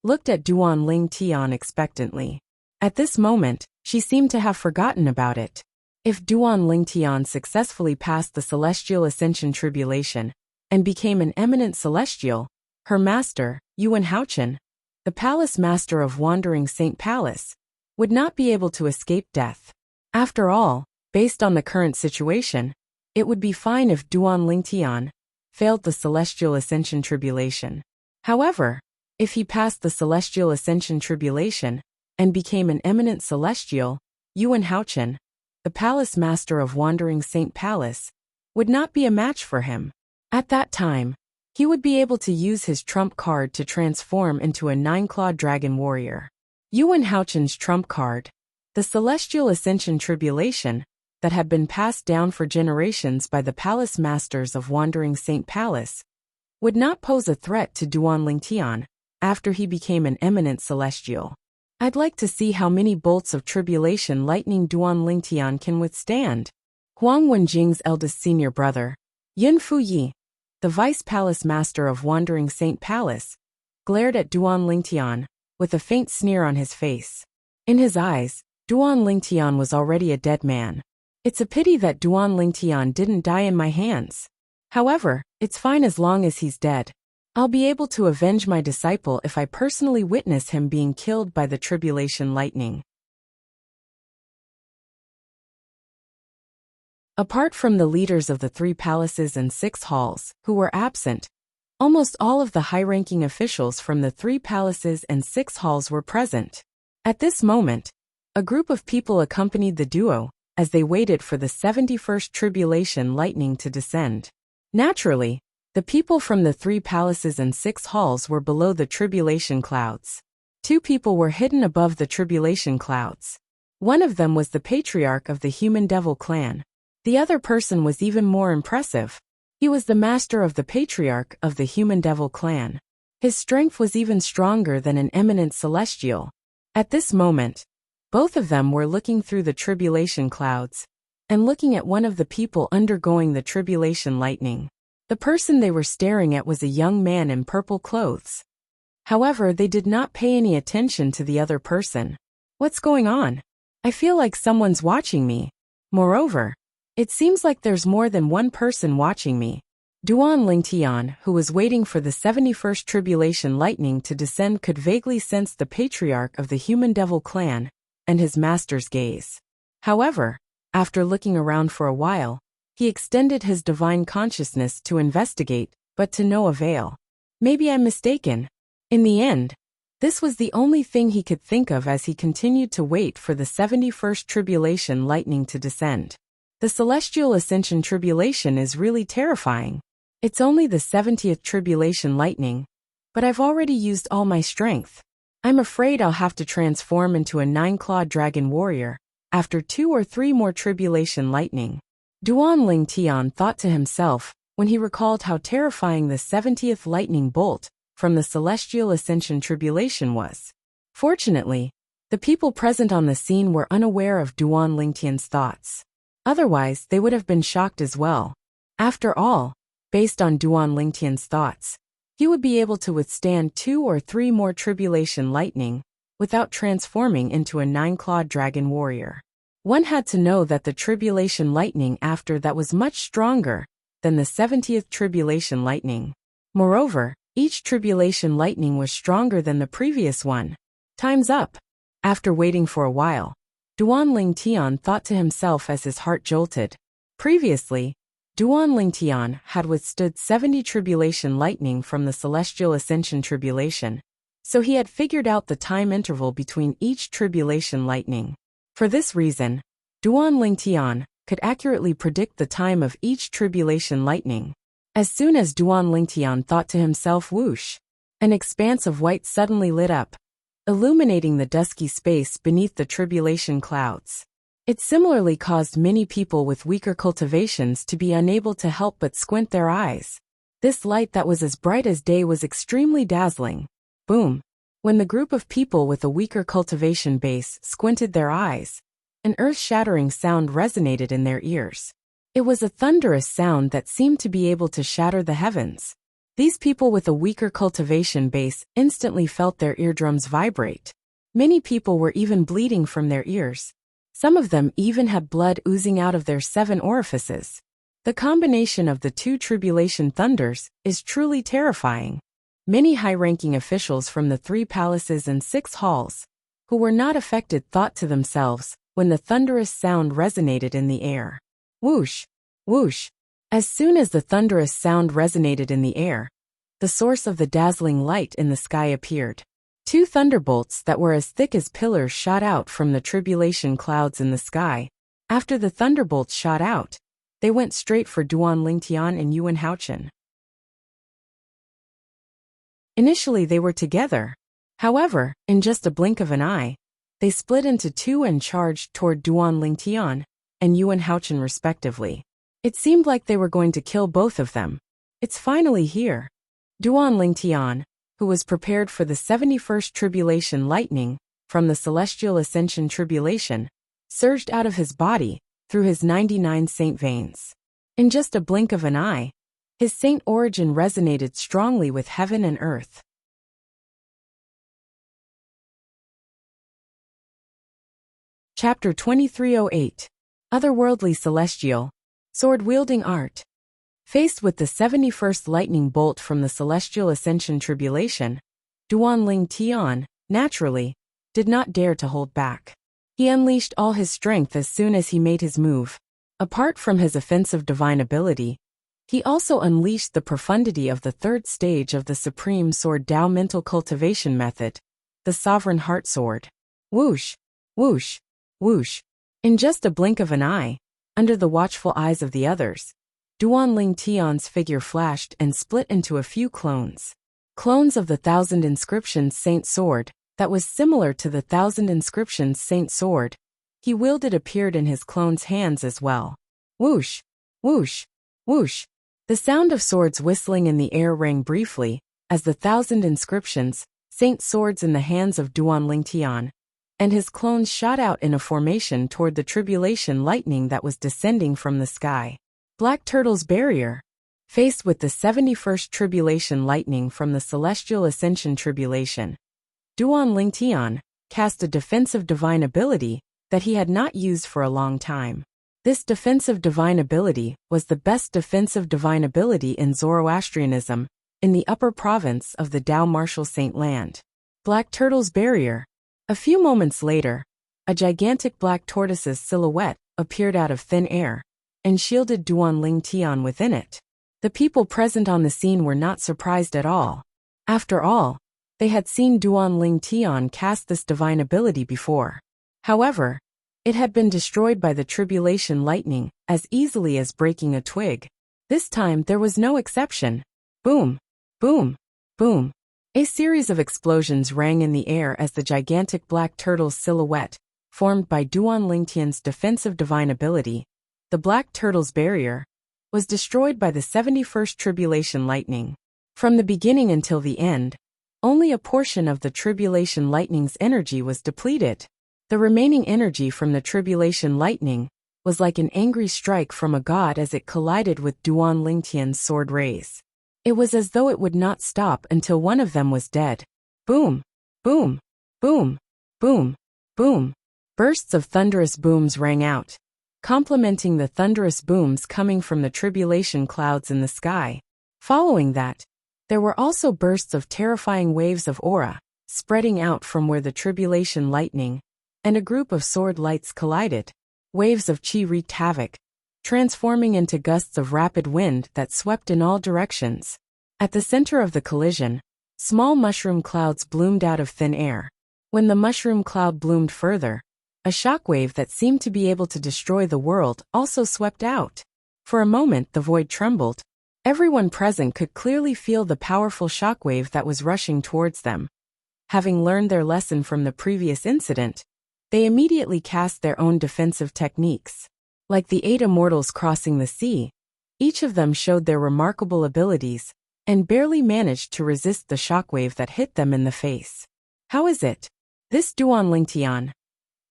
looked at Duan Lingtian expectantly. At this moment, she seemed to have forgotten about it. If Duan Lingtian successfully passed the Celestial Ascension Tribulation and became an eminent celestial, her master, Yuan Haochun, the palace master of Wandering Saint Palace, would not be able to escape death. After all, based on the current situation, it would be fine if Duan Lingtian failed the Celestial Ascension Tribulation. However, if he passed the Celestial Ascension Tribulation and became an eminent celestial, Yuan Haochun, the palace master of Wandering Saint Palace, would not be a match for him. At that time, he would be able to use his trump card to transform into a 9-clawed dragon warrior. Yuan Haochun's trump card, the Celestial Ascension Tribulation, that had been passed down for generations by the palace masters of Wandering Saint Palace, would not pose a threat to Duan Lingtian after he became an eminent celestial. I'd like to see how many bolts of tribulation lightning Duan Lingtian can withstand. Huang Wenjing's eldest senior brother, Yun Fuyi, the vice palace master of Wandering Saint Palace, glared at Duan Lingtian with a faint sneer on his face. In his eyes, Duan Lingtian was already a dead man. It's a pity that Duan Lingtian didn't die in my hands. However, it's fine as long as he's dead. I'll be able to avenge my disciple if I personally witness him being killed by the tribulation lightning. Apart from the leaders of the 3 palaces and 6 halls, who were absent, almost all of the high-ranking officials from the 3 palaces and 6 halls were present. At this moment, a group of people accompanied the duo as they waited for the 71st tribulation lightning to descend. Naturally, the people from the 3 palaces and 6 halls were below the tribulation clouds. 2 people were hidden above the tribulation clouds. One of them was the patriarch of the human devil clan. The other person was even more impressive. He was the master of the patriarch of the human devil clan. His strength was even stronger than an eminent celestial. At this moment, both of them were looking through the tribulation clouds and looking at one of the people undergoing the tribulation lightning. The person they were staring at was a young man in purple clothes. However, they did not pay any attention to the other person. What's going on? I feel like someone's watching me. Moreover, it seems like there's more than one person watching me. Duan Lingtian, who was waiting for the 71st tribulation lightning to descend, could vaguely sense the patriarch of the human devil clan and his master's gaze. However, after looking around for a while, he extended his divine consciousness to investigate, but to no avail. Maybe I'm mistaken. In the end, This was the only thing he could think of as he continued to wait for the 71st tribulation lightning to descend. The celestial ascension tribulation is really terrifying. It's only the 70th tribulation lightning, but I've already used all my strength. I'm afraid I'll have to transform into a 9-clawed dragon warrior after 2 or 3 more tribulation lightning. Duan Ling Tian thought to himself when he recalled how terrifying the 70th lightning bolt from the celestial ascension tribulation was. Fortunately, the people present on the scene were unaware of Duan Ling Tian's thoughts. Otherwise, they would have been shocked as well. After all, based on Duan Ling Tian's thoughts, he would be able to withstand 2 or 3 more tribulation lightning without transforming into a 9-clawed dragon warrior. One had to know that the tribulation lightning after that was much stronger than the 70th tribulation lightning. Moreover, each tribulation lightning was stronger than the previous one. Time's up. After waiting for a while, Duan Ling Tian thought to himself as his heart jolted. Previously, Duan Ling Tian had withstood 70 tribulation lightning from the celestial ascension tribulation, so he had figured out the time interval between each tribulation lightning. For this reason, Duan Ling Tian could accurately predict the time of each tribulation lightning. As soon as Duan Ling Tian thought to himself whoosh, an expanse of white suddenly lit up, illuminating the dusky space beneath the tribulation clouds. It similarly caused many people with weaker cultivations to be unable to help but squint their eyes. This light that was as bright as day was extremely dazzling. Boom! When the group of people with a weaker cultivation base squinted their eyes, an earth-shattering sound resonated in their ears. It was a thunderous sound that seemed to be able to shatter the heavens. These people with a weaker cultivation base instantly felt their eardrums vibrate. Many people were even bleeding from their ears. Some of them even had blood oozing out of their 7 orifices. The combination of the 2 tribulation thunders is truly terrifying. Many high-ranking officials from the 3 palaces and 6 halls, who were not affected, thought to themselves when the thunderous sound resonated in the air. Whoosh! Whoosh! As soon as the thunderous sound resonated in the air, the source of the dazzling light in the sky appeared. 2 thunderbolts that were as thick as pillars shot out from the tribulation clouds in the sky. After the thunderbolts shot out, they went straight for Duan Ling Tian and Yuan Haochen. Initially they were together. However, in just a blink of an eye, they split into 2 and charged toward Duan Ling Tian and Yuan Haochen respectively. It seemed like they were going to kill both of them. It's finally here. Duan Ling Tian, who was prepared for the 71st tribulation lightning from the celestial ascension tribulation, surged out of his body through his 99 saint veins. In just a blink of an eye, his saint origin resonated strongly with heaven and earth. Chapter 2308. Otherworldly Celestial, Sword-Wielding Art. Faced with the 71st lightning bolt from the celestial ascension tribulation, Duan Ling Tian, naturally, did not dare to hold back. He unleashed all his strength as soon as he made his move. Apart from his offensive divine ability, he also unleashed the profundity of the 3rd stage of the Supreme Sword Tao mental cultivation method, the Sovereign Heart Sword. Whoosh! Whoosh! Whoosh! In just a blink of an eye, under the watchful eyes of the others, Duan Ling Tian's figure flashed and split into a few clones. Clones of the 1,000 Inscriptions Saint Sword, that was similar to the 1,000 Inscriptions Saint Sword he wielded appeared in his clone's hands as well. Whoosh! Whoosh! Whoosh! The sound of swords whistling in the air rang briefly, as the 1,000 Inscriptions Saint Swords in the hands of Duan Ling Tian and his clones shot out in a formation toward the tribulation lightning that was descending from the sky. Black Turtle's Barrier. Faced with the 71st tribulation lightning from the celestial ascension tribulation, Duan Ling Tian cast a defensive divine ability that he had not used for a long time. This defensive divine ability was the best defensive divine ability in Zoroastrianism in the upper province of the Tao Martial Saint Land. Black Turtle's Barrier. A few moments later, a gigantic black tortoise's silhouette appeared out of thin air and shielded Duan Ling Tian within it. The people present on the scene were not surprised at all. After all, They had seen Duan Ling Tian cast this divine ability before. However, it had been destroyed by the tribulation lightning as easily as breaking a twig. This time there was no exception. Boom, boom, boom. A series of explosions rang in the air as the gigantic black turtle's silhouette, formed by Duan Lingtian's defensive divine ability, the black turtle's barrier, was destroyed by the 71st tribulation lightning. From the beginning until the end, only a portion of the tribulation lightning's energy was depleted. The remaining energy from the tribulation lightning was like an angry strike from a god as it collided with Duan Lingtian's sword rays. It was as though it would not stop until one of them was dead. Boom, boom, boom, boom, boom. Bursts of thunderous booms rang out, complementing the thunderous booms coming from the tribulation clouds in the sky. Following that, there were also bursts of terrifying waves of aura, spreading out from where the tribulation lightning and a group of sword lights collided. Waves of chi wreaked havoc, transforming into gusts of rapid wind that swept in all directions. At the center of the collision, small mushroom clouds bloomed out of thin air. When the mushroom cloud bloomed further, a shockwave that seemed to be able to destroy the world also swept out. For a moment the void trembled. Everyone present could clearly feel the powerful shockwave that was rushing towards them. Having learned their lesson from the previous incident, they immediately cast their own defensive techniques. Like the 8 immortals crossing the sea, each of them showed their remarkable abilities and barely managed to resist the shockwave that hit them in the face. How is it? This Duan Lingtian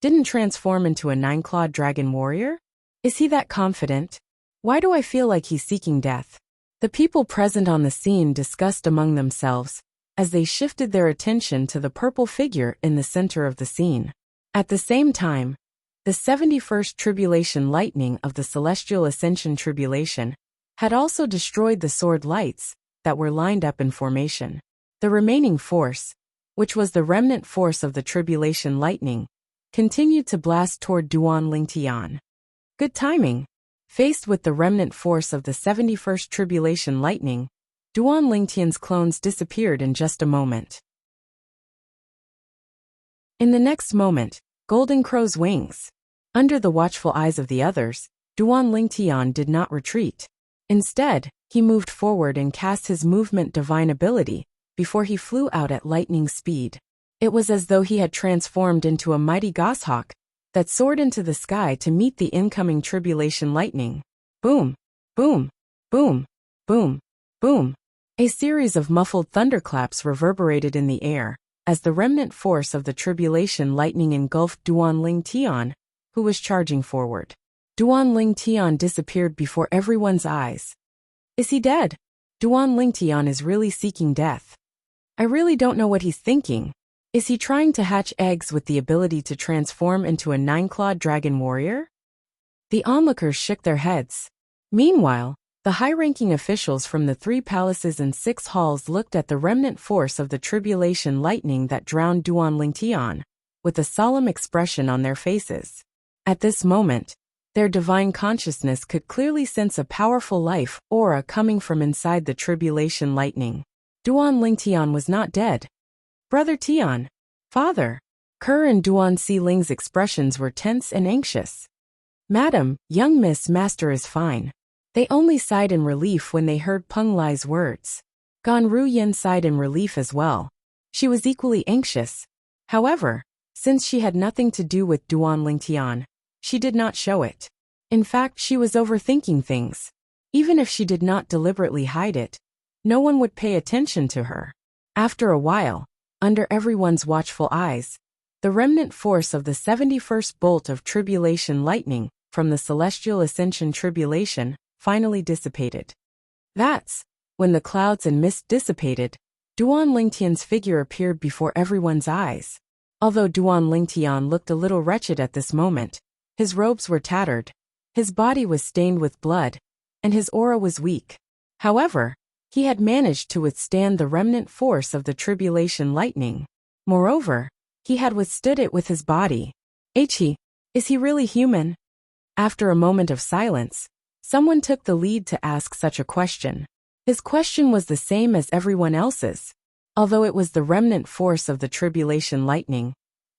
didn't transform into a 9-clawed dragon warrior? Is he that confident? Why do I feel like he's seeking death? The people present on the scene discussed among themselves as they shifted their attention to the purple figure in the center of the scene. At the same time, the 71st tribulation lightning of the celestial ascension tribulation had also destroyed the sword lights that were lined up in formation. The remaining force, which was the remnant force of the tribulation lightning, continued to blast toward Duan Lingtian. Good timing. Faced with the remnant force of the 71st tribulation lightning, Duan Lingtian's clones disappeared in just a moment. In the next moment, Golden Crow's wings. Under the watchful eyes of the others, Duan Lingtian did not retreat. Instead, he moved forward and cast his movement divine ability before he flew out at lightning speed. It was as though he had transformed into a mighty goshawk that soared into the sky to meet the incoming tribulation lightning. Boom, boom, boom, boom, boom. A series of muffled thunderclaps reverberated in the air as the remnant force of the tribulation lightning engulfed Duan Lingtian, who was charging forward. Duan Lingtian disappeared before everyone's eyes. Is he dead? Duan Lingtian is really seeking death. I really don't know what he's thinking. Is he trying to hatch eggs with the ability to transform into a 9-clawed dragon warrior? The onlookers shook their heads. Meanwhile, the high-ranking officials from the 3 palaces and 6 halls looked at the remnant force of the tribulation lightning that drowned Duan Lingtian, with a solemn expression on their faces. At this moment, their divine consciousness could clearly sense a powerful life aura coming from inside the tribulation lightning. Duan Lingtian was not dead. Brother Tian, father. Kerr and Duan Xiling's expressions were tense and anxious. Madam, young Miss Master is fine. They only sighed in relief when they heard Peng Lai's words. Gan Ruyin sighed in relief as well. She was equally anxious. However, since she had nothing to do with Duan Lingtian, she did not show it. In fact, she was overthinking things. Even if she did not deliberately hide it, no one would pay attention to her. After a while, under everyone's watchful eyes, the remnant force of the 71st bolt of tribulation lightning from the celestial ascension tribulation finally dissipated. That's when the clouds and mist dissipated. Duan Lingtian's figure appeared before everyone's eyes. Although Duan Lingtian looked a little wretched at this moment, his robes were tattered, his body was stained with blood, and his aura was weak. However, he had managed to withstand the remnant force of the tribulation lightning. Moreover, he had withstood it with his body. Is he really human? After a moment of silence, someone took the lead to ask such a question. His question was the same as everyone else's. Although it was the remnant force of the tribulation lightning,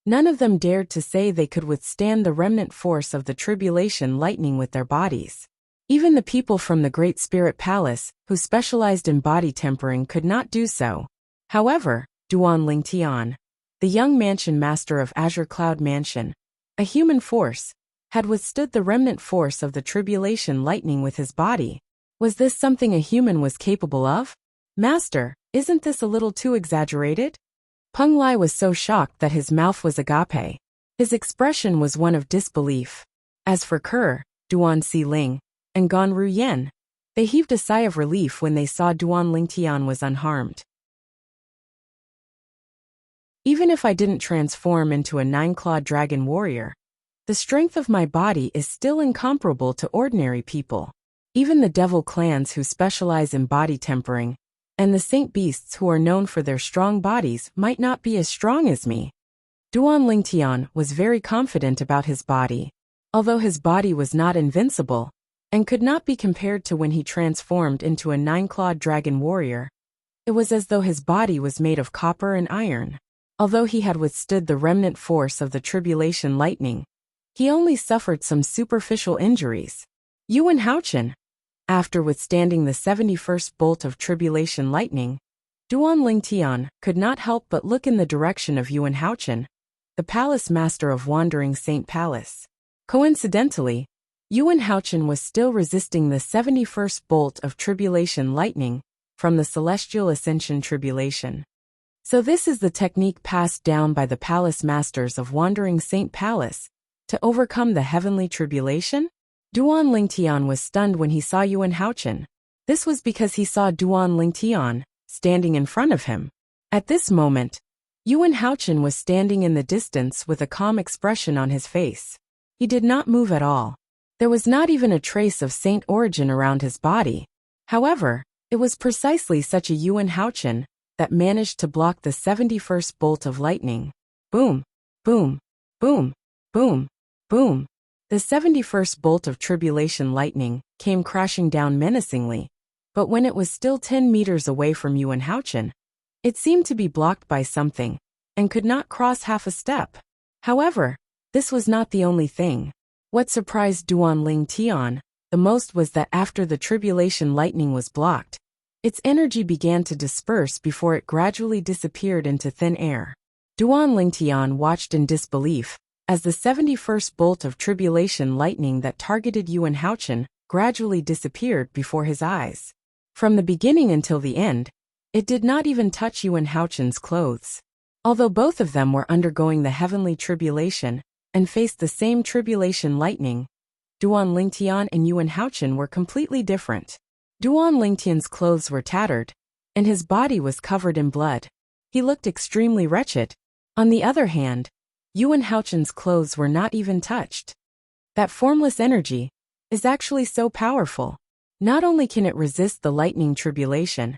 none of them dared to say they could withstand the remnant force of the tribulation lightning with their bodies. Even the people from the Great Spirit Palace, who specialized in body tempering, could not do so. However, Duan Lingtian, the young mansion master of Azure Cloud Mansion, a human force, had withstood the remnant force of the tribulation lightning with his body. Was this something a human was capable of? Master, isn't this a little too exaggerated? Peng Lai was so shocked that his mouth was agape. His expression was one of disbelief. As for Kerr, Duan Xiling, and Gan Ruyen, they heaved a sigh of relief when they saw Duan Lingtian was unharmed. Even if I didn't transform into a 9-clawed dragon warrior, the strength of my body is still incomparable to ordinary people. Even the devil clans who specialize in body tempering, and the saint beasts who are known for their strong bodies might not be as strong as me. Duan Lingtian was very confident about his body. Although his body was not invincible, and could not be compared to when he transformed into a 9-clawed dragon warrior, it was as though his body was made of copper and iron. Although he had withstood the remnant force of the tribulation lightning, he only suffered some superficial injuries. Yuan Haochen. After withstanding the 71st bolt of tribulation lightning, Duan Lingtian could not help but look in the direction of Yuan Haochen, the palace master of Wandering Saint Palace. Coincidentally, Yuan Haochen was still resisting the 71st bolt of tribulation lightning from the celestial ascension tribulation. So this is the technique passed down by the palace masters of Wandering Saint Palace to overcome the heavenly tribulation? Duan Lingtian was stunned when he saw Yuan Haochen. This was because he saw Duan Lingtian standing in front of him. At this moment, Yuan Haochen was standing in the distance with a calm expression on his face. He did not move at all. There was not even a trace of saint origin around his body. However, it was precisely such a Yuan Haochen that managed to block the 71st bolt of lightning. Boom, boom, boom, boom, boom. The 71st bolt of tribulation lightning came crashing down menacingly, but when it was still 10 meters away from Yuan Haochen, it seemed to be blocked by something, and could not cross half a step. However, this was not the only thing. What surprised Duan Lingtian the most was that after the tribulation lightning was blocked, its energy began to disperse before it gradually disappeared into thin air. Duan Lingtian watched in disbelief as the 71st bolt of tribulation lightning that targeted Yuan Haochen gradually disappeared before his eyes. From the beginning until the end, it did not even touch Yuan Haochen's clothes. Although both of them were undergoing the heavenly tribulation and faced the same tribulation lightning, Duan Lingtian and Yuan Haochen were completely different. Duan Lingtian's clothes were tattered, and his body was covered in blood. He looked extremely wretched. On the other hand, Yuan Haochen's clothes were not even touched. That formless energy is actually so powerful. Not only can it resist the lightning tribulation,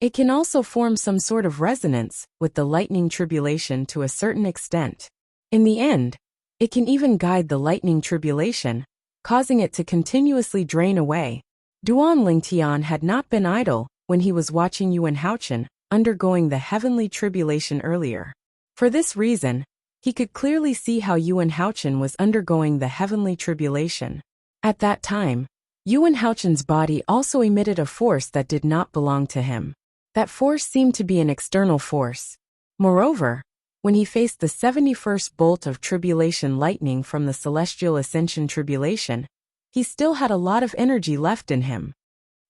it can also form some sort of resonance with the lightning tribulation to a certain extent. In the end, it can even guide the lightning tribulation, causing it to continuously drain away. Duan Lingtian had not been idle when he was watching Yuan Haochen undergoing the heavenly tribulation earlier. For this reason, he could clearly see how Yuan Haochen was undergoing the heavenly tribulation. At that time, Yuan Haochen's body also emitted a force that did not belong to him. That force seemed to be an external force. Moreover, when he faced the 71st bolt of tribulation lightning from the celestial ascension tribulation, he still had a lot of energy left in him.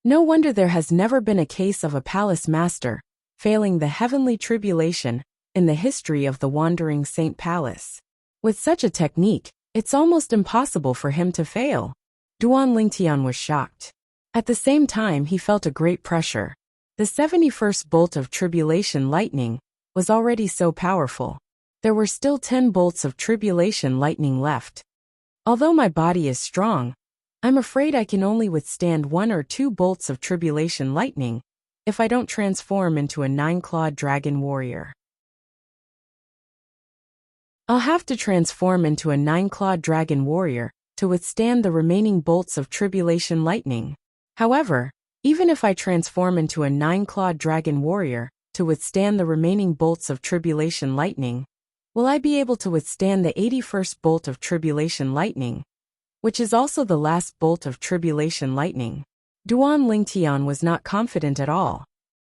No wonder there has never been a case of a palace master failing the heavenly tribulation in the history of the Wandering Saint Palace. With such a technique, it's almost impossible for him to fail. Duan Lingtian was shocked. At the same time, he felt a great pressure. The 71st bolt of tribulation lightning was already so powerful. There were still 10 bolts of tribulation lightning left. Although my body is strong, I'm afraid I can only withstand 1 or 2 bolts of tribulation lightning if I don't transform into a 9-clawed dragon warrior. I'll have to transform into a 9-clawed dragon warrior to withstand the remaining bolts of tribulation lightning. However, even if I transform into a 9-clawed dragon warrior, to withstand the remaining bolts of tribulation lightning? Will I be able to withstand the 81st bolt of tribulation lightning, which is also the last bolt of tribulation lightning? Duan Lingtian was not confident at all.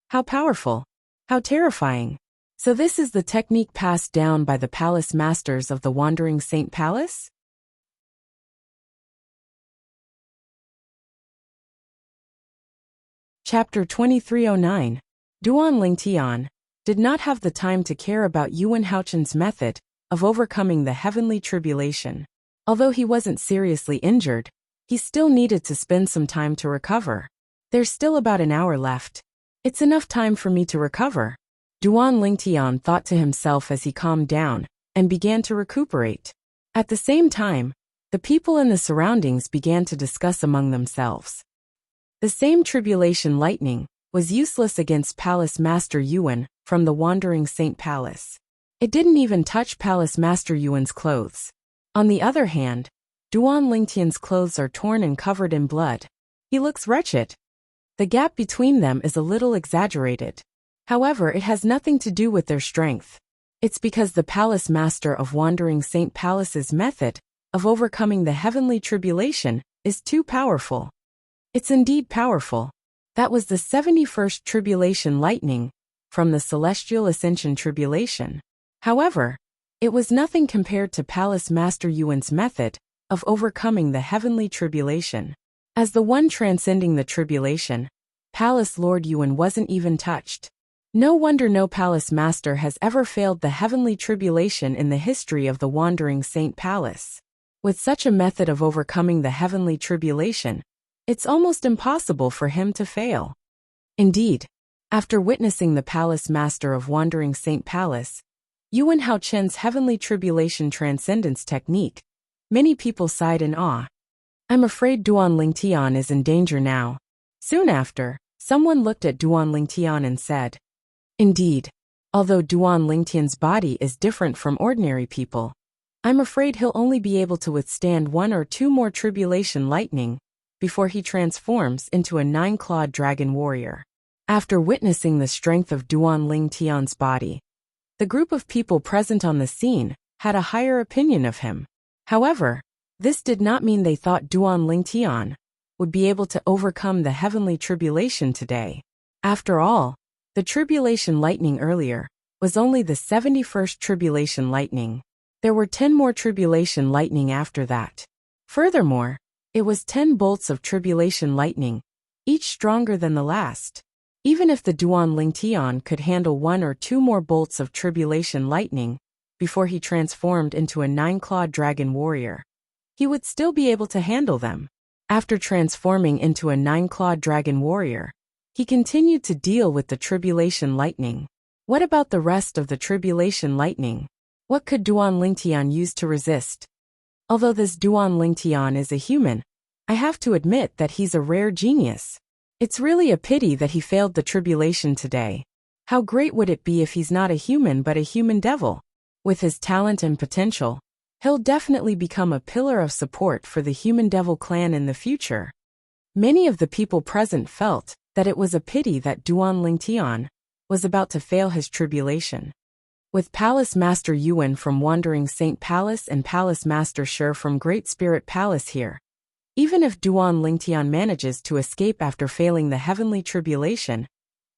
How powerful! How terrifying! So this is the technique passed down by the palace masters of the Wandering Saint Palace? Chapter 2309. Duan Lingtian did not have the time to care about Yuan Haochen's method of overcoming the heavenly tribulation. Although he wasn't seriously injured, he still needed to spend some time to recover. There's still about an hour left. It's enough time for me to recover, Duan Lingtian thought to himself as he calmed down and began to recuperate. At the same time, the people in the surroundings began to discuss among themselves. The same tribulation lightning was useless against Palace Master Yuan from the Wandering Saint Palace. It didn't even touch Palace Master Yuan's clothes. On the other hand, Duan Lingtian's clothes are torn and covered in blood. He looks wretched. The gap between them is a little exaggerated. However, it has nothing to do with their strength. It's because the Palace Master of Wandering Saint Palace's method of overcoming the heavenly tribulation is too powerful. It's indeed powerful. That was the 71st tribulation lightning from the Celestial Ascension tribulation. However, it was nothing compared to Palace Master Yuan's method of overcoming the heavenly tribulation. As the one transcending the tribulation, Palace Lord Yuan wasn't even touched. No wonder no Palace Master has ever failed the heavenly tribulation in the history of the Wandering Saint Palace. With such a method of overcoming the heavenly tribulation, it's almost impossible for him to fail. Indeed, after witnessing the Palace Master of Wandering Saint Palace, Yuan Haochen's heavenly tribulation transcendence technique, many people sighed in awe. I'm afraid Duan Lingtian is in danger now. Soon after, someone looked at Duan Lingtian and said, Indeed, although Duan Lingtian's body is different from ordinary people, I'm afraid he'll only be able to withstand one or two more tribulation lightning before he transforms into a 9-clawed dragon warrior. After witnessing the strength of Duan Lingtian's body, the group of people present on the scene had a higher opinion of him. However, this did not mean they thought Duan Lingtian would be able to overcome the heavenly tribulation today. After all, the tribulation lightning earlier was only the 71st tribulation lightning. There were 10 more tribulation lightning after that. Furthermore, it was 10 bolts of tribulation lightning, each stronger than the last. Even if the Duan Lingtian could handle 1 or 2 more bolts of tribulation lightning before he transformed into a 9-clawed dragon warrior, he would still be able to handle them. After transforming into a 9-clawed dragon warrior, he continued to deal with the tribulation lightning. What about the rest of the tribulation lightning? What could Duan Lingtian use to resist? Although this Duan Lingtian is a human, I have to admit that he's a rare genius. It's really a pity that he failed the tribulation today. How great would it be if he's not a human but a human devil? With his talent and potential, he'll definitely become a pillar of support for the human devil clan in the future. Many of the people present felt that it was a pity that Duan Lingtian was about to fail his tribulation. With Palace Master Yuan from Wandering Saint Palace and Palace Master Shi from Great Spirit Palace here, even if Duan Lingtian manages to escape after failing the heavenly tribulation,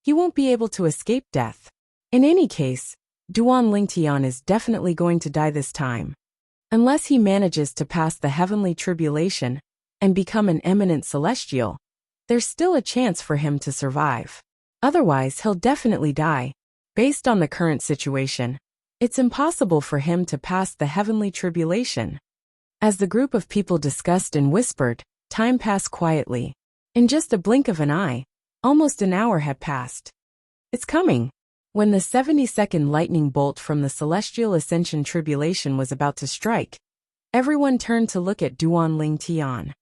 he won't be able to escape death. In any case, Duan Lingtian is definitely going to die this time. Unless he manages to pass the heavenly tribulation and become an eminent celestial, there's still a chance for him to survive. Otherwise, he'll definitely die. Based on the current situation, it's impossible for him to pass the heavenly tribulation. As the group of people discussed and whispered, time passed quietly. In just a blink of an eye, almost an hour had passed. It's coming. When the 72nd lightning bolt from the Celestial Ascension tribulation was about to strike, everyone turned to look at Duan Lingtian.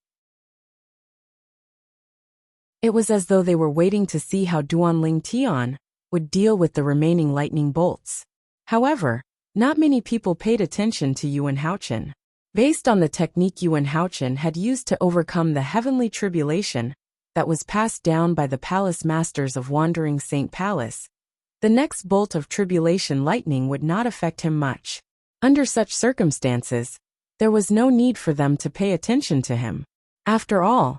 It was as though they were waiting to see how Duan Lingtian would deal with the remaining lightning bolts. However, not many people paid attention to Yuan Haochen. Based on the technique Yuan Haochen had used to overcome the heavenly tribulation that was passed down by the Palace Masters of Wandering Saint Palace, the next bolt of tribulation lightning would not affect him much. Under such circumstances, there was no need for them to pay attention to him. After all,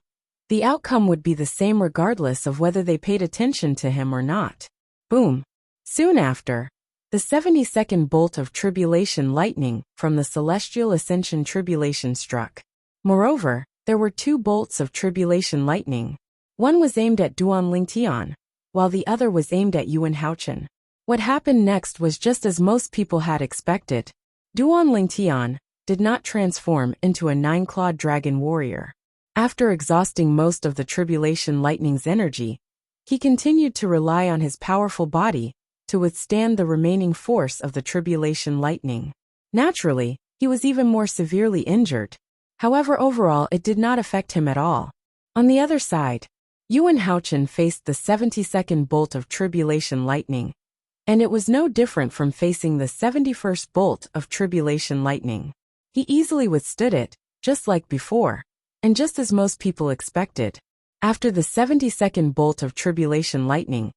the outcome would be the same regardless of whether they paid attention to him or not. Boom! Soon after, the 72nd bolt of tribulation lightning from the celestial ascension tribulation struck. Moreover, there were 2 bolts of tribulation lightning. One was aimed at Duan Lingtian, while the other was aimed at Yuan Haochen. What happened next was just as most people had expected. Duan Lingtian did not transform into a 9-clawed dragon warrior. After exhausting most of the tribulation lightning's energy, he continued to rely on his powerful body to withstand the remaining force of the tribulation lightning. Naturally, he was even more severely injured. However, overall it did not affect him at all. On the other side, Yuan Haochen faced the 72nd bolt of tribulation lightning, and it was no different from facing the 71st bolt of tribulation lightning. He easily withstood it, just like before, and just as most people expected. After the 72nd bolt of tribulation lightning,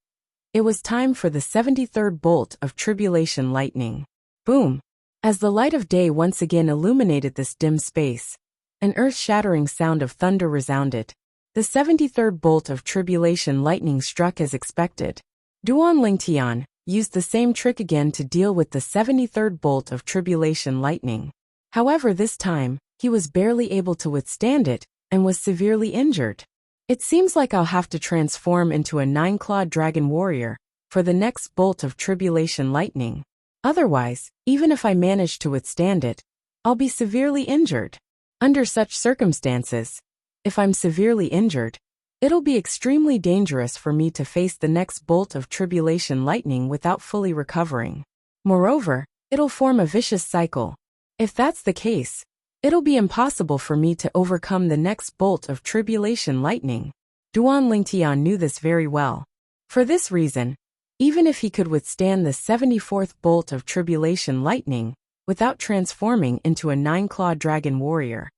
it was time for the 73rd bolt of tribulation lightning. Boom! As the light of day once again illuminated this dim space, an earth-shattering sound of thunder resounded. The 73rd bolt of tribulation lightning struck as expected. Duan Lingtian used the same trick again to deal with the 73rd bolt of tribulation lightning. However, this time, he was barely able to withstand it and was severely injured. It seems like I'll have to transform into a 9-clawed dragon warrior for the next bolt of tribulation lightning. Otherwise, even if I manage to withstand it, I'll be severely injured. Under such circumstances, if I'm severely injured, it'll be extremely dangerous for me to face the next bolt of tribulation lightning without fully recovering. Moreover, it'll form a vicious cycle. If that's the case, it'll be impossible for me to overcome the next bolt of tribulation lightning. Duan Lingtian knew this very well. For this reason, even if he could withstand the 74th bolt of tribulation lightning without transforming into a 9-clawed dragon warrior,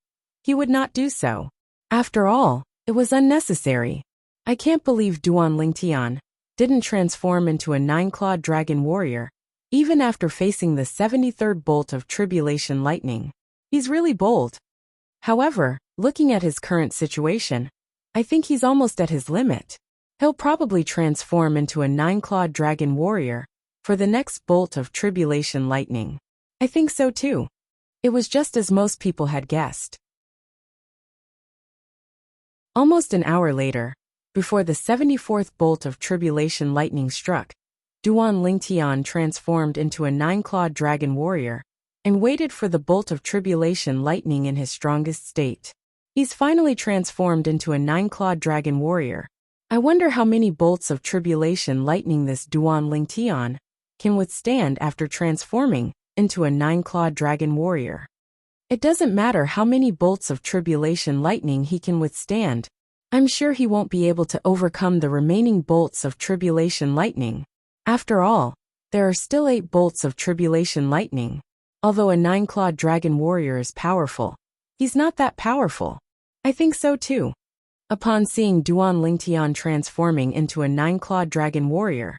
he would not do so. After all, it was unnecessary. I can't believe Duan Lingtian didn't transform into a 9-clawed dragon warrior, even after facing the 73rd bolt of tribulation lightning. He's really bold. However, looking at his current situation, I think he's almost at his limit. He'll probably transform into a 9-clawed dragon warrior for the next bolt of tribulation lightning. I think so too. It was just as most people had guessed. Almost an hour later, before the 74th bolt of tribulation lightning struck, Duan Lingtian transformed into a 9-clawed dragon warrior and waited for the bolt of tribulation lightning in his strongest state. He's finally transformed into a 9-clawed dragon warrior. I wonder how many bolts of tribulation lightning this Duan Lingtian can withstand after transforming into a 9-clawed dragon warrior. It doesn't matter how many bolts of tribulation lightning he can withstand. I'm sure he won't be able to overcome the remaining bolts of tribulation lightning. After all, there are still 8 bolts of tribulation lightning. Although a 9-clawed dragon warrior is powerful, he's not that powerful. I think so too. Upon seeing Duan Lingtian transforming into a 9-clawed dragon warrior,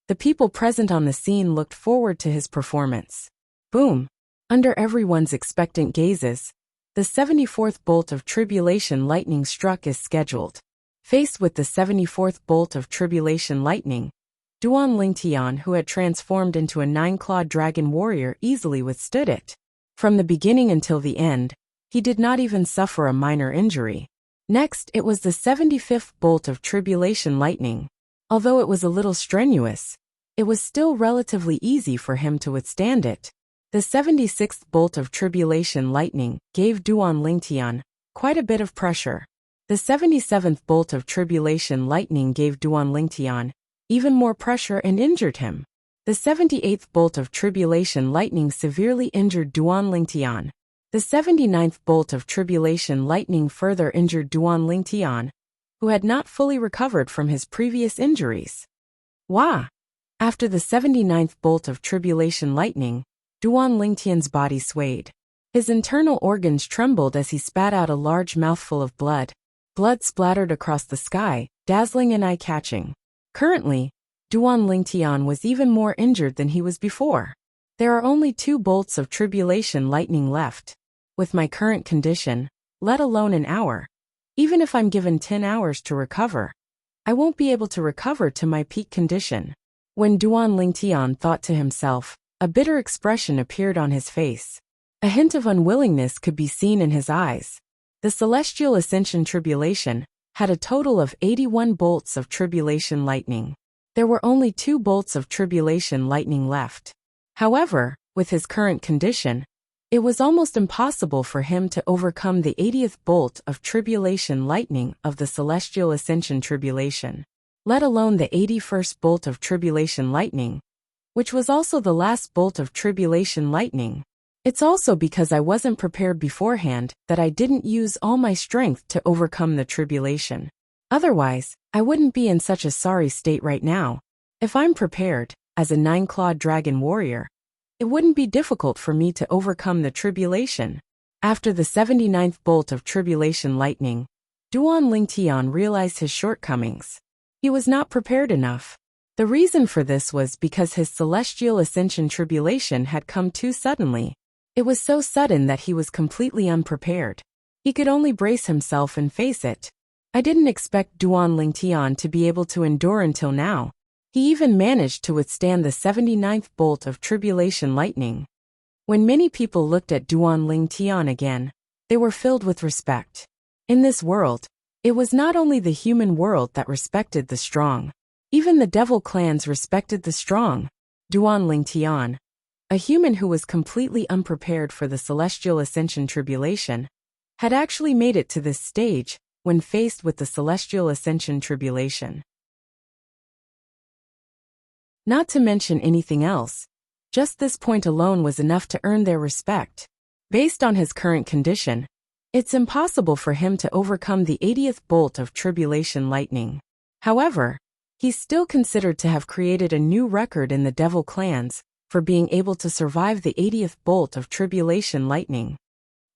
the people present on the scene looked forward to his performance. Boom! Under everyone's expectant gazes, the 74th bolt of tribulation lightning struck as scheduled. Faced with the 74th bolt of tribulation lightning, Duan Lingtian, who had transformed into a 9-clawed dragon warrior, easily withstood it. From the beginning until the end, he did not even suffer a minor injury. Next, it was the 75th bolt of tribulation lightning. Although it was a little strenuous, it was still relatively easy for him to withstand it. The 76th bolt of tribulation lightning gave Duan Lingtian quite a bit of pressure. The 77th bolt of tribulation lightning gave Duan Lingtian even more pressure and injured him. The 78th bolt of tribulation lightning severely injured Duan Lingtian. The 79th bolt of tribulation lightning further injured Duan Lingtian, who had not fully recovered from his previous injuries. Wah! After the 79th bolt of tribulation lightning, Duan Lingtian's body swayed. His internal organs trembled as he spat out a large mouthful of blood. Blood splattered across the sky, dazzling and eye-catching. Currently, Duan Lingtian was even more injured than he was before. There are only 2 bolts of tribulation lightning left. With my current condition, let alone an hour, even if I'm given 10 hours to recover, I won't be able to recover to my peak condition. When Duan Lingtian thought to himself, a bitter expression appeared on his face. A hint of unwillingness could be seen in his eyes. The Celestial Ascension Tribulation had a total of 81 bolts of tribulation lightning. There were only 2 bolts of tribulation lightning left. However, with his current condition, it was almost impossible for him to overcome the 80th bolt of tribulation lightning of the Celestial Ascension Tribulation, let alone the 81st bolt of tribulation lightning, which was also the last bolt of tribulation lightning. It's also because I wasn't prepared beforehand that I didn't use all my strength to overcome the tribulation. Otherwise, I wouldn't be in such a sorry state right now. If I'm prepared, as a 9-clawed dragon warrior, it wouldn't be difficult for me to overcome the tribulation. After the 79th bolt of tribulation lightning, Duan Lingtian realized his shortcomings. He was not prepared enough. The reason for this was because his Celestial Ascension Tribulation had come too suddenly. It was so sudden that he was completely unprepared. He could only brace himself and face it. I didn't expect Duan Lingtian to be able to endure until now. He even managed to withstand the 79th bolt of tribulation lightning. When many people looked at Duan Lingtian again, they were filled with respect. In this world, it was not only the human world that respected the strong. Even the devil clans respected the strong. Duan Lingtian, a human who was completely unprepared for the Celestial Ascension Tribulation, had actually made it to this stage when faced with the Celestial Ascension Tribulation. Not to mention anything else, just this point alone was enough to earn their respect. Based on his current condition, it's impossible for him to overcome the 80th bolt of tribulation lightning. However, he's still considered to have created a new record in the devil clans for being able to survive the 80th bolt of tribulation lightning.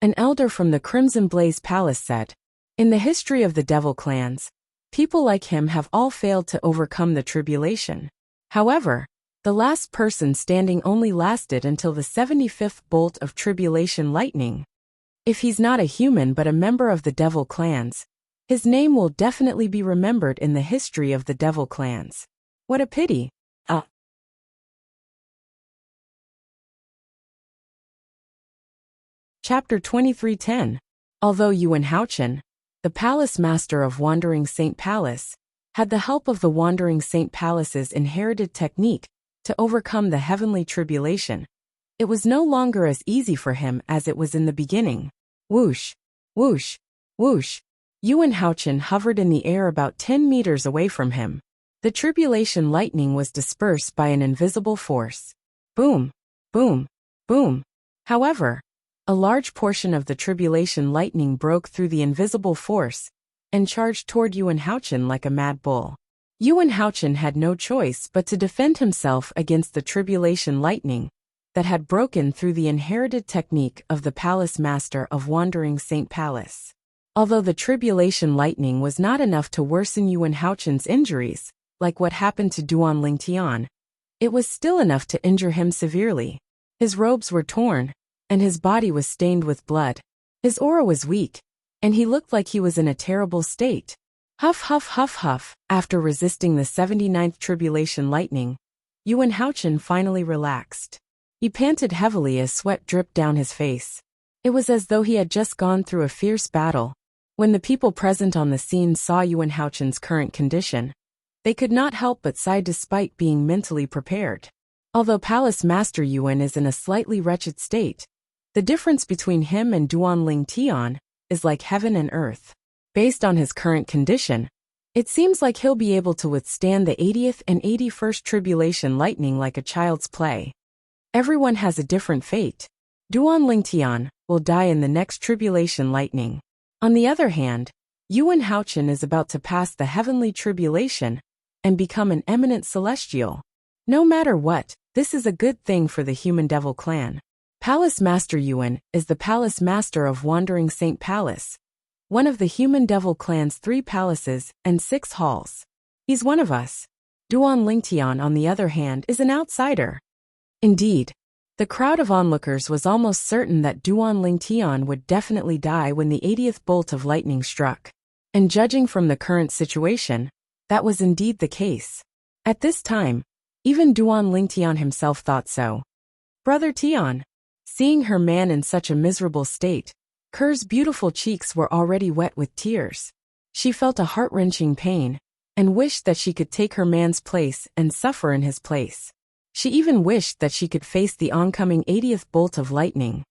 An elder from the Crimson Blaze Palace said, "In the history of the devil clans, people like him have all failed to overcome the tribulation. However, the last person standing only lasted until the 75th bolt of tribulation lightning. If he's not a human but a member of the devil clans, his name will definitely be remembered in the history of the devil clans. What a pity." Chapter 2310. Although Yuan Haochen, the palace master of Wandering Saint Palace, had the help of the Wandering Saint Palace's inherited technique to overcome the heavenly tribulation, it was no longer as easy for him as it was in the beginning. Whoosh, whoosh, whoosh. Yuan Haochen hovered in the air about 10 meters away from him. The tribulation lightning was dispersed by an invisible force. Boom, boom, boom. However, a large portion of the tribulation lightning broke through the invisible force and charged toward Yuan Haochen like a mad bull. Yuan Haochen had no choice but to defend himself against the tribulation lightning that had broken through the inherited technique of the palace master of Wandering Saint Palace. Although the tribulation lightning was not enough to worsen Yuan Haochen's injuries, like what happened to Duan Lingtian, it was still enough to injure him severely. His robes were torn, and his body was stained with blood. His aura was weak, and he looked like he was in a terrible state. Huff, huff, huff, huff. After resisting the 79th tribulation lightning, Yuan Haochen finally relaxed. He panted heavily as sweat dripped down his face. It was as though he had just gone through a fierce battle. When the people present on the scene saw Yuan Haochen's current condition, they could not help but sigh despite being mentally prepared. Although Palace Master Yuan is in a slightly wretched state, the difference between him and Duan Lingtian is like heaven and earth. Based on his current condition, it seems like he'll be able to withstand the 80th and 81st tribulation lightning like a child's play. Everyone has a different fate. Duan Lingtian will die in the next tribulation lightning. On the other hand, Yuan Haochen is about to pass the heavenly tribulation and become an eminent celestial. No matter what, this is a good thing for the human devil clan. Palace Master Yuan is the Palace Master of Wandering Saint Palace, one of the human devil clan's 3 palaces and 6 halls. He's one of us. Duan Lingtian, on the other hand, is an outsider. Indeed, the crowd of onlookers was almost certain that Duan Lingtian would definitely die when the 80th bolt of lightning struck. And judging from the current situation, that was indeed the case. At this time, even Duan Lingtian himself thought so. Brother Tian. Seeing her man in such a miserable state, Ker's beautiful cheeks were already wet with tears. She felt a heart-wrenching pain, and wished that she could take her man's place and suffer in his place. She even wished that she could face the oncoming 80th bolt of lightning.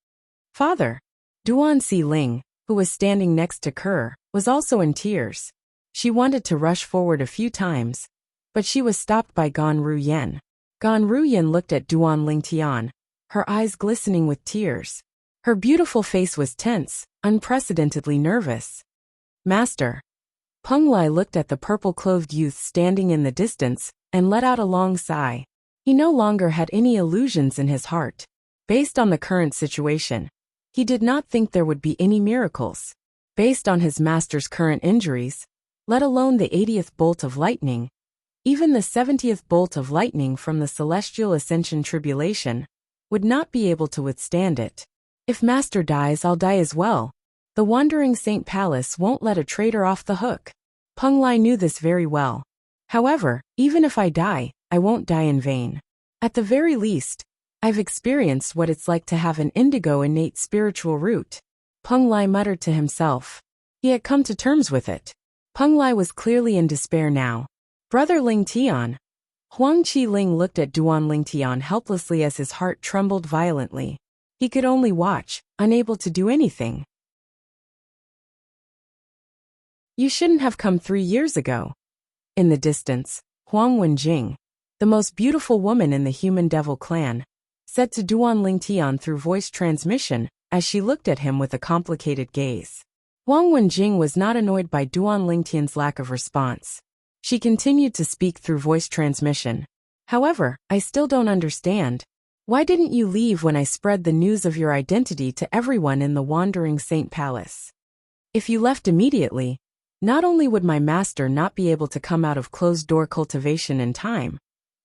Father. Duan Si Ling, who was standing next to Ker, was also in tears. She wanted to rush forward a few times, but she was stopped by Gan Ruyen. Gan Ruyen looked at Duan Lingtian, her eyes glistening with tears. Her beautiful face was tense, unprecedentedly nervous. Master. Peng Lai looked at the purple-clothed youth standing in the distance and let out a long sigh. He no longer had any illusions in his heart. Based on the current situation, he did not think there would be any miracles. Based on his master's current injuries, let alone the 80th bolt of lightning, even the 70th bolt of lightning from the celestial ascension tribulation would not be able to withstand it. If Master dies, I'll die as well. The Wandering Saint Palace won't let a traitor off the hook. Peng Lai knew this very well. However, even if I die, I won't die in vain. At the very least, I've experienced what it's like to have an indigo innate spiritual root. Peng Lai muttered to himself. He had come to terms with it. Peng Lai was clearly in despair now. Brother Lingtian. Huang Qi Ling looked at Duan Lingtian helplessly as his heart trembled violently. He could only watch, unable to do anything. You shouldn't have come 3 years ago. In the distance, Huang Wenjing, the most beautiful woman in the human devil clan, said to Duan Lingtian through voice transmission as she looked at him with a complicated gaze. Huang Wenjing was not annoyed by Duan Lingtian's lack of response. She continued to speak through voice transmission. However, I still don't understand. Why didn't you leave when I spread the news of your identity to everyone in the Wandering Saint Palace? If you left immediately, not only would my master not be able to come out of closed-door cultivation in time,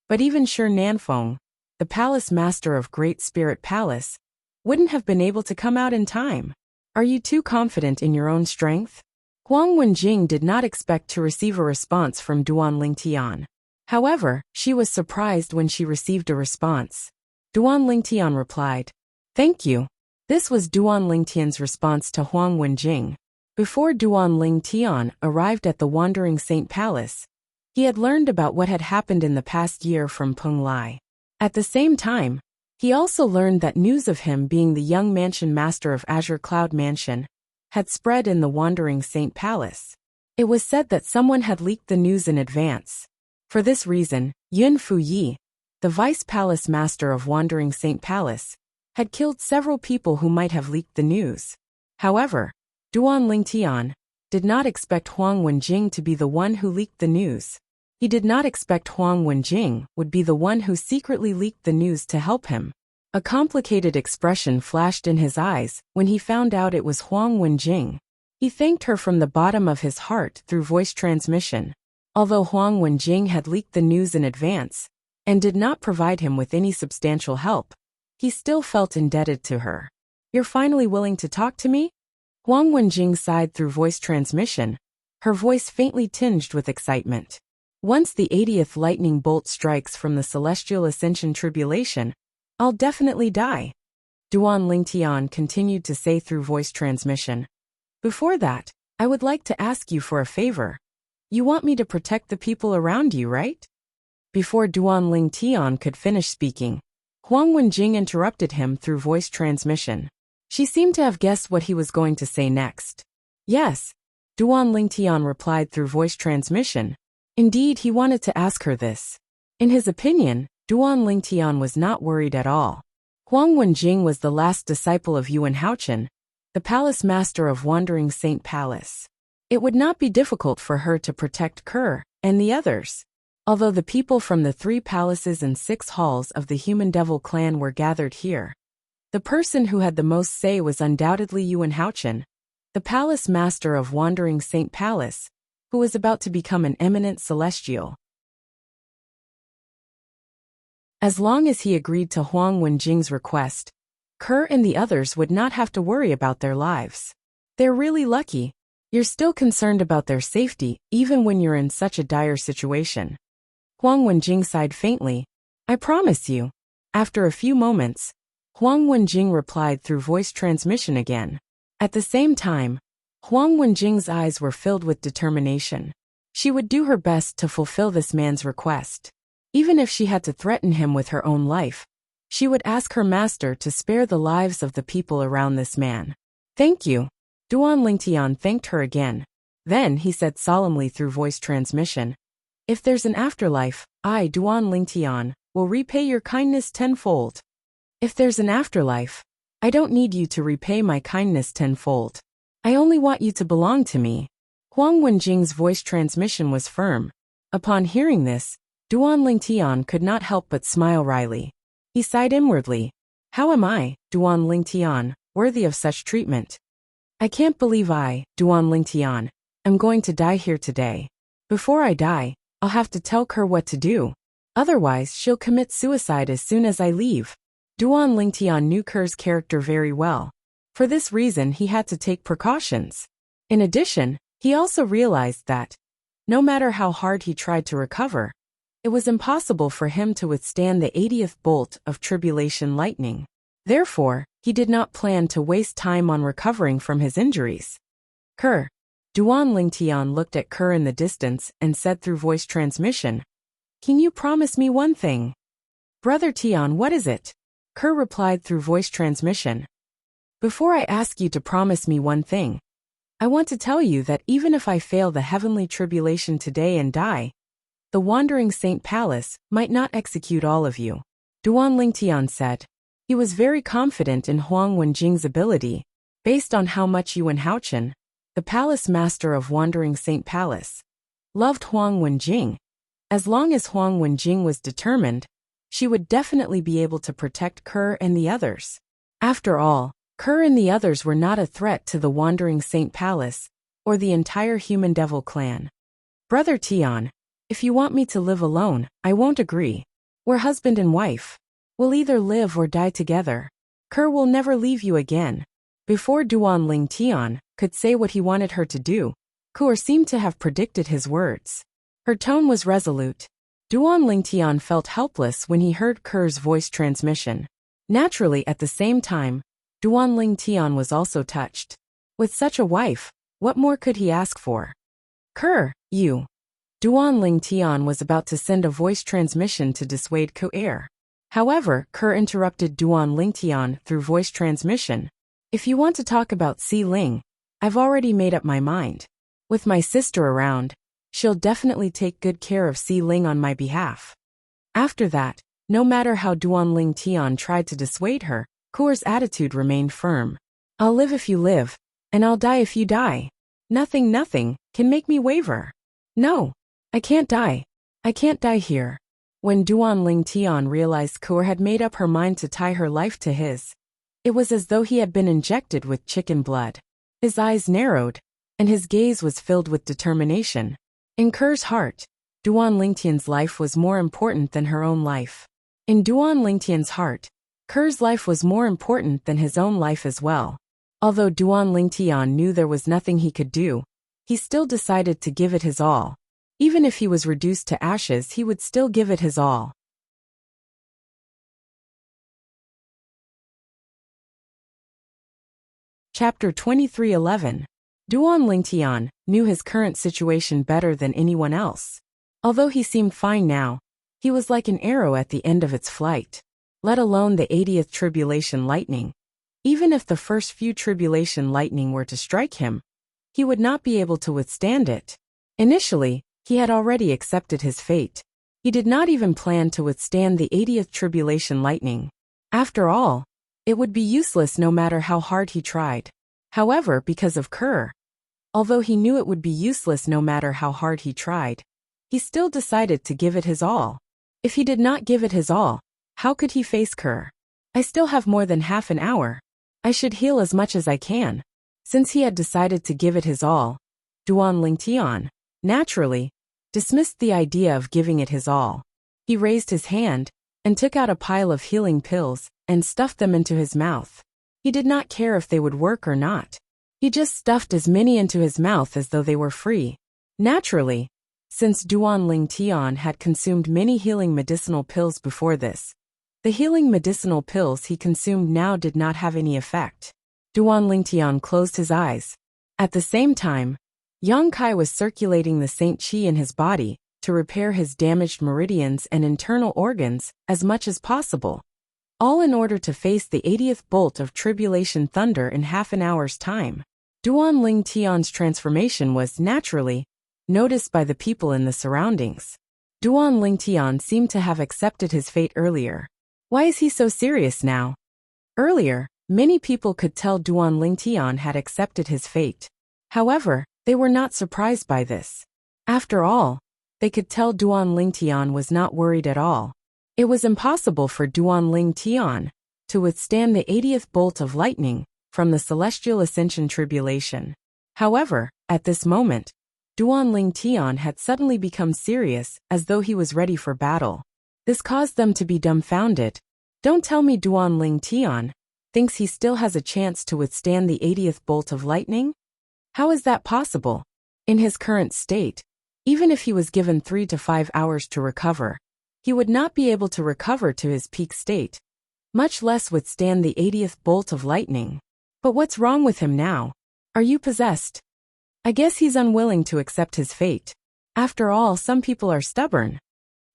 but even Shi Nanfeng, the palace master of Great Spirit Palace, wouldn't have been able to come out in time. Are you too confident in your own strength? Huang Wenjing did not expect to receive a response from Duan Lingtian. However, she was surprised when she received a response. Duan Lingtian replied, "Thank you." This was Duan Lingtian's response to Huang Wenjing. Before Duan Lingtian arrived at the Wandering Saint Palace, he had learned about what had happened in the past year from Peng Lai. At the same time, he also learned that news of him being the young mansion master of Azure Cloud Mansion had spread in the Wandering Saint Palace. It was said that someone had leaked the news in advance. For this reason, Yun Fuyi, the vice palace master of Wandering Saint Palace, had killed several people who might have leaked the news. However, Duan Lingtian did not expect Huang Wenjing to be the one who leaked the news. He did not expect Huang Wenjing would be the one who secretly leaked the news to help him. A complicated expression flashed in his eyes when he found out it was Huang Wenjing. He thanked her from the bottom of his heart through voice transmission. Although Huang Wenjing had leaked the news in advance and did not provide him with any substantial help, he still felt indebted to her. "You're finally willing to talk to me?" Huang Wenjing sighed through voice transmission, her voice faintly tinged with excitement. "Once the 80th lightning bolt strikes from the celestial ascension tribulation, I'll definitely die," Duan Lingtian continued to say through voice transmission. "Before that, I would like to ask you for a favor. You want me to protect the people around you, right?" Before Duan Lingtian could finish speaking, Huang Wenjing interrupted him through voice transmission. She seemed to have guessed what he was going to say next. "Yes," Duan Lingtian replied through voice transmission. Indeed, he wanted to ask her this. In his opinion, Duan Lingtian was not worried at all. Huang Wenjing was the last disciple of Yuan Haochen, the palace master of Wandering Saint Palace. It would not be difficult for her to protect Ker and the others. Although the people from the 3 palaces and 6 halls of the Human Devil clan were gathered here, the person who had the most say was undoubtedly Yuan Haochen, the palace master of Wandering Saint Palace, who was about to become an eminent celestial. As long as he agreed to Huang Wenjing's request, Kerr and the others would not have to worry about their lives. They're really lucky. You're still concerned about their safety, even when you're in such a dire situation. Huang Wenjing sighed faintly. I promise you. After a few moments, Huang Wenjing replied through voice transmission again. At the same time, Huang Wenjing's eyes were filled with determination. She would do her best to fulfill this man's request. Even if she had to threaten him with her own life, she would ask her master to spare the lives of the people around this man. Thank you. Duan Lingtian thanked her again. Then he said solemnly through voice transmission, if there's an afterlife, I, Duan Lingtian, will repay your kindness tenfold. If there's an afterlife, I don't need you to repay my kindness tenfold. I only want you to belong to me. Huang Wenjing's voice transmission was firm. Upon hearing this, Duan Lingtian could not help but smile wryly. He sighed inwardly. How am I, Duan Lingtian, worthy of such treatment? I can't believe I, Duan Lingtian, am going to die here today. Before I die, I'll have to tell Kerr what to do. Otherwise, she'll commit suicide as soon as I leave. Duan Lingtian knew Kerr's character very well. For this reason, he had to take precautions. In addition, he also realized that, no matter how hard he tried to recover, it was impossible for him to withstand the 80th bolt of tribulation lightning. Therefore, he did not plan to waste time on recovering from his injuries. Kerr. Duan Lingtian looked at Kerr in the distance and said through voice transmission, can you promise me one thing? Brother Tian, what is it? Kerr replied through voice transmission. Before I ask you to promise me one thing, I want to tell you that even if I fail the heavenly tribulation today and die, the Wandering Saint Palace might not execute all of you. Duan Lingtian said. He was very confident in Huang Wenjing's ability, based on how much Yuan Haochen, the palace master of Wandering Saint Palace, loved Huang Wenjing. As long as Huang Wenjing was determined, she would definitely be able to protect Kerr and the others. After all, Kerr and the others were not a threat to the Wandering Saint Palace, or the entire Human Devil clan. Brother Tian, if you want me to live alone, I won't agree. We're husband and wife. We'll either live or die together. Kerr will never leave you again. Before Duan Lingtian could say what he wanted her to do, Kerr seemed to have predicted his words. Her tone was resolute. Duan Lingtian felt helpless when he heard Kerr's voice transmission. Naturally, at the same time, Duan Lingtian was also touched. With such a wife, what more could he ask for? Kerr, you. Duan Lingtian was about to send a voice transmission to dissuade Kerr. However, Kerr interrupted Duan Lingtian through voice transmission. If you want to talk about Si Ling, I've already made up my mind. With my sister around, she'll definitely take good care of Si Ling on my behalf. After that, no matter how Duan Lingtian tried to dissuade her, Kerr's attitude remained firm. I'll live if you live, and I'll die if you die. Nothing can make me waver. No, I can't die. I can't die here. When Duan Lingtian realized Kerr had made up her mind to tie her life to his, it was as though he had been injected with chicken blood. His eyes narrowed, and his gaze was filled with determination. In Kerr's heart, Duan Lingtian's life was more important than her own life. In Duan Lingtian's heart, Kerr's life was more important than his own life as well. Although Duan Lingtian knew there was nothing he could do, he still decided to give it his all. Even if he was reduced to ashes, he would still give it his all. Chapter 23:11. Duan Lingtian knew his current situation better than anyone else. Although he seemed fine now, he was like an arrow at the end of its flight. Let alone the 80th tribulation lightning. Even if the first few tribulation lightning were to strike him, he would not be able to withstand it. Initially, he had already accepted his fate. He did not even plan to withstand the 80th tribulation lightning. After all, it would be useless no matter how hard he tried. However, because of Kerr, although he knew it would be useless no matter how hard he tried, he still decided to give it his all. If he did not give it his all, how could he face Kerr? I still have more than half an hour. I should heal as much as I can. Since he had decided to give it his all, Duan Lingtian, naturally, dismissed the idea of giving it his all. He raised his hand, and took out a pile of healing pills and stuffed them into his mouth. He did not care if they would work or not. He just stuffed as many into his mouth as though they were free. Naturally, since Duan Ling Tian had consumed many healing medicinal pills before this, the healing medicinal pills he consumed now did not have any effect. Duan Ling Tian closed his eyes. At the same time, Yang Kai was circulating the Saint Qi in his body to repair his damaged meridians and internal organs as much as possible, all in order to face the 80th bolt of tribulation thunder in half an hour's time. Duan Ling Tian's transformation was, naturally, noticed by the people in the surroundings. Duan Ling Tian seemed to have accepted his fate earlier. Why is he so serious now? Earlier, many people could tell Duan Ling Tian had accepted his fate. However, they were not surprised by this. After all, they could tell Duan Ling Tian was not worried at all. It was impossible for Duan Ling Tian to withstand the 80th bolt of lightning from the celestial ascension tribulation. However, at this moment, Duan Ling Tian had suddenly become serious, as though he was ready for battle. This caused them to be dumbfounded. Don't tell me Duan Ling Tian thinks he still has a chance to withstand the 80th bolt of lightning? How is that possible? In his current state, even if he was given 3 to 5 hours to recover, he would not be able to recover to his peak state, much less withstand the 80th bolt of lightning. But what's wrong with him now? Are you possessed? I guess he's unwilling to accept his fate. After all, some people are stubborn.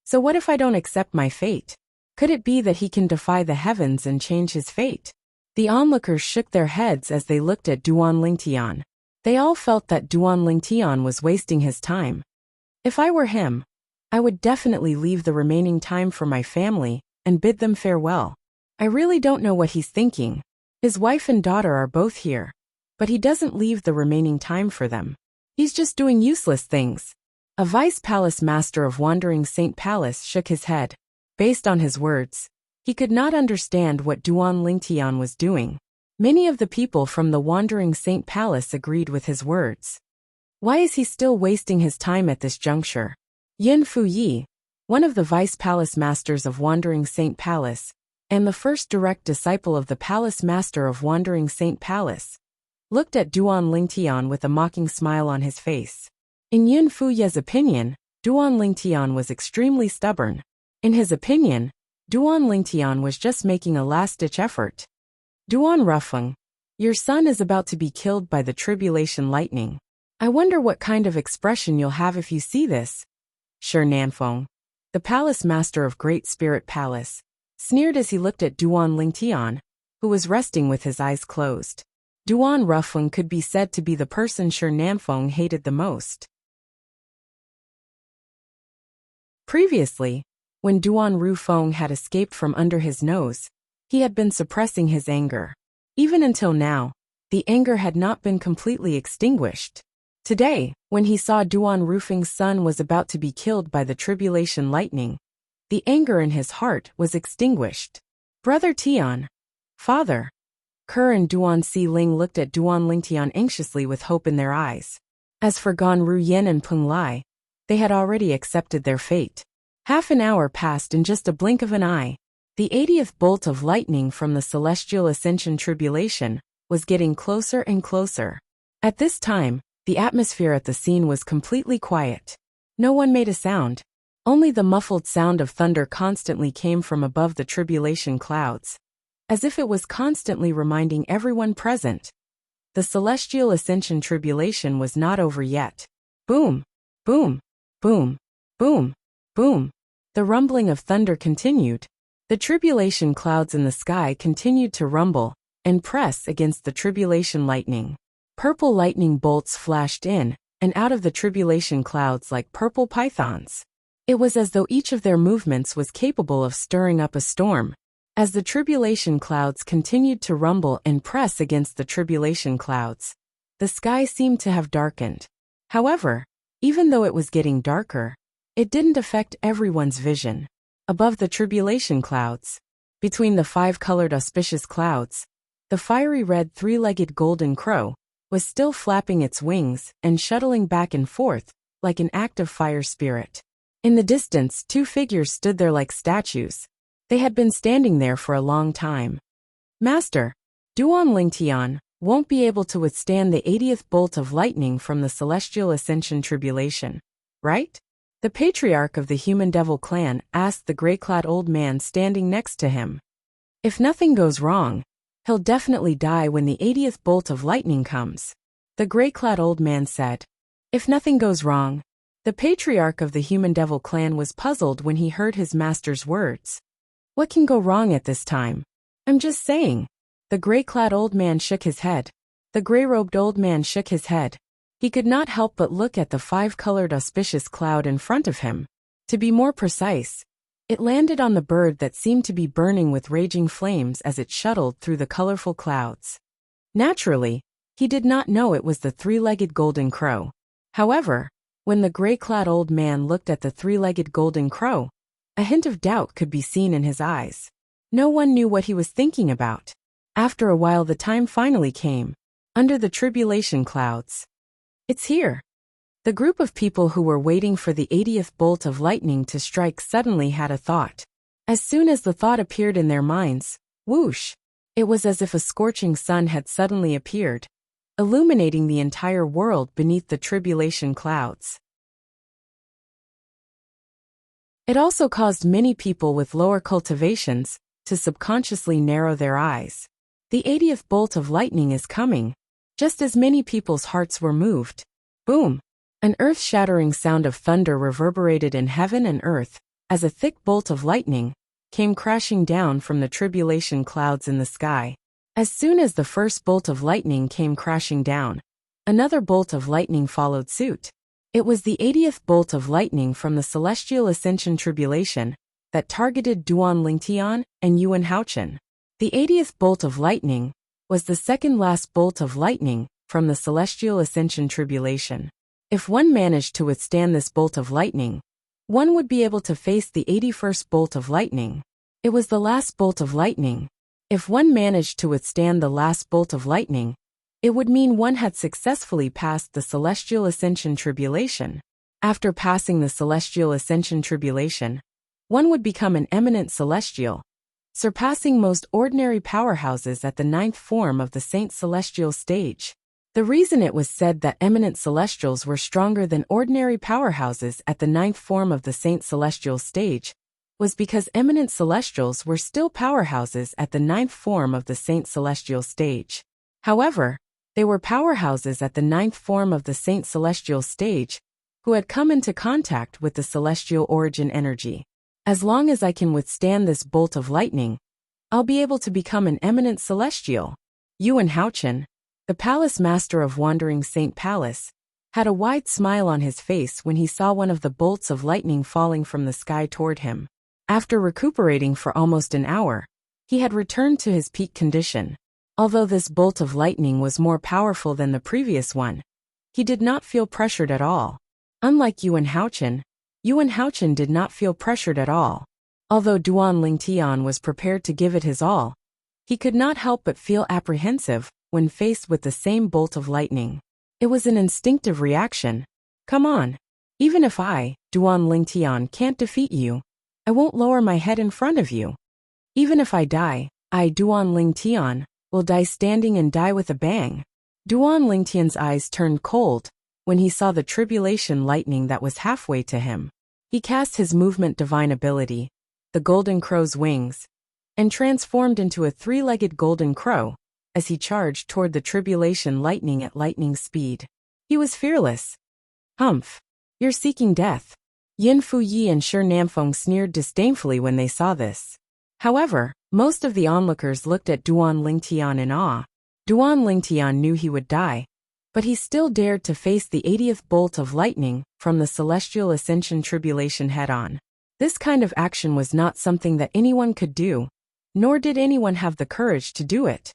So what if I don't accept my fate? Could it be that he can defy the heavens and change his fate? The onlookers shook their heads as they looked at Duan Ling Tian. They all felt that Duan Ling Tian was wasting his time. If I were him, I would definitely leave the remaining time for my family and bid them farewell. I really don't know what he's thinking. His wife and daughter are both here, but he doesn't leave the remaining time for them. He's just doing useless things. A vice palace master of Wandering Saint Palace shook his head. Based on his words, he could not understand what Duan Ling Tian was doing. Many of the people from the Wandering Saint Palace agreed with his words. Why is he still wasting his time at this juncture? Yin Fuyi, one of the vice palace masters of Wandering Saint Palace, and the first direct disciple of the palace master of Wandering Saint Palace, looked at Duan Ling Tian with a mocking smile on his face. In Yin Fuye's opinion, Duan Ling Tian was extremely stubborn. In his opinion, Duan Ling Tian was just making a last-ditch effort. Duan Rufeng, your son is about to be killed by the tribulation lightning. I wonder what kind of expression you'll have if you see this. Shi Nanfeng, the palace master of Great Spirit Palace, sneered as he looked at Duan Ling Tian, who was resting with his eyes closed. Duan Rufeng could be said to be the person Shi Nanfeng hated the most. Previously, when Duan Rufeng had escaped from under his nose, he had been suppressing his anger. Even until now, the anger had not been completely extinguished. Today, when he saw Duan Rufeng's son was about to be killed by the tribulation lightning, the anger in his heart was extinguished. Brother Tian, father. Ke and Duan Si Ling looked at Duan Ling Tian anxiously with hope in their eyes. As for Gan Ru Yen and Peng Lai, they had already accepted their fate. Half an hour passed in just a blink of an eye. The 80th bolt of lightning from the celestial ascension tribulation was getting closer and closer. At this time, the atmosphere at the scene was completely quiet. No one made a sound. Only the muffled sound of thunder constantly came from above the tribulation clouds, as if it was constantly reminding everyone present. The celestial ascension tribulation was not over yet. Boom, boom, boom, boom, boom. The rumbling of thunder continued. The tribulation clouds in the sky continued to rumble and press against the tribulation lightning. Purple lightning bolts flashed in and out of the tribulation clouds like purple pythons. It was as though each of their movements was capable of stirring up a storm. As the tribulation clouds continued to rumble and press against the tribulation clouds, the sky seemed to have darkened. However, even though it was getting darker, it didn't affect everyone's vision. Above the tribulation clouds, between the 5-colored auspicious clouds, the fiery red 3-legged golden crow was still flapping its wings and shuttling back and forth like an active fire spirit. In the distance, 2 figures stood there like statues. They had been standing there for a long time. Master, Duan Lingtian won't be able to withstand the 80th bolt of lightning from the celestial ascension tribulation, right? The patriarch of the human devil clan asked the gray-clad old man standing next to him. If nothing goes wrong, he'll definitely die when the 80th bolt of lightning comes, the gray-clad old man said. If nothing goes wrong, the patriarch of the human devil clan was puzzled when he heard his master's words. What can go wrong at this time? I'm just saying. The gray-clad old man shook his head. The gray-robed old man shook his head. He could not help but look at the 5-colored auspicious cloud in front of him. To be more precise, it landed on the bird that seemed to be burning with raging flames as it shuttled through the colorful clouds. Naturally, he did not know it was the 3-legged golden crow. However, when the gray-clad old man looked at the 3-legged golden crow, a hint of doubt could be seen in his eyes. No one knew what he was thinking about. After a while the time finally came, under the tribulation clouds. It's here. The group of people who were waiting for the 80th bolt of lightning to strike suddenly had a thought. As soon as the thought appeared in their minds, whoosh, it was as if a scorching sun had suddenly appeared, illuminating the entire world beneath the tribulation clouds. It also caused many people with lower cultivations to subconsciously narrow their eyes. The 80th bolt of lightning is coming. Just as many people's hearts were moved. Boom! An earth-shattering sound of thunder reverberated in heaven and earth, as a thick bolt of lightning came crashing down from the tribulation clouds in the sky. As soon as the first bolt of lightning came crashing down, another bolt of lightning followed suit. It was the 80th bolt of lightning from the celestial ascension tribulation that targeted Duan Lingtian and Yuan Haochen. The 80th bolt of lightning was the second last bolt of lightning from the celestial ascension tribulation. If one managed to withstand this bolt of lightning, one would be able to face the 81st bolt of lightning. It was the last bolt of lightning. If one managed to withstand the last bolt of lightning, it would mean one had successfully passed the celestial ascension tribulation. After passing the celestial ascension tribulation, one would become an eminent celestial, surpassing most ordinary powerhouses at the 9th form of the Saint Celestial stage. The reason it was said that eminent celestials were stronger than ordinary powerhouses at the 9th form of the Saint Celestial stage was because eminent celestials were still powerhouses at the 9th form of the Saint Celestial stage. However, they were powerhouses at the 9th form of the Saint Celestial stage who had come into contact with the celestial origin energy. As long as I can withstand this bolt of lightning, I'll be able to become an eminent celestial. Yuan Haochen, the palace master of Wandering Saint Palace, had a wide smile on his face when he saw one of the bolts of lightning falling from the sky toward him. After recuperating for almost an hour, he had returned to his peak condition. Although this bolt of lightning was more powerful than the previous one, he did not feel pressured at all. Unlike Yuan Haochen did not feel pressured at all. Although Duan Lingtian was prepared to give it his all, he could not help but feel apprehensive when faced with the same bolt of lightning. It was an instinctive reaction. Come on. Even if I, Duan Lingtian, can't defeat you, I won't lower my head in front of you. Even if I die, I, Duan Lingtian, will die standing and die with a bang. Duan Lingtian's eyes turned cold when he saw the tribulation lightning that was halfway to him. He cast his movement divine ability, the golden crow's wings, and transformed into a 3-legged golden crow as he charged toward the tribulation lightning at lightning speed. He was fearless. Humph! You're seeking death. Yin Fuyi and Shi Namfeng sneered disdainfully when they saw this. However, most of the onlookers looked at Duan Lingtian in awe. Duan Lingtian knew he would die, but he still dared to face the 80th bolt of lightning from the celestial ascension tribulation head-on. This kind of action was not something that anyone could do, nor did anyone have the courage to do it.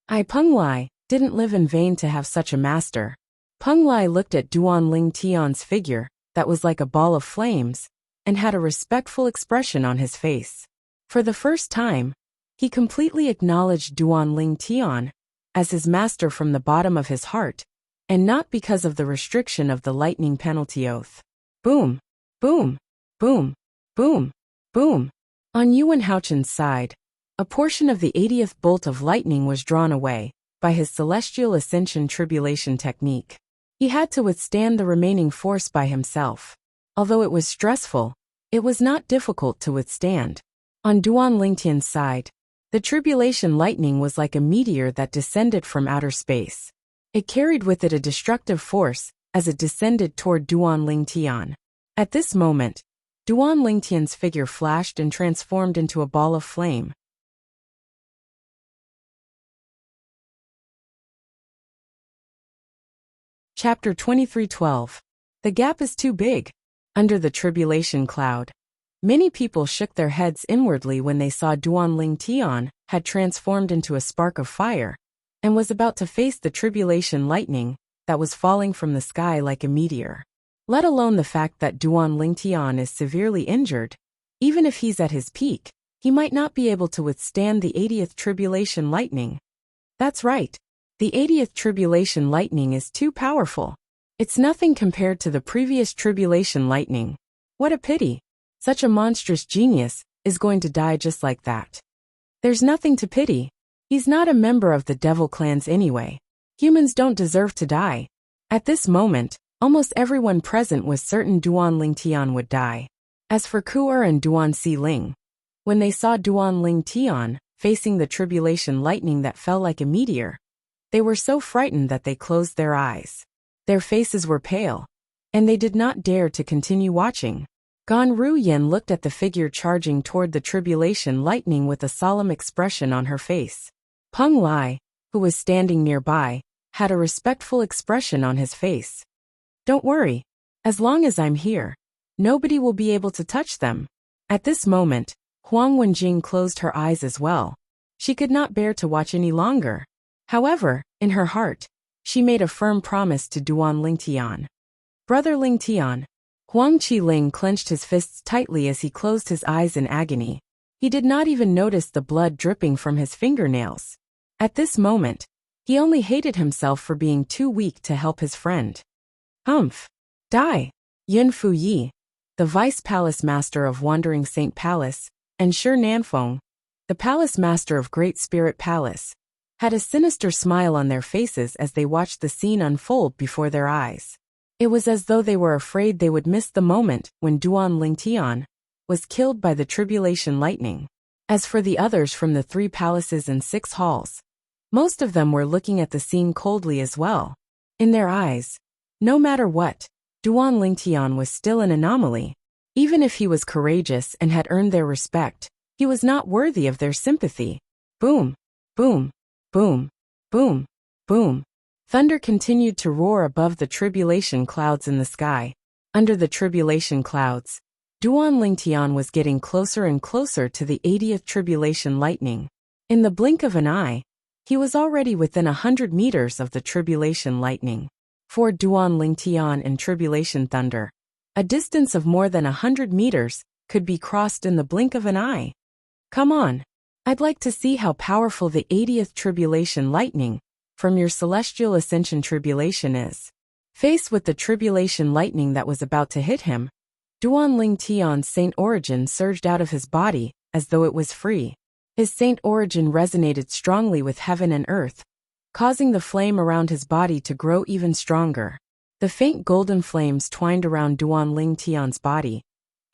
Peng Lai didn't live in vain to have such a master. Peng Lai looked at Duan Lingtian's figure that was like a ball of flames and had a respectful expression on his face. For the first time, he completely acknowledged Duan Lingtian as his master from the bottom of his heart, and not because of the restriction of the lightning penalty oath. Boom! Boom! Boom! Boom! Boom! On Yuan Haochen's side, a portion of the 80th bolt of lightning was drawn away by his celestial ascension tribulation technique. He had to withstand the remaining force by himself. Although it was stressful, it was not difficult to withstand. On Duan Lingtian's side, the tribulation lightning was like a meteor that descended from outer space. It carried with it a destructive force as it descended toward Duan Lingtian. At this moment, Duan Lingtian's figure flashed and transformed into a ball of flame. Chapter 23:12. The gap is too big. Under the tribulation cloud, many people shook their heads inwardly when they saw Duan Lingtian had transformed into a spark of fire and was about to face the tribulation lightning that was falling from the sky like a meteor. Let alone the fact that Duan Lingtian is severely injured. Even if he's at his peak, he might not be able to withstand the 80th tribulation lightning. That's right. The 80th tribulation lightning is too powerful. It's nothing compared to the previous tribulation lightning. What a pity. Such a monstrous genius is going to die just like that. There's nothing to pity. He's not a member of the devil clans anyway. Humans don't deserve to die. At this moment, almost everyone present was certain Duan Lingtian would die. As for Ku'er and Duan Xiling, when they saw Duan Lingtian facing the tribulation lightning that fell like a meteor, they were so frightened that they closed their eyes. Their faces were pale, and they did not dare to continue watching. Gan Ruyan looked at the figure charging toward the tribulation lightning with a solemn expression on her face. Peng Lai, who was standing nearby, had a respectful expression on his face. Don't worry. As long as I'm here, nobody will be able to touch them. At this moment, Huang Wenjing closed her eyes as well. She could not bear to watch any longer. However, in her heart, she made a firm promise to Duan Lingtian. Brother Lingtian. Huang Qiling clenched his fists tightly as he closed his eyes in agony. He did not even notice the blood dripping from his fingernails. At this moment, he only hated himself for being too weak to help his friend. Humph. Die. Yun Fuyi, the Vice Palace Master of Wandering Saint Palace, and Shi Nanfeng, the Palace Master of Great Spirit Palace, had a sinister smile on their faces as they watched the scene unfold before their eyes. It was as though they were afraid they would miss the moment when Duan Lingtian was killed by the tribulation lightning. As for the others from the 3 palaces and 6 halls, most of them were looking at the scene coldly as well. In their eyes, no matter what, Duan Lingtian was still an anomaly. Even if he was courageous and had earned their respect, he was not worthy of their sympathy. Boom, boom, boom, boom, boom. Thunder continued to roar above the tribulation clouds in the sky. Under the tribulation clouds, Duan Lingtian was getting closer and closer to the 80th tribulation lightning. In the blink of an eye, he was already within 100 meters of the tribulation lightning. For Duan Lingtian and tribulation thunder, a distance of more than 100 meters could be crossed in the blink of an eye. Come on. I'd like to see how powerful the 80th tribulation lightning from your celestial ascension tribulation is. Faced with the tribulation lightning that was about to hit him, Duan Lingtian's saint origin surged out of his body as though it was free. His saint origin resonated strongly with heaven and earth, causing the flame around his body to grow even stronger. The faint golden flames twined around Duan Lingtian's body,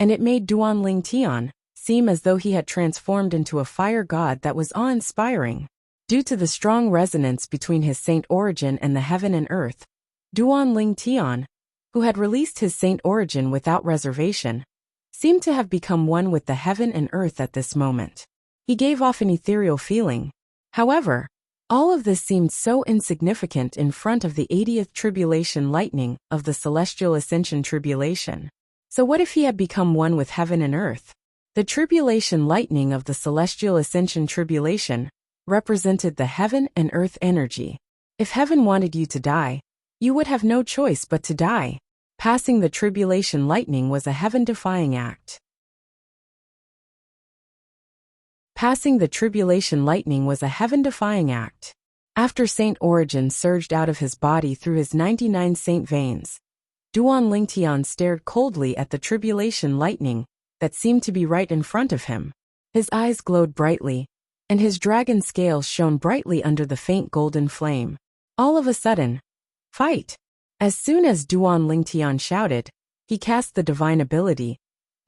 and it made Duan Lingtian seem as though he had transformed into a fire god that was awe-inspiring. Due to the strong resonance between his saint origin and the heaven and earth, Duan Lingtian, who had released his saint origin without reservation, seemed to have become one with the heaven and earth at this moment. He gave off an ethereal feeling. However, all of this seemed so insignificant in front of the 80th tribulation lightning of the celestial ascension tribulation. So what if he had become one with heaven and earth? The tribulation lightning of the celestial ascension tribulation represented the heaven and earth energy. If heaven wanted you to die, you would have no choice but to die. Passing the tribulation lightning was a heaven-defying act. Passing the tribulation lightning was a heaven-defying act. After Saint Origin surged out of his body through his 99 saint veins, Duan Lingtian stared coldly at the tribulation lightning that seemed to be right in front of him. His eyes glowed brightly, and his dragon scales shone brightly under the faint golden flame. All of a sudden, fight! As soon as Duan Lingtian shouted, he cast the divine ability,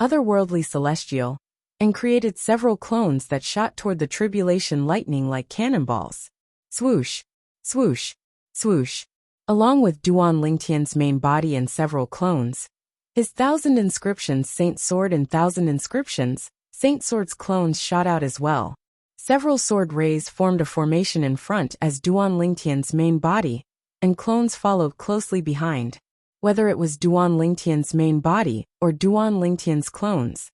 Otherworldly Celestial, and created several clones that shot toward the tribulation lightning like cannonballs. Swoosh, swoosh, swoosh. Along with Duan Lingtian's main body and several clones, his 1,000 inscriptions Saint Sword and 1,000 inscriptions Saint Sword's clones shot out as well. Several sword rays formed a formation in front as Duan Lingtian's main body, and clones followed closely behind. Whether it was Duan Lingtian's main body or Duan Lingtian's clones,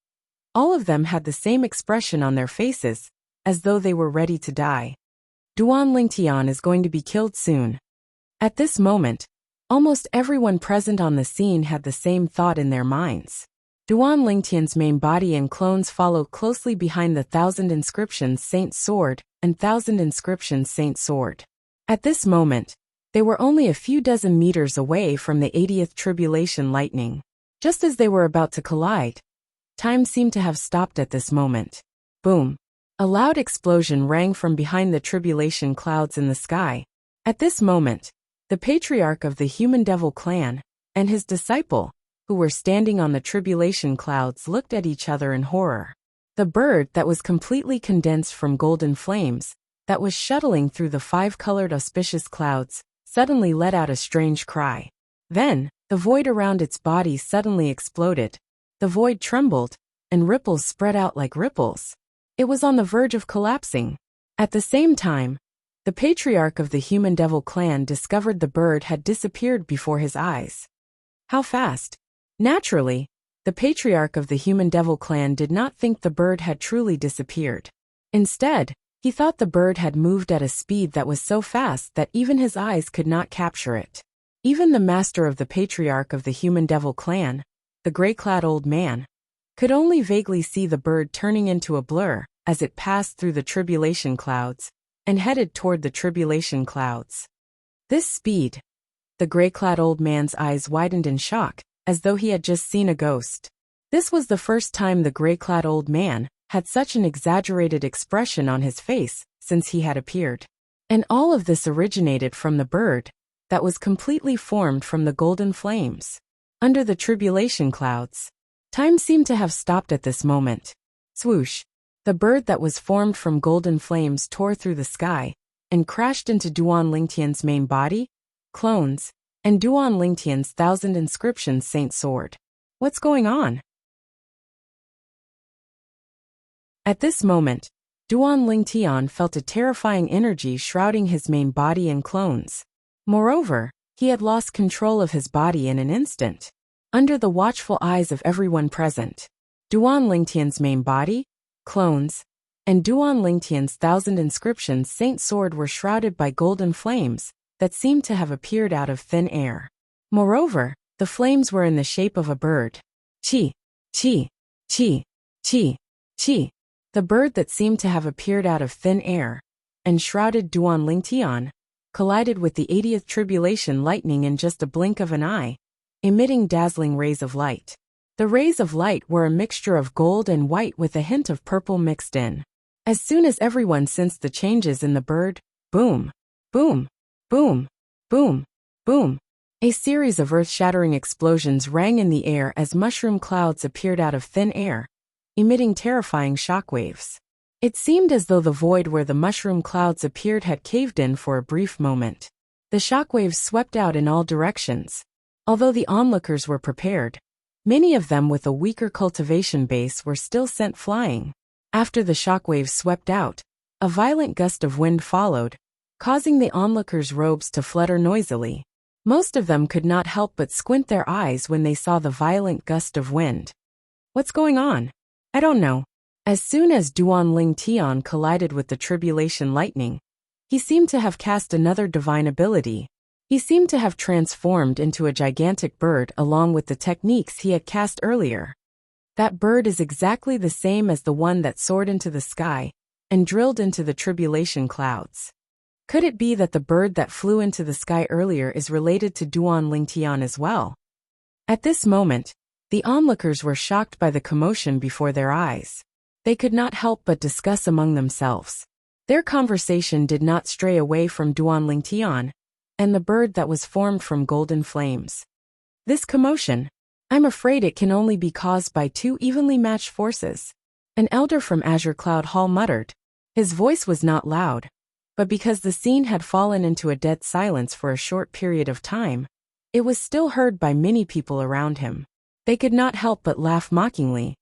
all of them had the same expression on their faces, as though they were ready to die. Duan Lingtian is going to be killed soon. At this moment, almost everyone present on the scene had the same thought in their minds. Duan Lingtian's main body and clones followed closely behind the 1,000 inscriptions Saint Sword and 1,000 inscriptions Saint Sword. At this moment, they were only a few dozen meters away from the 80th tribulation lightning. Just as they were about to collide, time seemed to have stopped at this moment. Boom! A loud explosion rang from behind the tribulation clouds in the sky. At this moment, the patriarch of the Human Devil clan and his disciple, who were standing on the tribulation clouds, looked at each other in horror. The bird that was completely condensed from golden flames, that was shuttling through the 5-colored auspicious clouds, suddenly let out a strange cry. Then, the void around its body suddenly exploded. The void trembled, and ripples spread out like ripples. It was on the verge of collapsing. At the same time, the patriarch of the Human Devil clan discovered the bird had disappeared before his eyes. How fast? Naturally, the patriarch of the Human Devil clan did not think the bird had truly disappeared. Instead, he thought the bird had moved at a speed that was so fast that even his eyes could not capture it. Even the master of the patriarch of the Human Devil clan, the gray-clad old man, could only vaguely see the bird turning into a blur as it passed through the tribulation clouds and headed toward the tribulation clouds. This speed! The gray-clad old man's eyes widened in shock, as though he had just seen a ghost. This was the first time the gray-clad old man had such an exaggerated expression on his face since he had appeared. And all of this originated from the bird that was completely formed from the golden flames. Under the tribulation clouds, time seemed to have stopped at this moment. Swoosh! The bird that was formed from golden flames tore through the sky and crashed into Duan Lingtian's main body, clones, and Duan Lingtian's 1,000 inscriptions Saint Sword. What's going on? At this moment, Duan Lingtian felt a terrifying energy shrouding his main body and clones. Moreover, he had lost control of his body in an instant. Under the watchful eyes of everyone present, Duan Lingtian's main body, clones, and Duan Lingtian's 1,000 inscriptions Saint Sword were shrouded by golden flames that seemed to have appeared out of thin air. Moreover, the flames were in the shape of a bird. Chi, chi, chi, chi, chi. The bird that seemed to have appeared out of thin air and shrouded Duan Lingtian collided with the 80th tribulation lightning in just a blink of an eye, emitting dazzling rays of light. The rays of light were a mixture of gold and white with a hint of purple mixed in. As soon as everyone sensed the changes in the bird, boom, boom, boom, boom, boom, a series of earth-shattering explosions rang in the air as mushroom clouds appeared out of thin air, emitting terrifying shockwaves. It seemed as though the void where the mushroom clouds appeared had caved in for a brief moment. The shockwaves swept out in all directions. Although the onlookers were prepared, many of them with a weaker cultivation base were still sent flying. After the shockwaves swept out, a violent gust of wind followed, causing the onlookers' robes to flutter noisily. Most of them could not help but squint their eyes when they saw the violent gust of wind. What's going on? I don't know. As soon as Duan Lingtian collided with the tribulation lightning, he seemed to have cast another divine ability. He seemed to have transformed into a gigantic bird along with the techniques he had cast earlier. That bird is exactly the same as the one that soared into the sky and drilled into the tribulation clouds. Could it be that the bird that flew into the sky earlier is related to Duan Lingtian as well? At this moment, the onlookers were shocked by the commotion before their eyes. They could not help but discuss among themselves. Their conversation did not stray away from Duan Lingtian and the bird that was formed from golden flames. This commotion, I'm afraid it can only be caused by two evenly matched forces. An elder from Azure Cloud Hall muttered. His voice was not loud, but because the scene had fallen into a dead silence for a short period of time, it was still heard by many people around him. They could not help but laugh mockingly.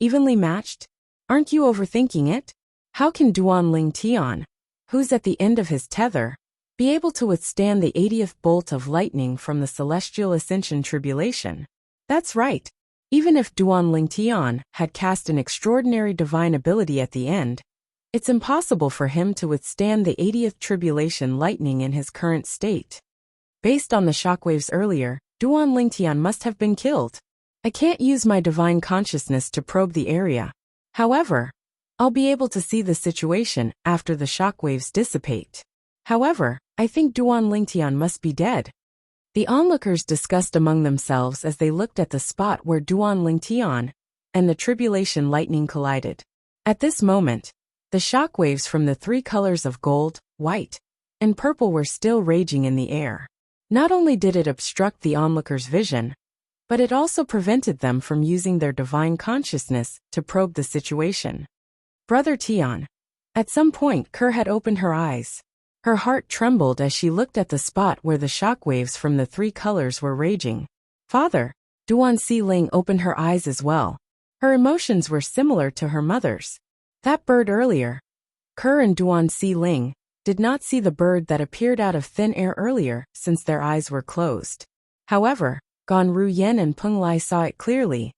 Evenly matched? Aren't you overthinking it? How can Duan Lingtian, who's at the end of his tether, be able to withstand the 80th bolt of lightning from the celestial ascension tribulation? That's right. Even if Duan Lingtian had cast an extraordinary divine ability at the end, it's impossible for him to withstand the 80th tribulation lightning in his current state. Based on the shockwaves earlier, Duan Lingtian must have been killed. I can't use my divine consciousness to probe the area. However, I'll be able to see the situation after the shockwaves dissipate. However, I think Duan Lingtian must be dead. The onlookers discussed among themselves as they looked at the spot where Duan Lingtian and the tribulation lightning collided. At this moment, the shockwaves from the three colors of gold, white, and purple were still raging in the air. Not only did it obstruct the onlookers' vision, but it also prevented them from using their divine consciousness to probe the situation. Brother Tian. At some point Kerr had opened her eyes. Her heart trembled as she looked at the spot where the shockwaves from the three colors were raging. Father. Duan Si-Ling opened her eyes as well. Her emotions were similar to her mother's. That bird earlier. Kerr and Duan Si-Ling did not see the bird that appeared out of thin air earlier since their eyes were closed. However, Gan Ru Yen and Peng Lai saw it clearly.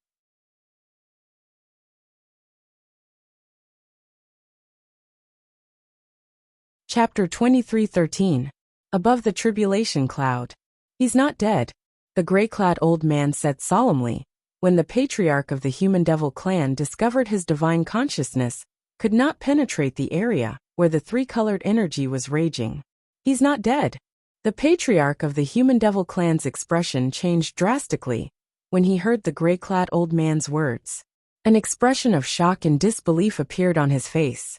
Chapter 23:13. Above the tribulation cloud. He's not dead, the gray-clad old man said solemnly, when the patriarch of the human devil clan discovered his divine consciousness could not penetrate the area where the three-colored energy was raging. He's not dead. The patriarch of the human devil clan's expression changed drastically when he heard the gray-clad old man's words. An expression of shock and disbelief appeared on his face.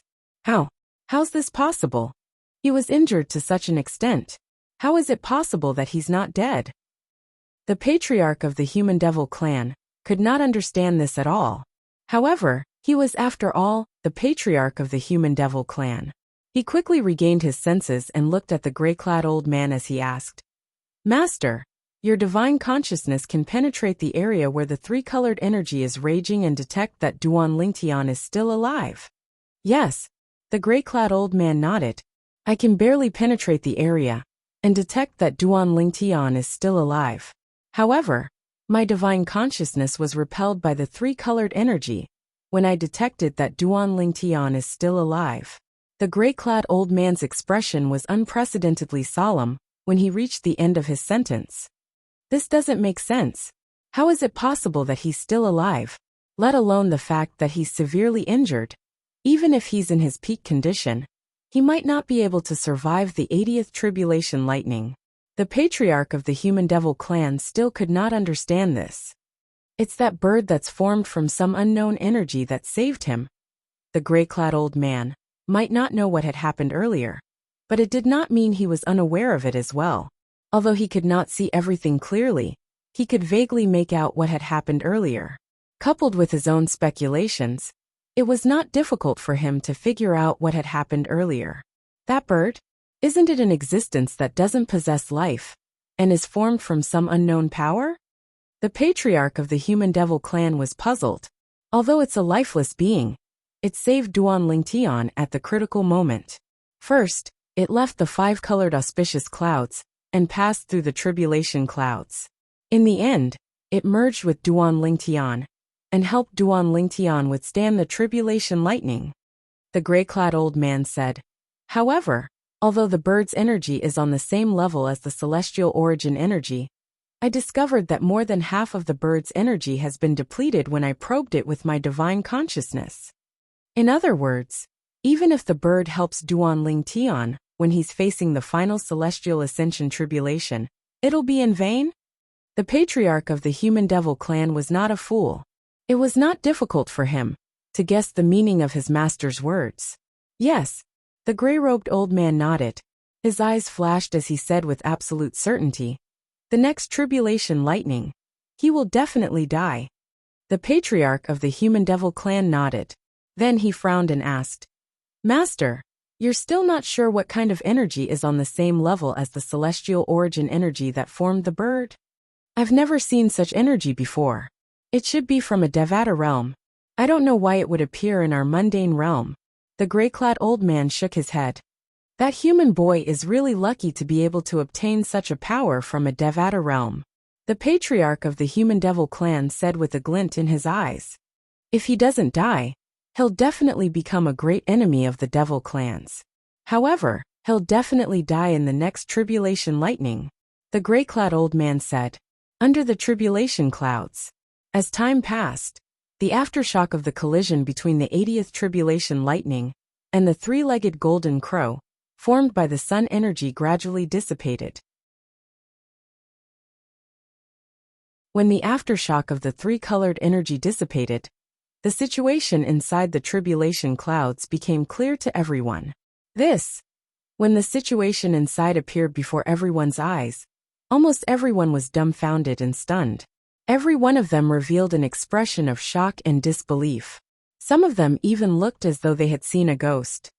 How's this possible? He was injured to such an extent. How is it possible that he's not dead? The patriarch of the human devil clan could not understand this at all. However, he was, after all, the patriarch of the human devil clan. He quickly regained his senses and looked at the gray-clad old man as he asked, Master, your divine consciousness can penetrate the area where the three-colored energy is raging and detect that Duan Lingtian is still alive. Yes, the gray-clad old man nodded. I can barely penetrate the area and detect that Duan Lingtian is still alive. However, my divine consciousness was repelled by the three-colored energy when I detected that Duan Lingtian is still alive. The gray-clad old man's expression was unprecedentedly solemn when he reached the end of his sentence. This doesn't make sense. How is it possible that he's still alive, let alone the fact that he's severely injured? Even if he's in his peak condition, he might not be able to survive the 80th tribulation lightning. The patriarch of the human devil clan still could not understand this. It's that bird that's formed from some unknown energy that saved him. The gray-clad old man might not know what had happened earlier, but it did not mean he was unaware of it as well. Although he could not see everything clearly, he could vaguely make out what had happened earlier. Coupled with his own speculations, it was not difficult for him to figure out what had happened earlier. That bird? Isn't it an existence that doesn't possess life and is formed from some unknown power? The patriarch of the human devil clan was puzzled. Although it's a lifeless being, it saved Duan Lingtian at the critical moment. First, it left the five-colored auspicious clouds and passed through the tribulation clouds. In the end, it merged with Duan Lingtian and helped Duan Lingtian withstand the tribulation lightning. The gray-clad old man said. However, although the bird's energy is on the same level as the celestial origin energy, I discovered that more than half of the bird's energy has been depleted when I probed it with my divine consciousness. In other words, even if the bird helps Duan Lingtian when he's facing the final celestial ascension tribulation, it'll be in vain? The patriarch of the human devil clan was not a fool. It was not difficult for him to guess the meaning of his master's words. Yes. The gray-robed old man nodded. His eyes flashed as he said with absolute certainty, "The next tribulation lightning. He will definitely die." The patriarch of the human devil clan nodded. Then he frowned and asked, "Master, you're still not sure what kind of energy is on the same level as the celestial origin energy that formed the bird?" "I've never seen such energy before. It should be from a Devata realm. I don't know why it would appear in our mundane realm." The gray-clad old man shook his head. "That human boy is really lucky to be able to obtain such a power from a Devata realm," the patriarch of the human devil clan said with a glint in his eyes. "If he doesn't die, he'll definitely become a great enemy of the devil clans. However, he'll definitely die in the next tribulation lightning," the gray-clad old man said. Under the tribulation clouds. As time passed, the aftershock of the collision between the 80th tribulation lightning and the three-legged golden crow, formed by the sun energy, gradually dissipated. When the aftershock of the three-colored energy dissipated, the situation inside the tribulation clouds became clear to everyone. When the situation inside appeared before everyone's eyes, almost everyone was dumbfounded and stunned. Every one of them revealed an expression of shock and disbelief. Some of them even looked as though they had seen a ghost.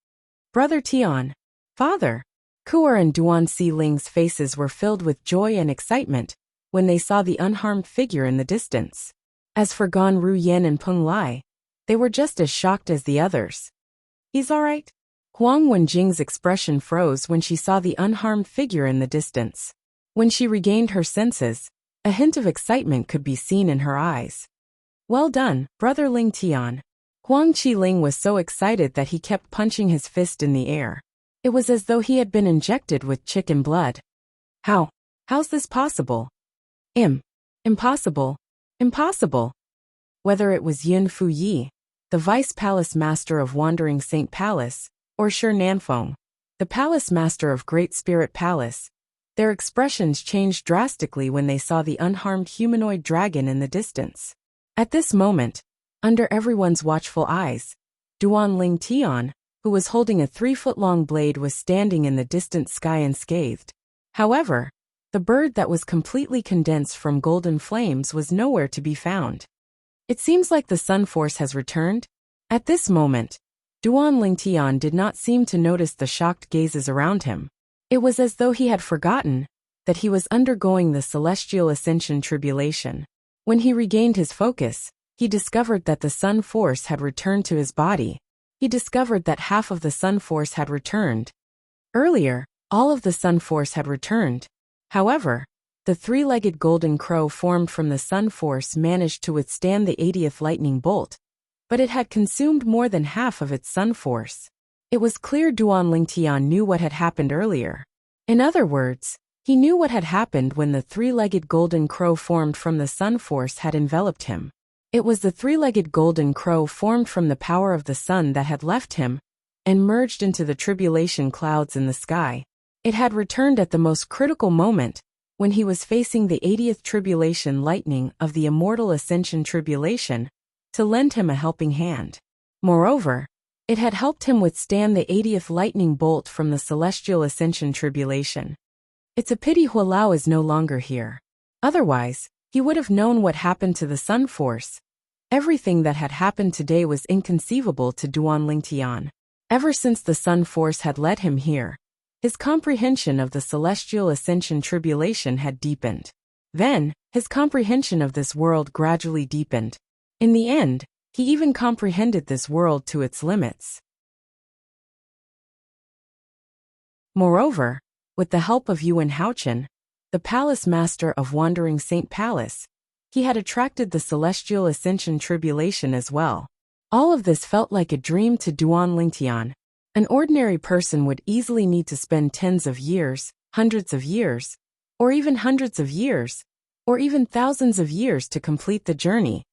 Brother Tian, Father, Kuer and Duan Si Ling's faces were filled with joy and excitement when they saw the unharmed figure in the distance. As for Gan Ru Yen and Peng Lai, they were just as shocked as the others. "He's all right?" Huang Wenjing's expression froze when she saw the unharmed figure in the distance. When she regained her senses, a hint of excitement could be seen in her eyes. "Well done, Brother Ling Tian." Huang Qiling was so excited that he kept punching his fist in the air. It was as though he had been injected with chicken blood. How's this possible? Impossible. Impossible. Whether it was Yin Fu Yi, the Vice Palace Master of Wandering Saint Palace, or Shi Nanfeng, the Palace Master of Great Spirit Palace, their expressions changed drastically when they saw the unharmed humanoid dragon in the distance. At this moment, under everyone's watchful eyes, Duan Ling Tian, who was holding a 3-foot-long blade, was standing in the distant sky unscathed. However, the bird that was completely condensed from golden flames was nowhere to be found. "It seems like the sun force has returned." At this moment, Duan Ling Tian did not seem to notice the shocked gazes around him. It was as though he had forgotten that he was undergoing the celestial ascension tribulation. When he regained his focus, he discovered that the sun force had returned to his body. He discovered that half of the sun force had returned. Earlier, all of the sun force had returned. However, the three-legged golden crow formed from the sun force managed to withstand the 80th lightning bolt, but it had consumed more than half of its sun force. It was clear Duan Ling Tian knew what had happened earlier. In other words, he knew what had happened when the three-legged golden crow formed from the sun force had enveloped him. It was the three-legged golden crow formed from the power of the sun that had left him and merged into the tribulation clouds in the sky. It had returned at the most critical moment, when he was facing the 80th tribulation lightning of the immortal ascension tribulation, to lend him a helping hand. Moreover, it had helped him withstand the 80th lightning bolt from the celestial ascension tribulation. It's a pity Hualao is no longer here. Otherwise, he would have known what happened to the sun force. Everything that had happened today was inconceivable to Duan Ling Tian. Ever since the sun force had led him here, his comprehension of the celestial ascension tribulation had deepened. Then, his comprehension of this world gradually deepened. In the end, he even comprehended this world to its limits. Moreover, with the help of Yuan Haochen, the Palace Master of Wandering Saint Palace, he had attracted the celestial ascension tribulation as well. All of this felt like a dream to Duan Ling Tian. An ordinary person would easily need to spend tens of years, hundreds of years, or even hundreds of years, or even thousands of years to complete the journey.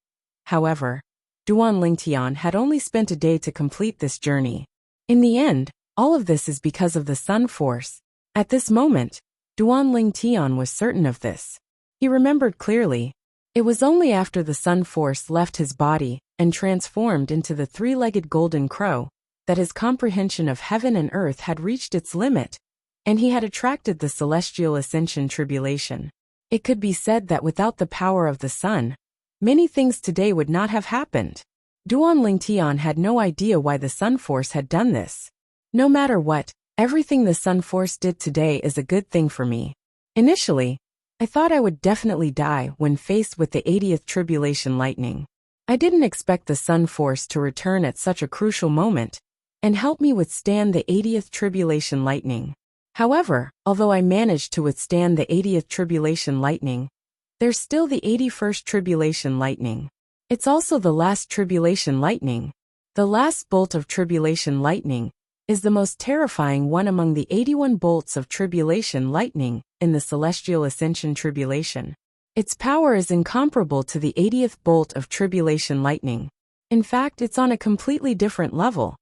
However, Duan Ling Tian had only spent a day to complete this journey. In the end, all of this is because of the sun force. At this moment, Duan Ling Tian was certain of this. He remembered clearly. It was only after the sun force left his body and transformed into the three-legged golden crow, that his comprehension of heaven and earth had reached its limit, and he had attracted the celestial ascension tribulation. It could be said that without the power of the sun, many things today would not have happened. Duan Lingtian had no idea why the Sun Force had done this. No matter what, everything the Sun Force did today is a good thing for me. Initially, I thought I would definitely die when faced with the 80th tribulation lightning. I didn't expect the Sun Force to return at such a crucial moment and help me withstand the 80th tribulation lightning. However, although I managed to withstand the 80th tribulation lightning, there's still the 81st tribulation lightning. It's also the last tribulation lightning. The last bolt of tribulation lightning is the most terrifying one among the 81 bolts of tribulation lightning in the celestial ascension tribulation. Its power is incomparable to the 80th bolt of tribulation lightning. In fact, it's on a completely different level.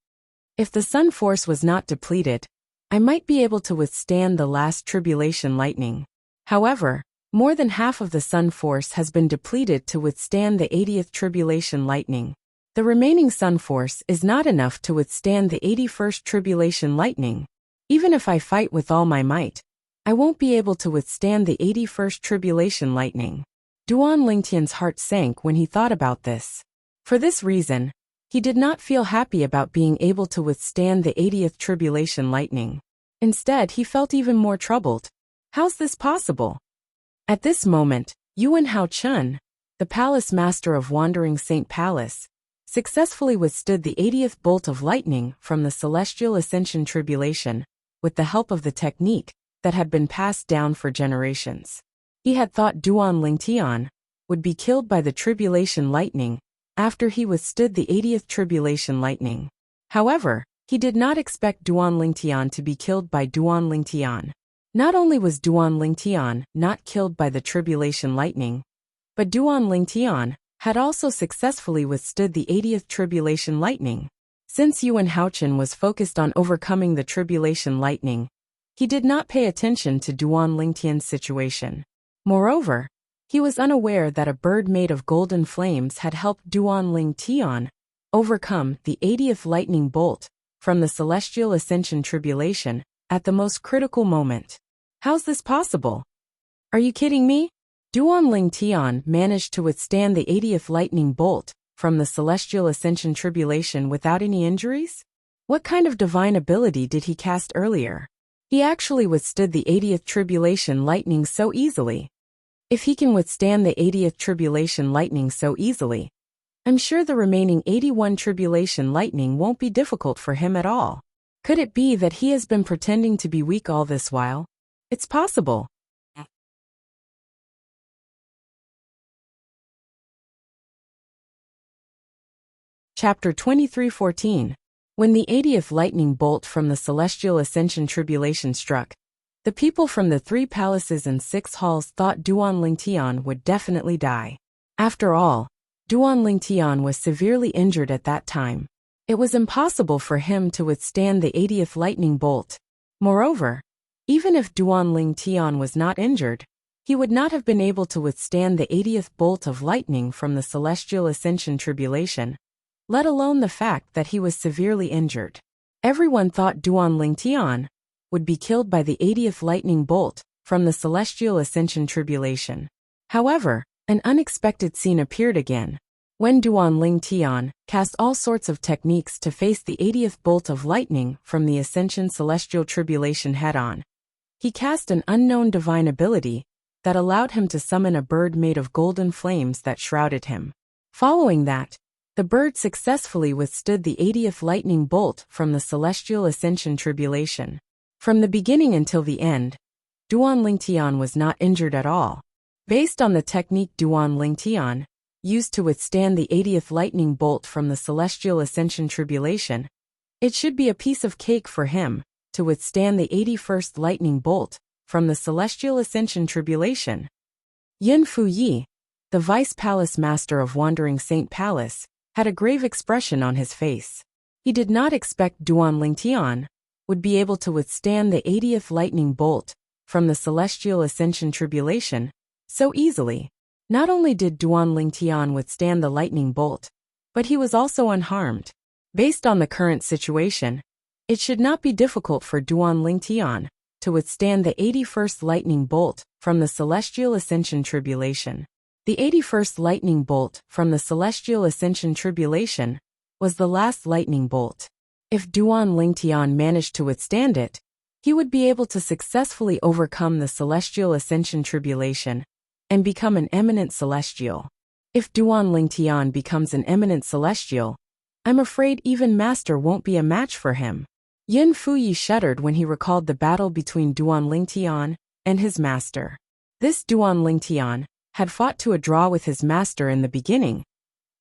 If the Sun Force was not depleted, I might be able to withstand the last tribulation lightning. However, more than half of the Sun Force has been depleted to withstand the 80th tribulation lightning. The remaining Sun Force is not enough to withstand the 81st tribulation lightning. Even if I fight with all my might, I won't be able to withstand the 81st tribulation lightning. Duan Lingtian's heart sank when he thought about this. For this reason, he did not feel happy about being able to withstand the 80th tribulation lightning. Instead, he felt even more troubled. How's this possible? At this moment, Yuan Haochun, the palace master of Wandering Saint Palace, successfully withstood the 80th bolt of lightning from the celestial ascension tribulation with the help of the technique that had been passed down for generations. He had thought Duan Lingtian would be killed by the tribulation lightning after he withstood the 80th tribulation lightning. However, he did not expect Duan Lingtian to be killed by Duan Lingtian. Not only was Duan Lingtian not killed by the tribulation lightning, but Duan Lingtian had also successfully withstood the 80th tribulation lightning. Since Yuan Haochun was focused on overcoming the tribulation lightning, he did not pay attention to Duan Lingtian's situation. Moreover, he was unaware that a bird made of golden flames had helped Duan Lingtian overcome the 80th lightning bolt from the celestial ascension tribulation at the most critical moment. How's this possible? Are you kidding me? Duan Lingtian managed to withstand the 80th lightning bolt from the celestial ascension tribulation without any injuries? What kind of divine ability did he cast earlier? He actually withstood the 80th tribulation lightning so easily. If he can withstand the 80th tribulation lightning so easily, I'm sure the remaining 81 tribulation lightning won't be difficult for him at all. Could it be that he has been pretending to be weak all this while? It's possible. Chapter 23:14. When the 80th lightning bolt from the celestial ascension tribulation struck, the people from the 3 palaces and 6 halls thought Duan Lingtian would definitely die. After all, Duan Lingtian was severely injured at that time. It was impossible for him to withstand the 80th lightning bolt. Moreover, even if Duan Lingtian was not injured, he would not have been able to withstand the 80th bolt of lightning from the celestial ascension tribulation, let alone the fact that he was severely injured. Everyone thought Duan Lingtian would be killed by the 80th lightning bolt from the celestial ascension tribulation. However, an unexpected scene appeared again. When Duan Lingtian cast all sorts of techniques to face the 80th bolt of lightning from the ascension celestial tribulation head-on, he cast an unknown divine ability that allowed him to summon a bird made of golden flames that shrouded him. Following that, the bird successfully withstood the 80th lightning bolt from the celestial ascension tribulation. From the beginning until the end, Duan Lingtian was not injured at all. Based on the technique Duan Lingtian used to withstand the 80th lightning bolt from the celestial ascension tribulation, it should be a piece of cake for him to withstand the 81st lightning bolt from the celestial ascension tribulation. Yun Fuyi, the vice palace master of Wandering Saint Palace, had a grave expression on his face. He did not expect Duan Lingtian would be able to withstand the 80th lightning bolt from the celestial ascension tribulation so easily. Not only did Duan Lingtian withstand the lightning bolt, but he was also unharmed. Based on the current situation, it should not be difficult for Duan Lingtian to withstand the 81st lightning bolt from the Celestial Ascension Tribulation. The 81st lightning bolt from the Celestial Ascension Tribulation was the last lightning bolt. If Duan Lingtian managed to withstand it, he would be able to successfully overcome the Celestial Ascension Tribulation and become an eminent celestial. If Duan Lingtian becomes an eminent celestial, I'm afraid even Master won't be a match for him. Yin Fuyi shuddered when he recalled the battle between Duan Lingtian and his master. This Duan Lingtian had fought to a draw with his master in the beginning.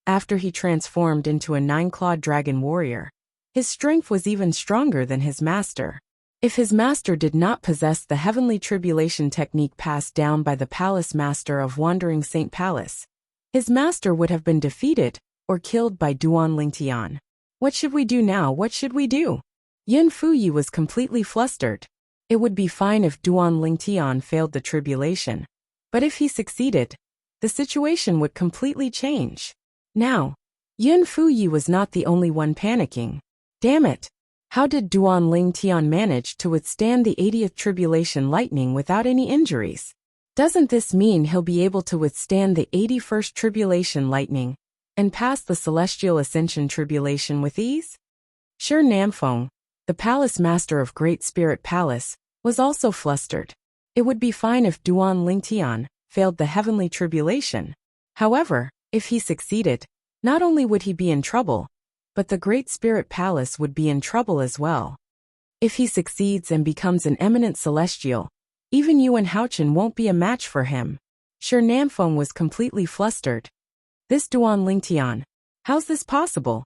After he transformed into a 9-clawed dragon warrior, his strength was even stronger than his master. If his master did not possess the heavenly tribulation technique passed down by the palace master of Wandering Saint Palace, his master would have been defeated or killed by Duan Lingtian. What should we do now? What should we do? Yin Fuyi was completely flustered. It would be fine if Duan Lingtian failed the tribulation, but if he succeeded, the situation would completely change. Now, Yin Fuyi was not the only one panicking. Damn it! How did Duan Lingtian manage to withstand the 80th tribulation lightning without any injuries? Doesn't this mean he'll be able to withstand the 81st tribulation lightning and pass the Celestial Ascension Tribulation with ease? Sure, Namfeng, the palace master of Great Spirit Palace, was also flustered. It would be fine if Duan Lingtian failed the heavenly tribulation. However, if he succeeded, not only would he be in trouble, but the Great Spirit Palace would be in trouble as well. If he succeeds and becomes an eminent celestial, even Yuan Haochen won't be a match for him. Sure, Namfeng was completely flustered. This Duan Lingtian, how's this possible?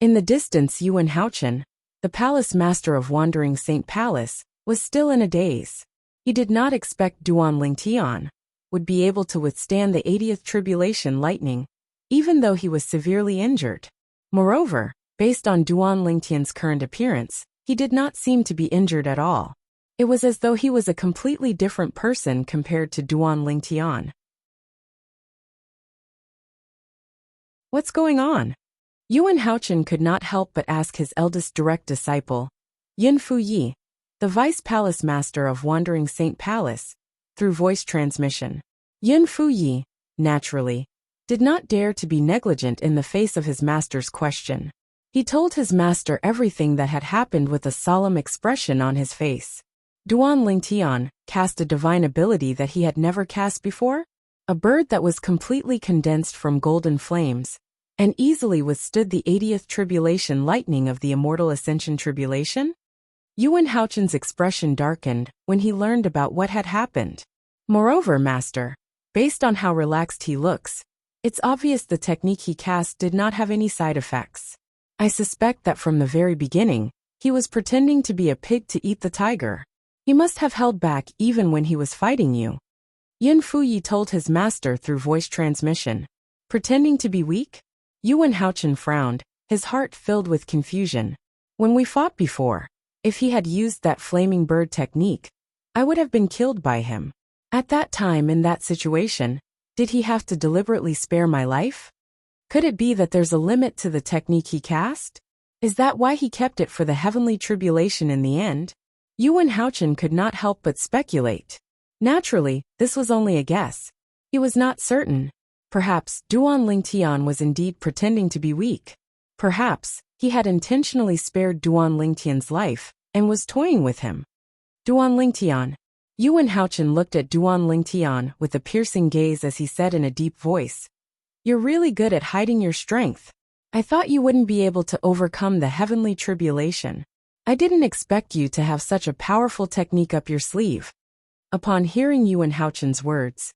In the distance, Yuan Haochen, the palace master of Wandering Saint Palace, was still in a daze. He did not expect Duan Lingtian would be able to withstand the 80th tribulation lightning, even though he was severely injured. Moreover, based on Duan Lingtian's current appearance, he did not seem to be injured at all. It was as though he was a completely different person compared to Duan Lingtian. What's going on? Yuan Haochen could not help but ask his eldest direct disciple, Yin Fuyi, the vice palace master of Wandering Saint Palace, through voice transmission. Yin Fuyi, naturally, did not dare to be negligent in the face of his master's question. He told his master everything that had happened with a solemn expression on his face. Duan Lingtian cast a divine ability that he had never cast before, a bird that was completely condensed from golden flames, and easily withstood the 80th tribulation lightning of the immortal ascension tribulation? Yuan Haochen's expression darkened when he learned about what had happened. Moreover, master, based on how relaxed he looks, it's obvious the technique he cast did not have any side effects. I suspect that from the very beginning, he was pretending to be a pig to eat the tiger. He must have held back even when he was fighting you. Yin Fuyi told his master through voice transmission. Pretending to be weak? Yuan Haochen frowned, his heart filled with confusion. When we fought before, if he had used that flaming bird technique, I would have been killed by him. At that time, in that situation, did he have to deliberately spare my life? Could it be that there's a limit to the technique he cast? Is that why he kept it for the heavenly tribulation in the end? Yuan Haochen could not help but speculate. Naturally, this was only a guess. He was not certain. Perhaps Duan Lingtian was indeed pretending to be weak. Perhaps he had intentionally spared Duan Lingtian's life and was toying with him. Duan Lingtian. Yuan Haochen looked at Duan Lingtian with a piercing gaze as he said in a deep voice, "You're really good at hiding your strength. I thought you wouldn't be able to overcome the heavenly tribulation. I didn't expect you to have such a powerful technique up your sleeve." Upon hearing Yuan Haochen's words,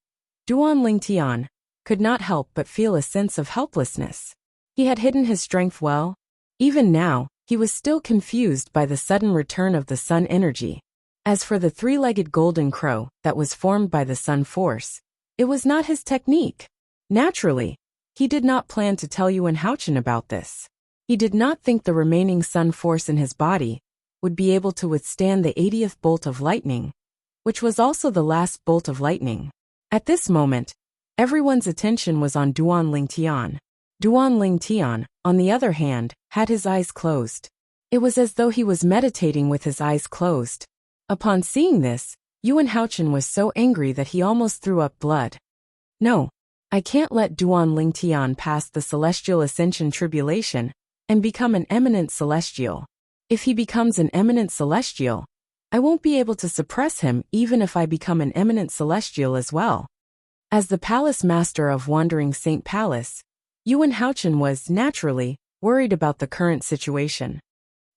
Duan Lingtian could not help but feel a sense of helplessness. He had hidden his strength well. Even now, he was still confused by the sudden return of the sun energy. As for the three-legged golden crow that was formed by the sun force, it was not his technique. Naturally, he did not plan to tell Yuan Haochen about this. He did not think the remaining sun force in his body would be able to withstand the 80th bolt of lightning, which was also the last bolt of lightning. At this moment, everyone's attention was on Duan Lingtian. Duan Ling Tian, on the other hand, had his eyes closed. It was as though he was meditating with his eyes closed. Upon seeing this, Yuan Haochen was so angry that he almost threw up blood. No, I can't let Duan Ling Tian pass the celestial ascension tribulation and become an eminent celestial. If he becomes an eminent celestial, I won't be able to suppress him even if I become an eminent celestial as well. As the palace master of Wandering Saint Palace, Yuan Haochen was, naturally, worried about the current situation.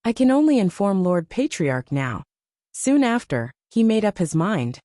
I can only inform Lord Patriarch now. Soon after, he made up his mind.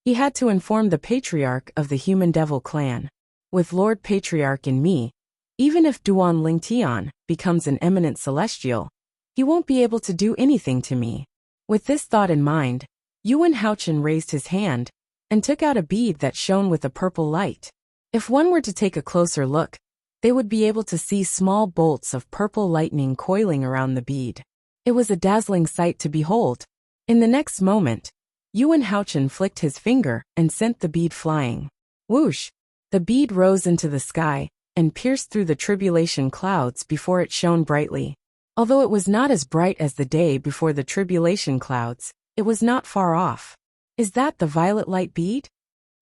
He had to inform the Patriarch of the Human Devil clan. With Lord Patriarch in me, even if Duan Ling Tian becomes an eminent celestial, he won't be able to do anything to me. With this thought in mind, Yuan Haochen raised his hand and took out a bead that shone with a purple light. If one were to take a closer look, they would be able to see small bolts of purple lightning coiling around the bead. It was a dazzling sight to behold. In the next moment, Yuan Haochen flicked his finger and sent the bead flying. Whoosh! The bead rose into the sky and pierced through the tribulation clouds before it shone brightly. Although it was not as bright as the day before the tribulation clouds, it was not far off. Is that the violet light bead?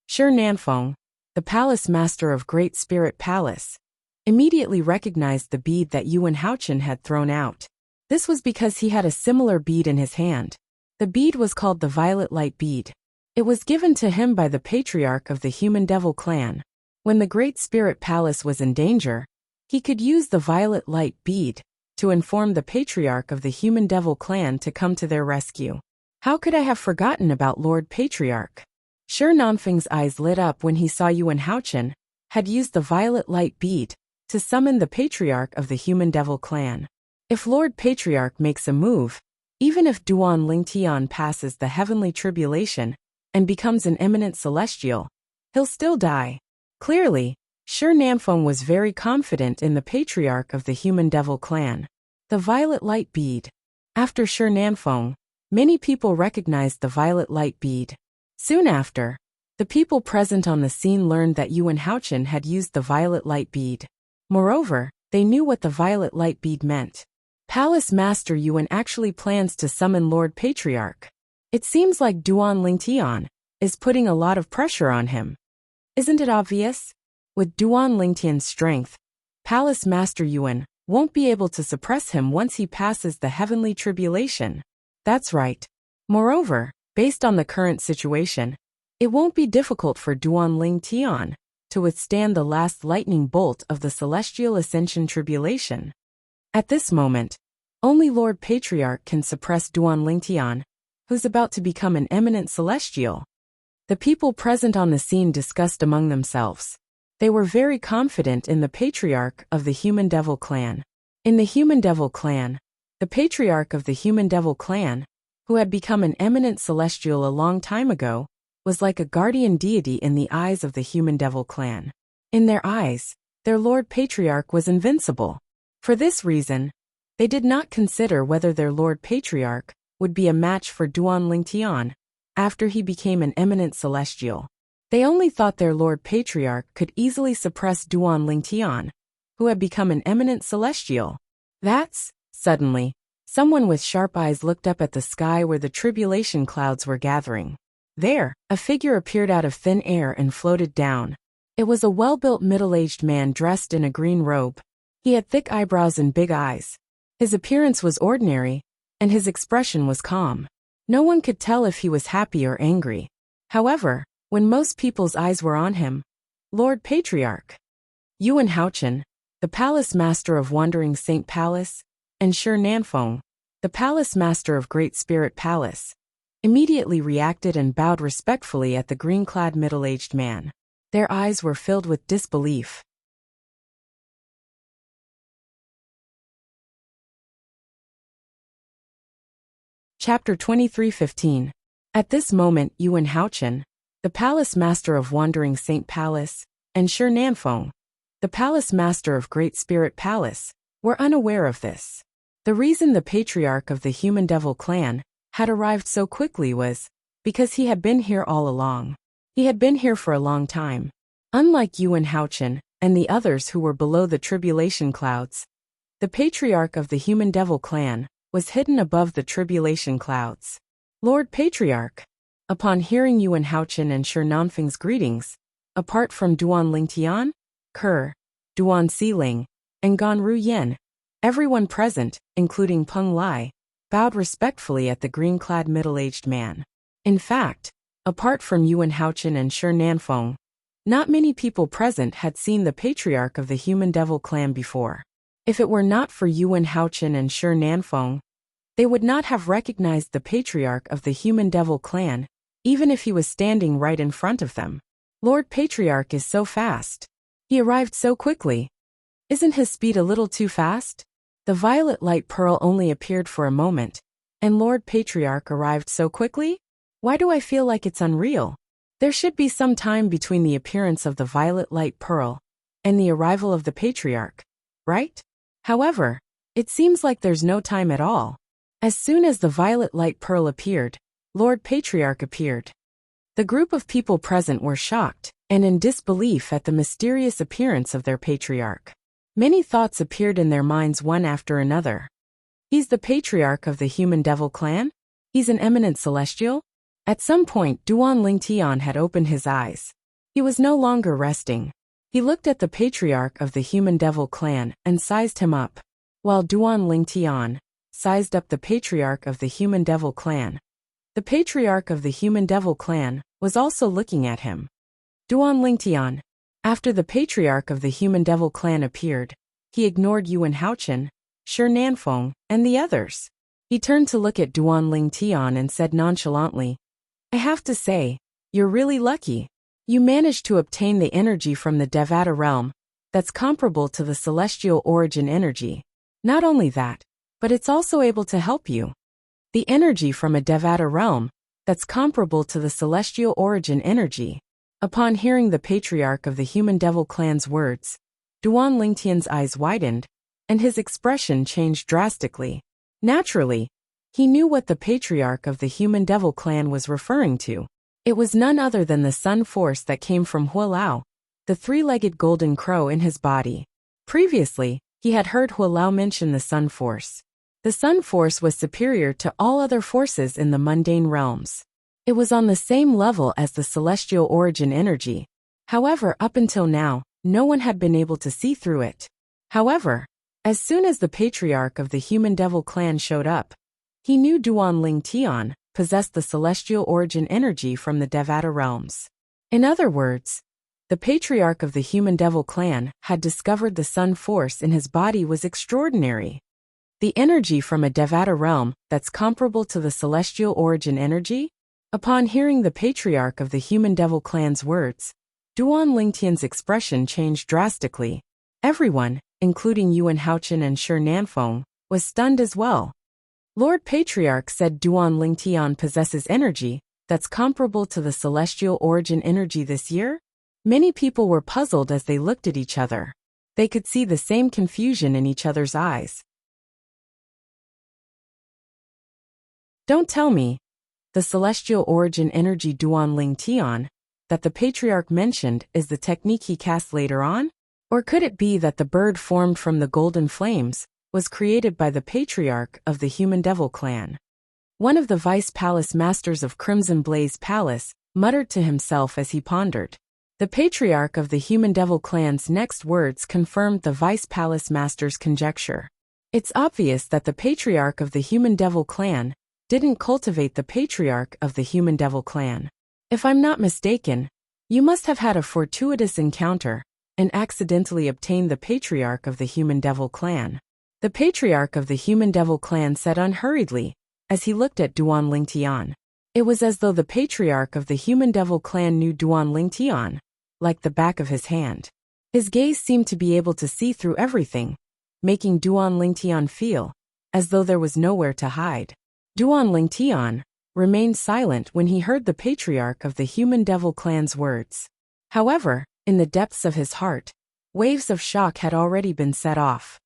Shi Nanfeng, the palace master of Great Spirit Palace, immediately recognized the bead that Yuan Haochen had thrown out. This was because he had a similar bead in his hand. The bead was called the violet light bead. It was given to him by the Patriarch of the Human Devil clan. When the Great Spirit Palace was in danger, he could use the violet light bead to inform the Patriarch of the Human Devil clan to come to their rescue. How could I have forgotten about Lord Patriarch? Shi Nanfeng's eyes lit up when he saw Yuan Haochen had used the violet light bead to summon the Patriarch of the Human Devil clan. If Lord Patriarch makes a move, even if Duan Ling Tian passes the heavenly tribulation and becomes an eminent celestial, he'll still die. Clearly, Shi Nanfeng was very confident in the Patriarch of the Human Devil clan. The violet light bead. After Shi Nanfeng, many people recognized the violet light bead. Soon after, the people present on the scene learned that Yuan Haochen had used the violet light bead. Moreover, they knew what the violet light bead meant. Palace Master Yuan actually plans to summon Lord Patriarch. It seems like Duan Ling Tian is putting a lot of pressure on him. Isn't it obvious? With Duan Ling Tian's strength, Palace Master Yuan won't be able to suppress him once he passes the heavenly tribulation. That's right. Moreover, based on the current situation, it won't be difficult for Duan Ling Tian to withstand the last lightning bolt of the celestial ascension tribulation. At this moment, only Lord Patriarch can suppress Duan Ling Tian, who's about to become an eminent celestial. The people present on the scene discussed among themselves. They were very confident in the Patriarch of the Human Devil clan. In the Human Devil clan, the Patriarch of the Human Devil clan, who had become an eminent celestial a long time ago, was like a guardian deity in the eyes of the Human Devil clan. In their eyes, their Lord Patriarch was invincible. For this reason, they did not consider whether their Lord Patriarch would be a match for Duan Ling Tian after he became an eminent celestial. They only thought their Lord Patriarch could easily suppress Duan Ling Tian, who had become an eminent celestial. Suddenly, someone with sharp eyes looked up at the sky where the tribulation clouds were gathering. There, a figure appeared out of thin air and floated down. It was a well-built middle-aged man dressed in a green robe. He had thick eyebrows and big eyes. His appearance was ordinary, and his expression was calm. No one could tell if he was happy or angry. However, when most people's eyes were on him, Lord Patriarch, Yuan Haochen, the palace master of Wandering Saint Palace, and Shi Nanfeng, the palace master of Great Spirit Palace, immediately reacted and bowed respectfully at the green-clad middle-aged man. Their eyes were filled with disbelief. Chapter 23:15. At this moment Yuan Haochen, the palace master of Wandering Saint Palace, and Shi Nanfeng, the palace master of Great Spirit Palace, were unaware of this. The reason the Patriarch of the Human Devil clan had arrived so quickly was because he had been here all along. He had been here for a long time. Unlike Yuan Haochen and the others who were below the tribulation clouds, the patriarch of the human devil clan was hidden above the tribulation clouds. Lord Patriarch, upon hearing Yuan Haochen and Shi Nanfeng's greetings, apart from Duan Lingtian, Ke, Duan Siling, and Gan Ru Yen, everyone present, including Peng Lai, bowed respectfully at the green-clad middle-aged man. In fact, apart from Yuan Haochen and Shi Nanfeng, not many people present had seen the patriarch of the human devil clan before. If it were not for Yuan Haochen and Shi Nanfeng, they would not have recognized the patriarch of the human devil clan, even if he was standing right in front of them. Lord Patriarch is so fast. He arrived so quickly. Isn't his speed a little too fast? The violet light pearl only appeared for a moment, and Lord Patriarch arrived so quickly? Why do I feel like it's unreal? There should be some time between the appearance of the violet light pearl and the arrival of the patriarch, right? However, it seems like there's no time at all. As soon as the violet light pearl appeared, Lord Patriarch appeared. The group of people present were shocked and in disbelief at the mysterious appearance of their patriarch. Many thoughts appeared in their minds one after another. He's the patriarch of the human devil clan? He's an eminent celestial? At some point, Duan Lingtian had opened his eyes. He was no longer resting. He looked at the patriarch of the human devil clan and sized him up, while Duan Lingtian sized up the patriarch of the human devil clan. The patriarch of the human devil clan was also looking at him. Duan Lingtian. After the patriarch of the human devil clan appeared, he ignored Yuan Haochen, Shi Nanfeng, and the others. He turned to look at Duan Lingtian and said nonchalantly, I have to say, you're really lucky. You managed to obtain the energy from the Devata realm that's comparable to the celestial origin energy. Not only that, but it's also able to help you. The energy from a Devata realm that's comparable to the celestial origin energy. Upon hearing the patriarch of the human devil clan's words, Duan Lingtian's eyes widened, and his expression changed drastically. Naturally, he knew what the patriarch of the human devil clan was referring to. It was none other than the sun force that came from Hualao, the three-legged golden crow in his body. Previously, he had heard Hualao mention the sun force. The sun force was superior to all other forces in the mundane realms. It was on the same level as the celestial origin energy. However, up until now, no one had been able to see through it. However, as soon as the patriarch of the human devil clan showed up, he knew Duan Lingtian possessed the celestial origin energy from the Devata realms. In other words, the patriarch of the human devil clan had discovered the sun force in his body was extraordinary. The energy from a Devata realm that's comparable to the celestial origin energy? Upon hearing the patriarch of the human devil clan's words, Duan Lingtian's expression changed drastically. Everyone, including Yuan Haochen and Shi Nanfeng, was stunned as well. Lord Patriarch said Duan Lingtian possesses energy that's comparable to the celestial origin energy this year? Many people were puzzled as they looked at each other. They could see the same confusion in each other's eyes. Don't tell me, the celestial origin energy Duan Lingtian that the patriarch mentioned is the technique he cast later on? Or could it be that the bird formed from the golden flames was created by the patriarch of the human devil clan? One of the vice palace masters of Crimson Blaze Palace muttered to himself as he pondered. The patriarch of the human devil clan's next words confirmed the vice palace master's conjecture. It's obvious that the patriarch of the human devil clan didn't cultivate the patriarch of the human devil clan. If I'm not mistaken, you must have had a fortuitous encounter and accidentally obtained the patriarch of the human devil clan. The patriarch of the human devil clan said unhurriedly, as he looked at Duan Lingtian. It was as though the patriarch of the human devil clan knew Duan Lingtian, like the back of his hand. His gaze seemed to be able to see through everything, making Duan Lingtian feel as though there was nowhere to hide. Duan Lingtian remained silent when he heard the patriarch of the human devil clan's words. However, in the depths of his heart, waves of shock had already been set off.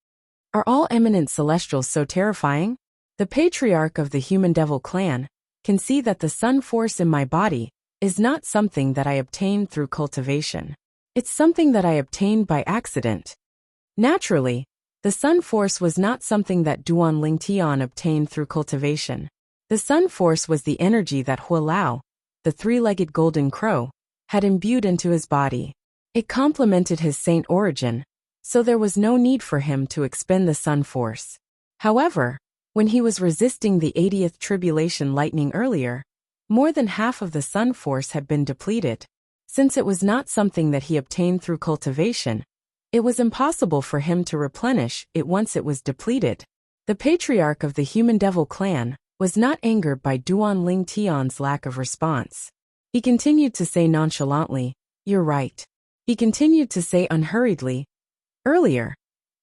Are all eminent celestials so terrifying? The patriarch of the human devil clan can see that the sun force in my body is not something that I obtained through cultivation. It's something that I obtained by accident. Naturally, the Sun Force was not something that Duan Lingtian obtained through cultivation. The Sun Force was the energy that Hualao, the three-legged golden crow, had imbued into his body. It complemented his saint origin, so there was no need for him to expend the Sun Force. However, when he was resisting the 80th Tribulation Lightning earlier, more than half of the Sun Force had been depleted. Since it was not something that he obtained through cultivation, it was impossible for him to replenish it once it was depleted. The patriarch of the Human Devil clan was not angered by Duan Lingtian's lack of response. He continued to say nonchalantly, "You're right." He continued to say unhurriedly, "Earlier,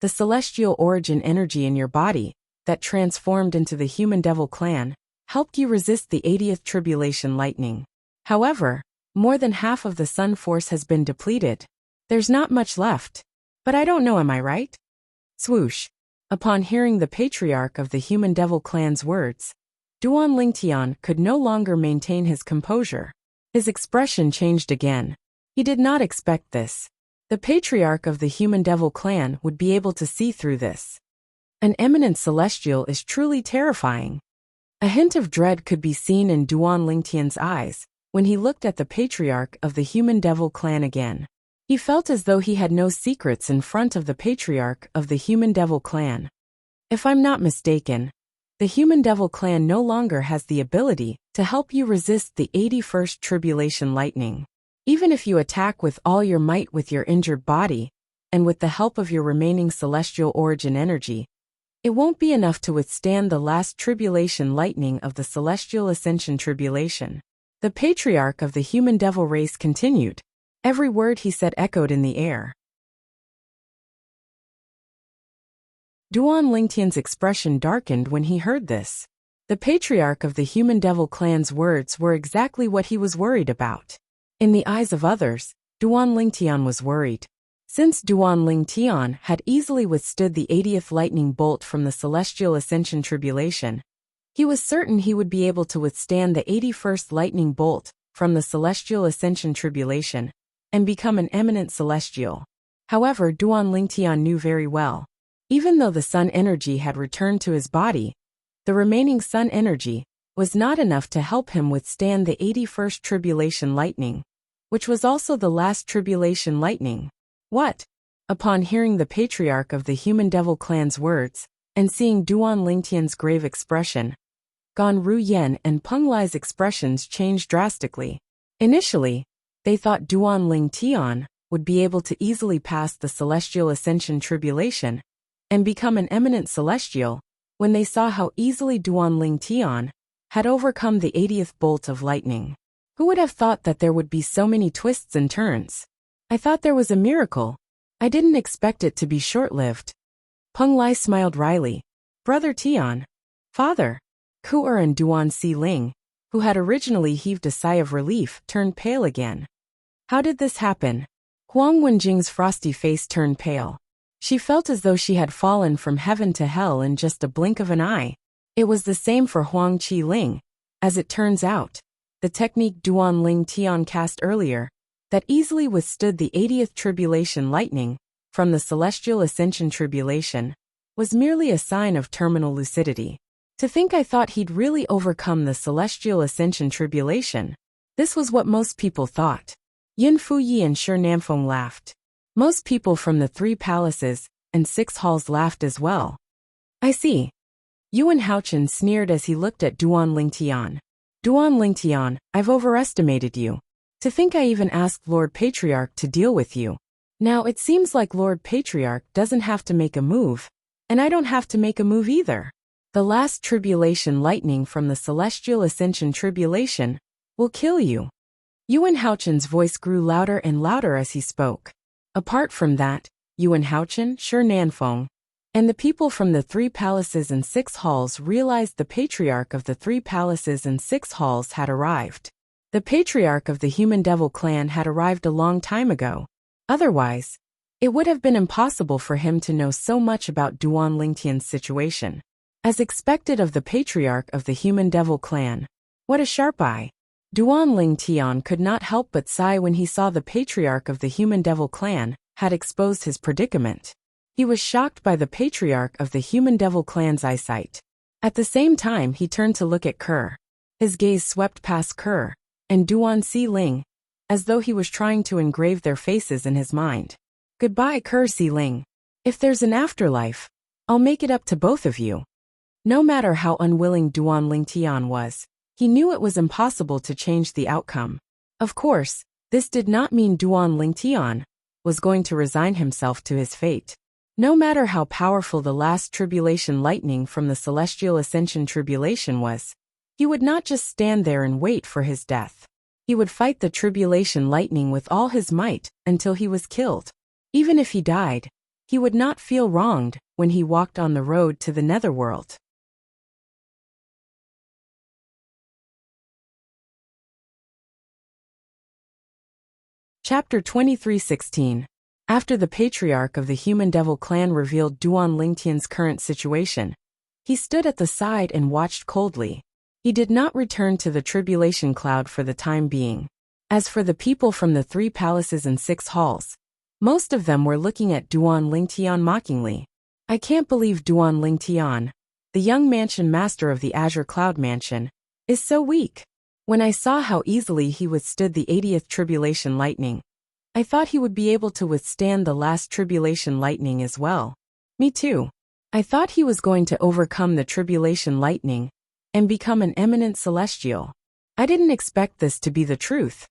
the celestial origin energy in your body that transformed into the Human Devil clan helped you resist the 80th Tribulation Lightning. However, more than half of the Sun Force has been depleted. There's not much left. But I don't know, am I right?" Swoosh. Upon hearing the patriarch of the Human Devil clan's words, Duan Lingtian could no longer maintain his composure. His expression changed again. He did not expect this. The patriarch of the Human Devil clan would be able to see through this. An eminent celestial is truly terrifying. A hint of dread could be seen in Duan Lingtian's eyes when he looked at the patriarch of the Human Devil clan again. He felt as though he had no secrets in front of the patriarch of the Human Devil clan. If I'm not mistaken, the Human Devil clan no longer has the ability to help you resist the 81st Tribulation Lightning. Even if you attack with all your might with your injured body, and with the help of your remaining celestial origin energy, it won't be enough to withstand the last Tribulation Lightning of the Celestial Ascension Tribulation. The patriarch of the Human Devil race continued. Every word he said echoed in the air. Duan Lingtian's expression darkened when he heard this. The patriarch of the Human Devil clan's words were exactly what he was worried about. In the eyes of others, Duan Lingtian was worried. Since Duan Lingtian had easily withstood the 80th lightning bolt from the Celestial Ascension Tribulation, he was certain he would be able to withstand the 81st lightning bolt from the Celestial Ascension Tribulation and become an eminent celestial. However, Duan Lingtian knew very well, even though the sun energy had returned to his body, the remaining sun energy was not enough to help him withstand the 81st Tribulation Lightning, which was also the last Tribulation Lightning. What? Upon hearing the patriarch of the Human Devil clan's words, and seeing Duan Lingtian's grave expression, Gan Ruyen and Peng Lai's expressions changed drastically. Initially, they thought Duan Lingtian would be able to easily pass the Celestial Ascension Tribulation and become an eminent celestial when they saw how easily Duan Lingtian had overcome the 80th bolt of lightning. Who would have thought that there would be so many twists and turns? I thought there was a miracle. I didn't expect it to be short-lived. Peng Lai smiled wryly. Brother Tian. Father. Ku'er and Duan Si Ling, who had originally heaved a sigh of relief, turned pale again. How did this happen? Huang Wenjing's frosty face turned pale. She felt as though she had fallen from heaven to hell in just a blink of an eye. It was the same for Huang Qi Ling. As it turns out, the technique Duan Lingtian cast earlier, that easily withstood the 80th Tribulation Lightning from the Celestial Ascension Tribulation, was merely a sign of terminal lucidity. To think I thought he'd really overcome the Celestial Ascension Tribulation. This was what most people thought. Yin Fuyi and Shi Nanfeng laughed. Most people from the 3 palaces and 6 halls laughed as well. I see. Yuan Haochen sneered as he looked at Duan Lingtian. Duan Lingtian, I've overestimated you. To think I even asked Lord Patriarch to deal with you. Now it seems like Lord Patriarch doesn't have to make a move, and I don't have to make a move either. The last Tribulation Lightning from the Celestial Ascension Tribulation will kill you. Yuan Haochen's voice grew louder and louder as he spoke. Apart from that, Yuan Haochen, Shi Nanfeng, and the people from the 3 palaces and 6 halls realized the patriarch of the 3 palaces and 6 halls had arrived. The patriarch of the Human Devil clan had arrived a long time ago. Otherwise, it would have been impossible for him to know so much about Duan Lingtian's situation. As expected of the patriarch of the Human Devil clan. What a sharp eye. Duan Ling Tian could not help but sigh when he saw the patriarch of the Human Devil clan had exposed his predicament. He was shocked by the patriarch of the Human Devil clan's eyesight. At the same time, he turned to look at Kerr. His gaze swept past Kerr and Duan Si Ling, as though he was trying to engrave their faces in his mind. Goodbye, Kerr Si Ling. If there's an afterlife, I'll make it up to both of you. No matter how unwilling Duan Ling Tian was, he knew it was impossible to change the outcome. Of course, this did not mean Duan Ling Tian was going to resign himself to his fate. No matter how powerful the last tribulation lightning from the celestial ascension tribulation was, he would not just stand there and wait for his death. He would fight the tribulation lightning with all his might until he was killed. Even if he died, he would not feel wronged when he walked on the road to the netherworld. Chapter 23:16. After the patriarch of the Human Devil clan revealed Duan Lingtian's current situation, he stood at the side and watched coldly. He did not return to the tribulation cloud for the time being. As for the people from the 3 palaces and 6 halls, most of them were looking at Duan Lingtian mockingly. I can't believe Duan Lingtian, the young mansion master of the Azure Cloud Mansion, is so weak. When I saw how easily he withstood the 80th tribulation lightning, I thought he would be able to withstand the last tribulation lightning as well. Me too. I thought he was going to overcome the tribulation lightning and become an eminent celestial. I didn't expect this to be the truth.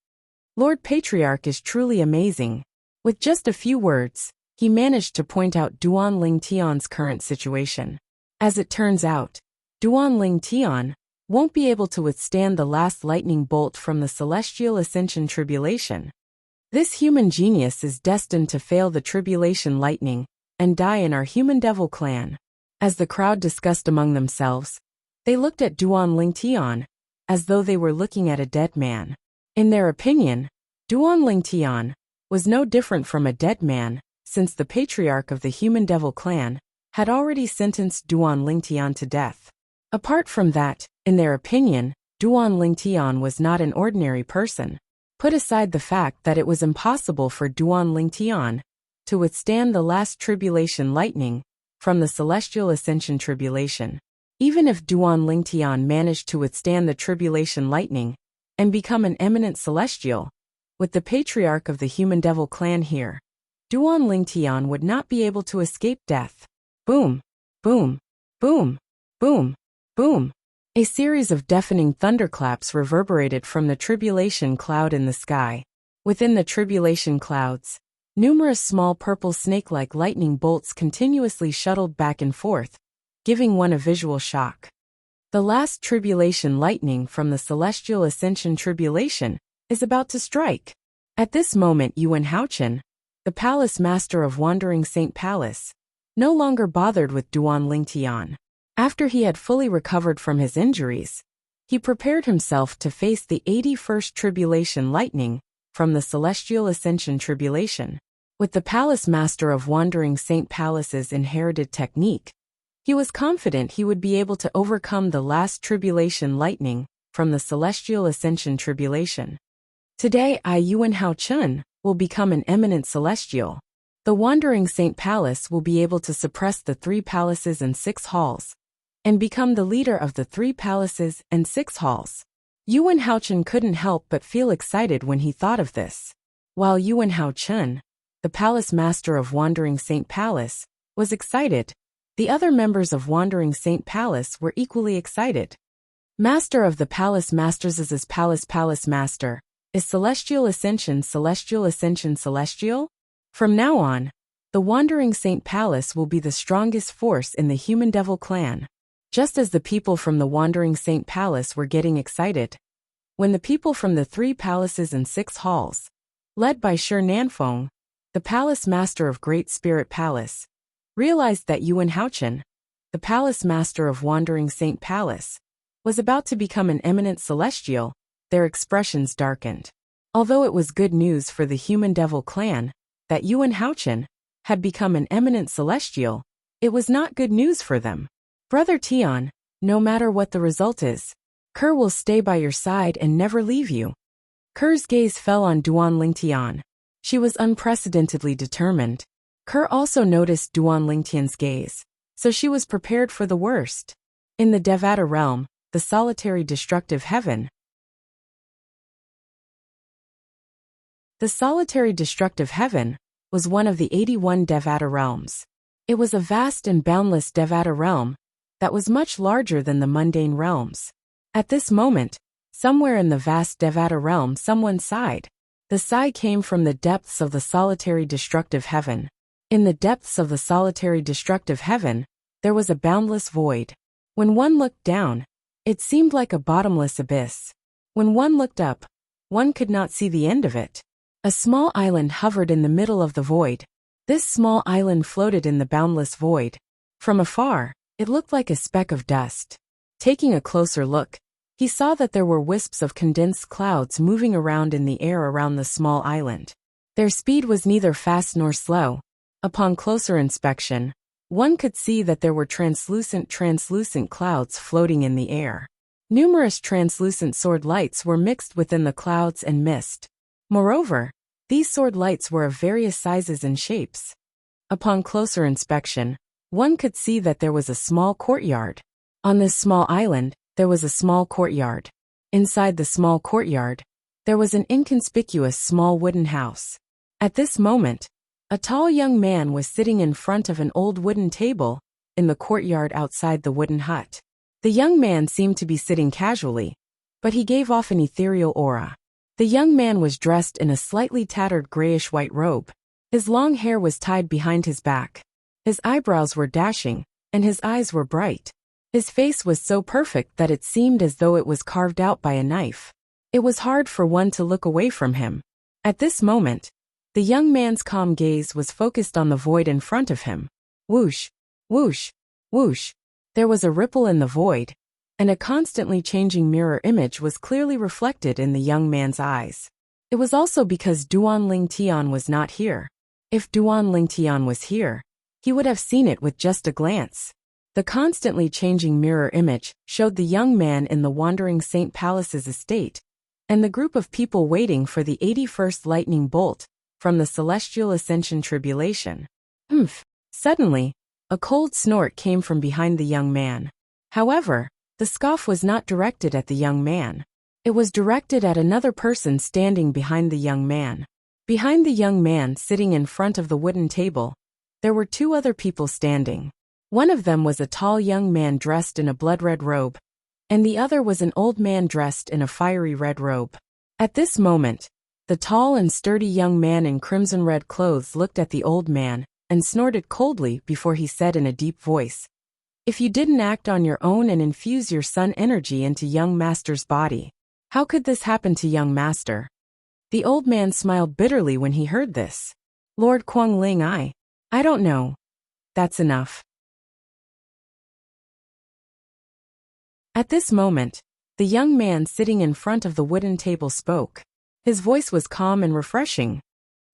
Lord Patriarch is truly amazing. With just a few words, he managed to point out Duan Ling Tian's current situation. As it turns out, Duan Ling Tian won't be able to withstand the last lightning bolt from the celestial ascension tribulation. This human genius is destined to fail the tribulation lightning and die in our Human Devil clan. As the crowd discussed among themselves, they looked at Duan Ling Tian as though they were looking at a dead man. In their opinion, Duan Ling Tian was no different from a dead man, since the patriarch of the Human Devil clan had already sentenced Duan Ling Tian to death. Apart from that, in their opinion, Duan Ling Tian was not an ordinary person. Put aside the fact that it was impossible for Duan Ling Tian to withstand the last tribulation lightning from the celestial ascension tribulation. Even if Duan Ling Tian managed to withstand the tribulation lightning and become an eminent celestial, with the patriarch of the Human Devil clan here, Duan Ling Tian would not be able to escape death. Boom, boom, boom, boom, boom. A series of deafening thunderclaps reverberated from the tribulation cloud in the sky. Within the tribulation clouds, numerous small purple snake-like lightning bolts continuously shuttled back and forth, giving one a visual shock. The last tribulation lightning from the celestial ascension tribulation is about to strike. At this moment, Yuan Haochen, the palace master of Wandering Saint Palace, no longer bothered with Duan Ling Tian. After he had fully recovered from his injuries, he prepared himself to face the 81st tribulation lightning from the celestial ascension tribulation. With the palace master of Wandering Saint Palace's inherited technique, he was confident he would be able to overcome the last tribulation lightning from the celestial ascension tribulation. Today, Yuan Haochen will become an eminent celestial. The Wandering Saint Palace will be able to suppress the 3 palaces and 6 halls, and become the leader of the 3 palaces and 6 halls. Yuan Haochen couldn't help but feel excited when he thought of this. While Yuan Haochen, the palace master of Wandering Saint Palace, was excited, the other members of Wandering Saint Palace were equally excited. Master of the Palace Masters' Palace Master, is Celestial Ascension Celestial? From now on, the Wandering Saint Palace will be the strongest force in the Human Devil clan. Just as the people from the Wandering Saint Palace were getting excited, when the people from the 3 palaces and 6 halls, led by Shi Nanfeng, the palace master of Great Spirit Palace, realized that Yuan Haochen, the palace master of Wandering Saint Palace, was about to become an eminent celestial, their expressions darkened. Although it was good news for the Human Devil clan that Yuan Haochen had become an eminent celestial, it was not good news for them. Brother Tian, no matter what the result is, Kerr will stay by your side and never leave you. Kerr's gaze fell on Duan Lingtian. She was unprecedentedly determined. Kerr also noticed Duan Lingtian's gaze, so she was prepared for the worst. In the Devata realm, the solitary destructive heaven. The solitary destructive heaven was one of the 81 Devata realms. It was a vast and boundless Devata realm that was much larger than the mundane realms. At this moment, somewhere in the vast Devata realm someone sighed. The sigh came from the depths of the solitary destructive heaven. In the depths of the solitary destructive heaven, there was a boundless void. When one looked down, it seemed like a bottomless abyss. When one looked up, one could not see the end of it. A small island hovered in the middle of the void. This small island floated in the boundless void. From afar, it looked like a speck of dust. Taking a closer look, he saw that there were wisps of condensed clouds moving around in the air around the small island. Their speed was neither fast nor slow. Upon closer inspection, one could see that there were translucent clouds floating in the air. Numerous translucent sword lights were mixed within the clouds and mist. Moreover, these sword lights were of various sizes and shapes. Upon closer inspection, one could see that there was a small courtyard. On this small island, there was a small courtyard. Inside the small courtyard, there was an inconspicuous small wooden house. At this moment, a tall young man was sitting in front of an old wooden table in the courtyard outside the wooden hut. The young man seemed to be sitting casually, but he gave off an ethereal aura. The young man was dressed in a slightly tattered grayish-white robe. His long hair was tied behind his back. His eyebrows were dashing, and his eyes were bright. His face was so perfect that it seemed as though it was carved out by a knife. It was hard for one to look away from him. At this moment, the young man's calm gaze was focused on the void in front of him. Whoosh, whoosh, whoosh. There was a ripple in the void, and a constantly changing mirror image was clearly reflected in the young man's eyes. It was also because Duan Lingtian was not here. If Duan Lingtian was here, he would have seen it with just a glance. The constantly changing mirror image showed the young man in the Wandering Saint Palace's estate, and the group of people waiting for the 81st lightning bolt from the celestial ascension tribulation. Suddenly, a cold snort came from behind the young man. However, the scoff was not directed at the young man. It was directed at another person standing behind the young man. Behind the young man sitting in front of the wooden table, there were two other people standing. One of them was a tall young man dressed in a blood-red robe, and the other was an old man dressed in a fiery red robe. At this moment, the tall and sturdy young man in crimson-red clothes looked at the old man and snorted coldly before he said in a deep voice, "If you didn't act on your own and infuse your sun energy into young master's body, how could this happen to young master?" The old man smiled bitterly when he heard this. "Lord Kuang-ling, I don't know. That's enough." At this moment, the young man sitting in front of the wooden table spoke. His voice was calm and refreshing.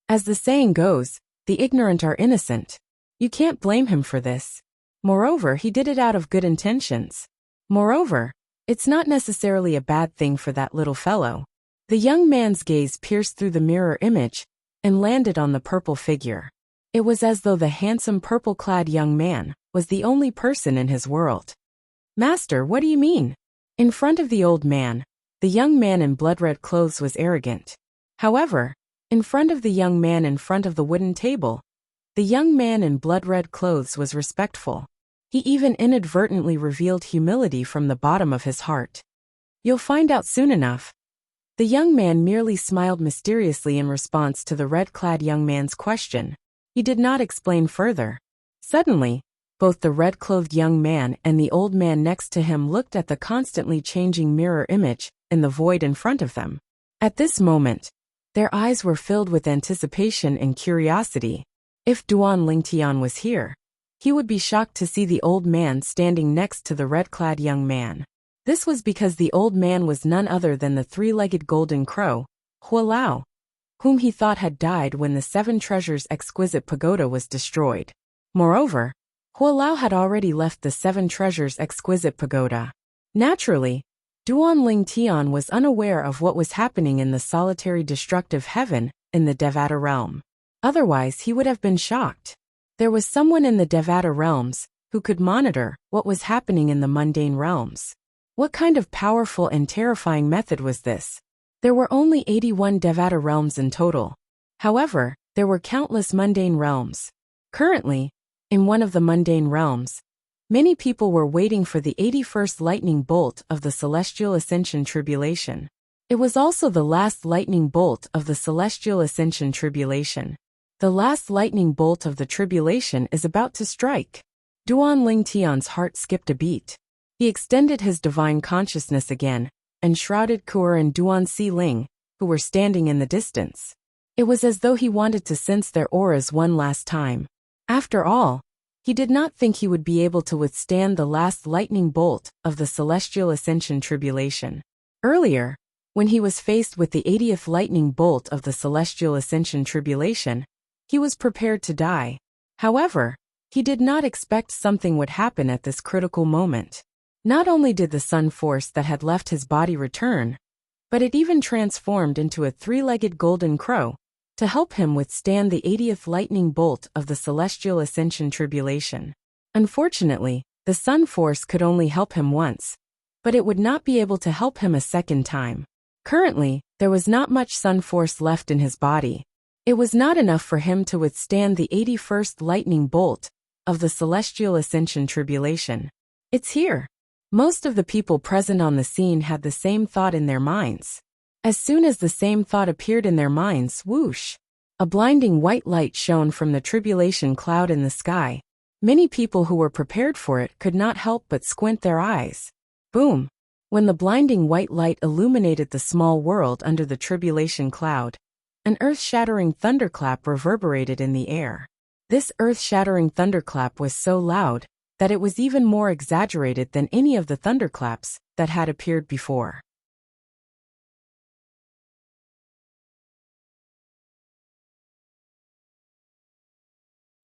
As the saying goes, the ignorant are innocent. You can't blame him for this. Moreover, he did it out of good intentions. Moreover, it's not necessarily a bad thing for that little fellow. The young man's gaze pierced through the mirror image and landed on the purple figure. It was as though the handsome purple-clad young man was the only person in his world. "Master, what do you mean?" In front of the old man, the young man in blood-red clothes was arrogant. However, in front of the young man in front of the wooden table, the young man in blood-red clothes was respectful. He even inadvertently revealed humility from the bottom of his heart. "You'll find out soon enough." The young man merely smiled mysteriously in response to the red-clad young man's question. He did not explain further. Suddenly, both the red-clothed young man and the old man next to him looked at the constantly changing mirror image in the void in front of them. At this moment, their eyes were filled with anticipation and curiosity. If Duan Lingtian was here, he would be shocked to see the old man standing next to the red-clad young man. This was because the old man was none other than the three-legged golden crow, Hualao, whom he thought had died when the Seven Treasures exquisite pagoda was destroyed. Moreover, Hualao had already left the Seven Treasures exquisite pagoda. Naturally, Duan Ling Tian was unaware of what was happening in the solitary destructive heaven in the Devata realm. Otherwise, he would have been shocked. There was someone in the Devata realms who could monitor what was happening in the mundane realms. What kind of powerful and terrifying method was this? There were only 81 Devata realms in total. However, there were countless mundane realms. Currently, in one of the mundane realms, many people were waiting for the 81st lightning bolt of the celestial ascension tribulation. It was also the last lightning bolt of the celestial ascension tribulation. The last lightning bolt of the tribulation is about to strike. Duan Ling Tian's heart skipped a beat. He extended his divine consciousness again, and shrouded Kuer and Duan Si Ling, who were standing in the distance. It was as though he wanted to sense their auras one last time. After all, he did not think he would be able to withstand the last lightning bolt of the celestial ascension tribulation. Earlier, when he was faced with the 80th lightning bolt of the celestial ascension tribulation, he was prepared to die. However, he did not expect something would happen at this critical moment. Not only did the sun force that had left his body return, but it even transformed into a three-legged golden crow to help him withstand the 80th lightning bolt of the celestial ascension tribulation. Unfortunately, the sun force could only help him once, but it would not be able to help him a second time. Currently, there was not much sun force left in his body. It was not enough for him to withstand the 81st lightning bolt of the celestial ascension tribulation. It's here. Most of the people present on the scene had the same thought in their minds. As soon as the same thought appeared in their minds, whoosh! A blinding white light shone from the tribulation cloud in the sky. Many people who were prepared for it could not help but squint their eyes. Boom! When the blinding white light illuminated the small world under the tribulation cloud, an earth-shattering thunderclap reverberated in the air. This earth-shattering thunderclap was so loud that it was even more exaggerated than any of the thunderclaps that had appeared before.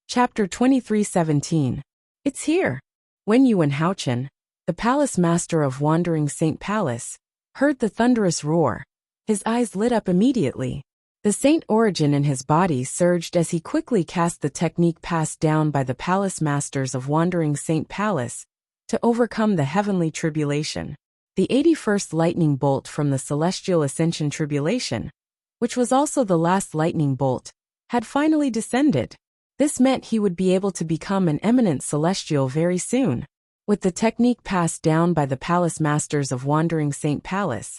Chapter 23:17. It's here. When Yuan Haochen, the palace master of Wandering Saint Palace, heard the thunderous roar, his eyes lit up immediately. The saint origin in his body surged as he quickly cast the technique passed down by the palace masters of Wandering Saint Palace to overcome the heavenly tribulation. The 81st lightning bolt from the celestial ascension tribulation, which was also the last lightning bolt, had finally descended. This meant he would be able to become an eminent celestial very soon. With the technique passed down by the palace masters of Wandering Saint Palace,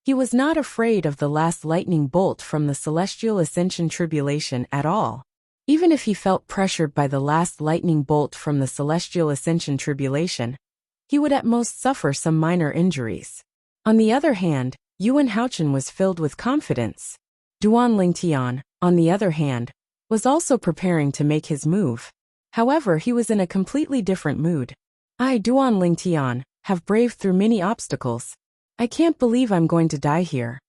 he was not afraid of the last lightning bolt from the celestial ascension tribulation at all. Even if he felt pressured by the last lightning bolt from the celestial ascension tribulation, he would at most suffer some minor injuries. On the other hand, Yuan Haochen was filled with confidence. Duan Ling Tian, on the other hand, was also preparing to make his move. However, he was in a completely different mood. I, Duan Ling Tian, have braved through many obstacles. I can't believe I'm going to die here.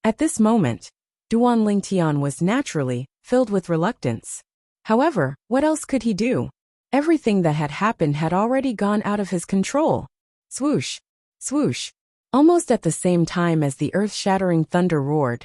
At this moment, Duan Ling Tian was naturally filled with reluctance. However, what else could he do? Everything that had happened had already gone out of his control. Swoosh! Swoosh! Almost at the same time as the earth-shattering thunder roared,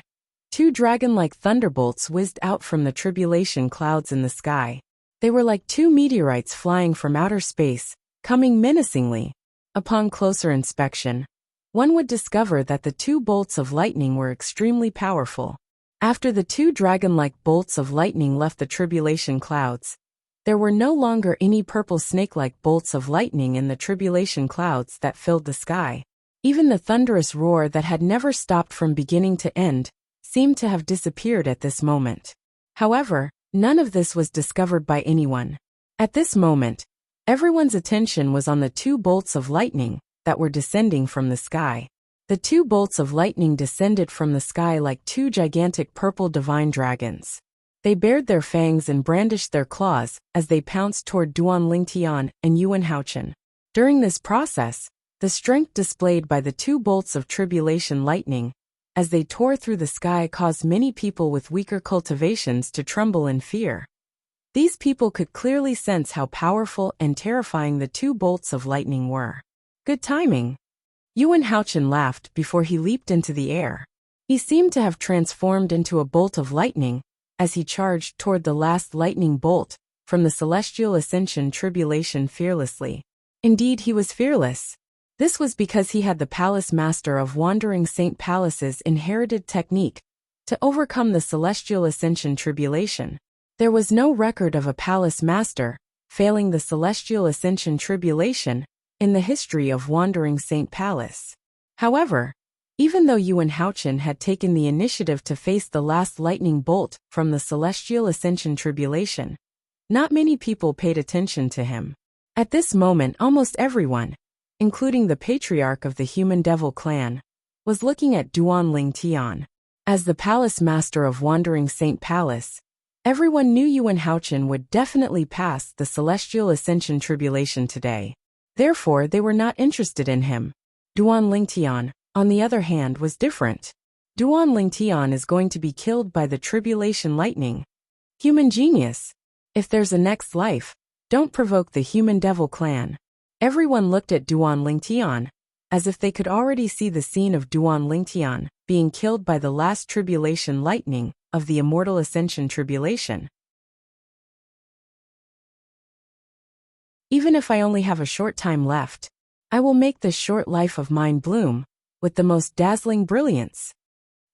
two dragon-like thunderbolts whizzed out from the tribulation clouds in the sky. They were like two meteorites flying from outer space, coming menacingly. Upon closer inspection, one would discover that the two bolts of lightning were extremely powerful. After the two dragon-like bolts of lightning left the tribulation clouds, there were no longer any purple snake-like bolts of lightning in the tribulation clouds that filled the sky. Even the thunderous roar that had never stopped from beginning to end seemed to have disappeared at this moment. However, none of this was discovered by anyone. At this moment, everyone's attention was on the two bolts of lightning that were descending from the sky. The two bolts of lightning descended from the sky like two gigantic purple divine dragons. They bared their fangs and brandished their claws as they pounced toward Duan Ling Tian and Yuan Haochen. During this process, the strength displayed by the two bolts of tribulation lightning as they tore through the sky caused many people with weaker cultivations to tremble in fear. These people could clearly sense how powerful and terrifying the two bolts of lightning were. Good timing. Yuan Haochen laughed before he leaped into the air. He seemed to have transformed into a bolt of lightning as he charged toward the last lightning bolt from the celestial ascension tribulation fearlessly. Indeed, he was fearless. This was because he had the palace master of Wandering Saint Palace's inherited technique to overcome the celestial ascension tribulation. There was no record of a palace master failing the celestial ascension tribulation in the history of Wandering Saint Palace. However, even though Yuan Haochen had taken the initiative to face the last lightning bolt from the celestial ascension tribulation, not many people paid attention to him. At this moment, almost everyone, including the patriarch of the Human Devil clan, was looking at Duan Ling Tian. As the palace master of Wandering Saint Palace, everyone knew Yuan Haochen would definitely pass the celestial ascension tribulation today. Therefore, they were not interested in him. Duan Ling Tian, on the other hand, was different. Duan Ling Tian is going to be killed by the tribulation lightning. Human genius. If there's a next life, don't provoke the Human Devil clan. Everyone looked at Duan Ling Tian, as if they could already see the scene of Duan Ling Tian being killed by the last tribulation lightning of the immortal ascension tribulation. Even if I only have a short time left, I will make this short life of mine bloom with the most dazzling brilliance.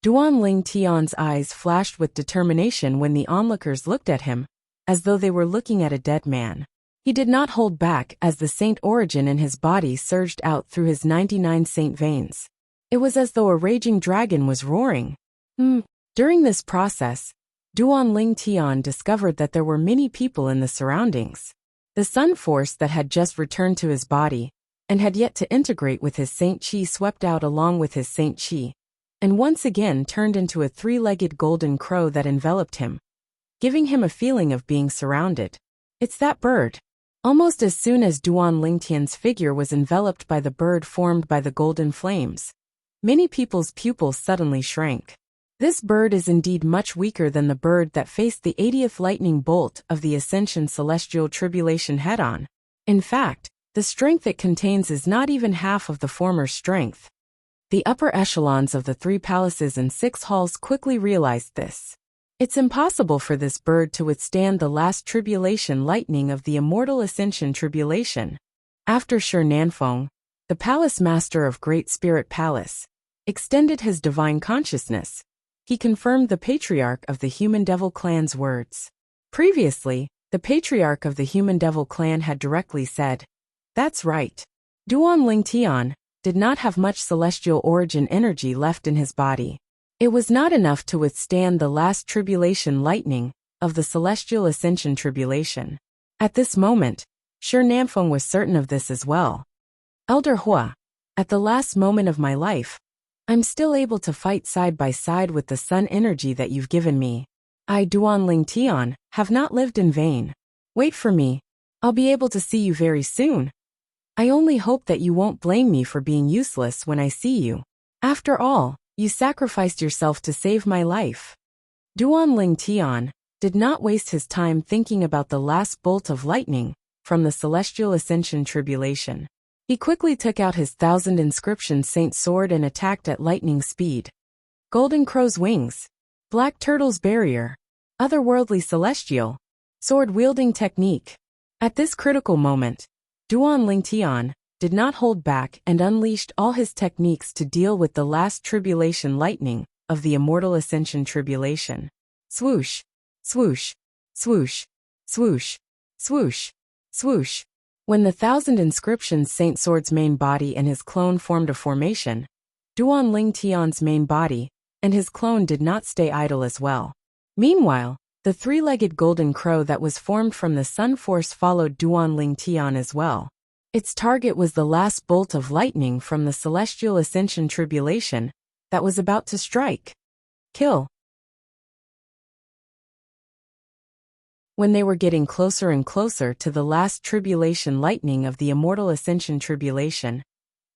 Duan Ling Tian's eyes flashed with determination when the onlookers looked at him, as though they were looking at a dead man. He did not hold back as the saint origin in his body surged out through his 99 saint veins. It was as though a raging dragon was roaring. During this process, Duan Ling Tian discovered that there were many people in the surroundings. The sun force that had just returned to his body and had yet to integrate with his saint chi swept out along with his saint chi, and once again turned into a three-legged golden crow that enveloped him, giving him a feeling of being surrounded. It's that bird. Almost as soon as Duan Ling Tian's figure was enveloped by the bird formed by the golden flames, many people's pupils suddenly shrank. This bird is indeed much weaker than the bird that faced the 80th lightning bolt of the Ascension Celestial Tribulation head-on. In fact, the strength it contains is not even half of the former strength. The upper echelons of the 3 palaces and 6 halls quickly realized this. It's impossible for this bird to withstand the last tribulation lightning of the immortal Ascension Tribulation. After Shi Nanfeng, the palace master of Great Spirit Palace, extended his divine consciousness, he confirmed the patriarch of the Human Devil clan's words. Previously, the patriarch of the Human Devil clan had directly said, "That's right." Duan Ling Tian did not have much celestial origin energy left in his body. It was not enough to withstand the last tribulation lightning of the celestial ascension tribulation. At this moment, Shi Nanfeng was certain of this as well. Elder Hua, at the last moment of my life, I'm still able to fight side by side with the sun energy that you've given me. I, Duan Ling Tian, have not lived in vain. Wait for me. I'll be able to see you very soon. I only hope that you won't blame me for being useless when I see you. After all, you sacrificed yourself to save my life. Duan Ling Tian did not waste his time thinking about the last bolt of lightning from the Celestial Ascension Tribulation. He quickly took out his 1000 inscription saint sword and attacked at lightning speed. Golden Crow's wings, Black Turtle's barrier, otherworldly celestial, sword-wielding technique. At this critical moment, Duan Ling Tian did not hold back and unleashed all his techniques to deal with the last tribulation lightning of the immortal Ascension Tribulation. Swoosh, swoosh, swoosh, swoosh, swoosh, swoosh. When the 1000 inscriptions Saint Sword's main body and his clone formed a formation, Duan Ling Tian's main body and his clone did not stay idle as well. Meanwhile, the 3-legged golden crow that was formed from the sun force followed Duan Ling Tian as well. Its target was the last bolt of lightning from the Celestial Ascension Tribulation that was about to strike. Kill. When they were getting closer and closer to the last tribulation lightning of the immortal Ascension Tribulation,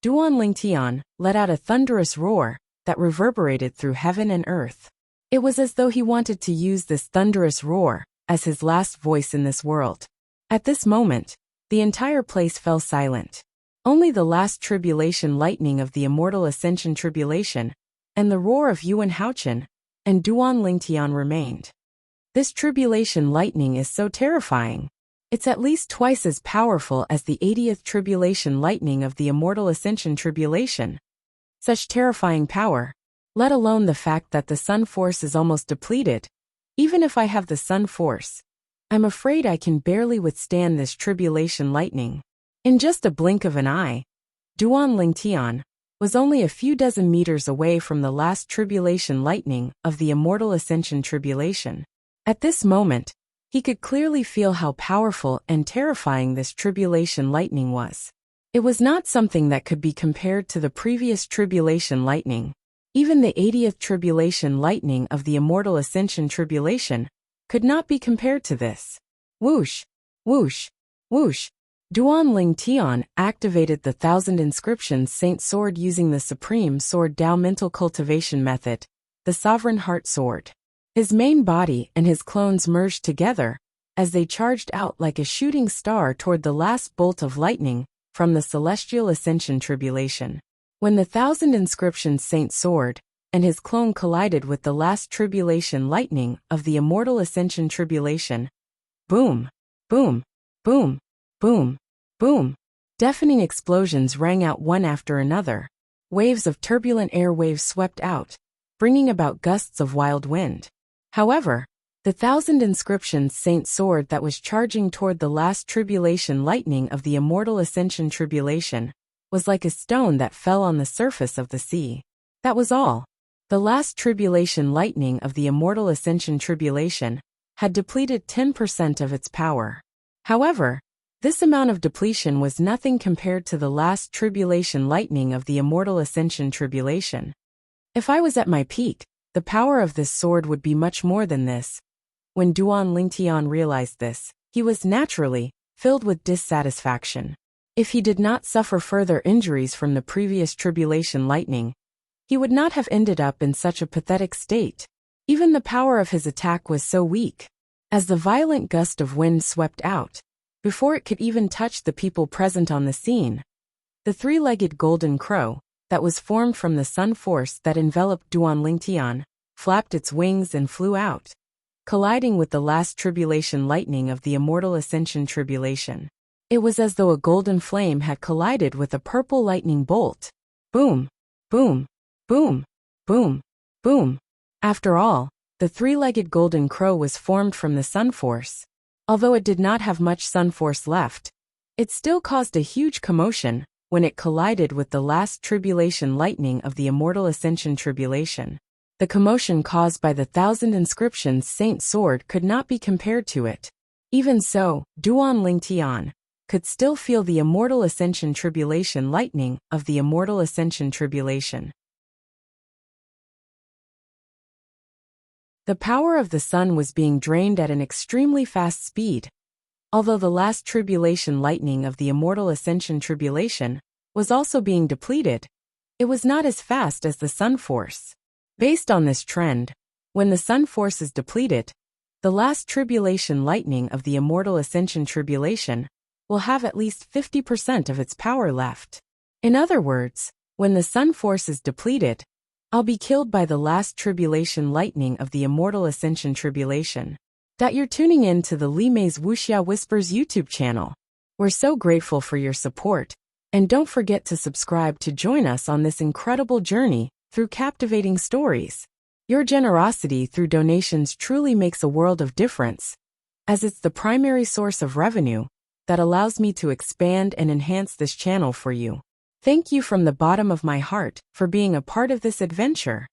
Duan Ling Tian let out a thunderous roar that reverberated through heaven and earth. It was as though he wanted to use this thunderous roar as his last voice in this world. At this moment, the entire place fell silent. Only the last tribulation lightning of the immortal ascension tribulation, and the roar of Yuan Haochen, and Duan Lingtian remained. This tribulation lightning is so terrifying. It's at least twice as powerful as the 80th tribulation lightning of the immortal ascension tribulation. Such terrifying power, let alone the fact that the sun force is almost depleted. Even if I have the sun force, I'm afraid I can barely withstand this tribulation lightning. In just a blink of an eye, Duan Lingtian was only a few dozen meters away from the last tribulation lightning of the immortal ascension tribulation. At this moment, he could clearly feel how powerful and terrifying this tribulation lightning was. It was not something that could be compared to the previous tribulation lightning. Even the 80th tribulation lightning of the immortal ascension tribulation could not be compared to this. Whoosh, whoosh, whoosh. Duan Lingtian activated the 1000 Inscriptions Saint Sword using the Supreme Sword Dao Mental Cultivation Method, the Sovereign Heart Sword. His main body and his clones merged together as they charged out like a shooting star toward the last bolt of lightning from the Celestial Ascension Tribulation. When the 1000 Inscriptions Saint Sword and his clone collided with the last tribulation lightning of the immortal ascension tribulation, boom, boom, boom, boom, boom. Deafening explosions rang out one after another. Waves of turbulent air waves swept out, bringing about gusts of wild wind. However, the 1000 Inscriptions Saint Sword that was charging toward the last tribulation lightning of the immortal ascension tribulation was like a stone that fell on the surface of the sea. That was all. The last tribulation lightning of the immortal ascension tribulation had depleted 10% of its power. However, this amount of depletion was nothing compared to the last tribulation lightning of the immortal ascension tribulation. If I was at my peak, the power of this sword would be much more than this. When Duan Lingtian realized this, he was naturally filled with dissatisfaction. If he did not suffer further injuries from the previous tribulation lightning, he would not have ended up in such a pathetic state. Even the power of his attack was so weak. As the violent gust of wind swept out, before it could even touch the people present on the scene, the three-legged golden crow that was formed from the sun force that enveloped Duan Lingtian flapped its wings and flew out, colliding with the last tribulation lightning of the immortal ascension tribulation. It was as though a golden flame had collided with a purple lightning bolt. Boom, boom, boom, boom, boom. After all, the three-legged golden crow was formed from the sun force. Although it did not have much sun force left, it still caused a huge commotion when it collided with the last tribulation lightning of the immortal ascension tribulation. The commotion caused by the 1000 Inscriptions Saint Sword could not be compared to it. Even so, Duan Lingtian could still feel the immortal ascension tribulation lightning of the immortal ascension tribulation. The power of the sun was being drained at an extremely fast speed. Although the last tribulation lightning of the immortal ascension tribulation was also being depleted, it was not as fast as the sun force. Based on this trend, when the sun force is depleted, the last tribulation lightning of the immortal ascension tribulation will have at least 50% of its power left. In other words, when the sun force is depleted, I'll be killed by the last tribulation lightning of the immortal ascension tribulation. That you're tuning in to the Li Mei's Wuxia Whispers YouTube channel. We're so grateful for your support, and don't forget to subscribe to join us on this incredible journey through captivating stories. Your generosity through donations truly makes a world of difference, as it's the primary source of revenue that allows me to expand and enhance this channel for you. Thank you from the bottom of my heart for being a part of this adventure.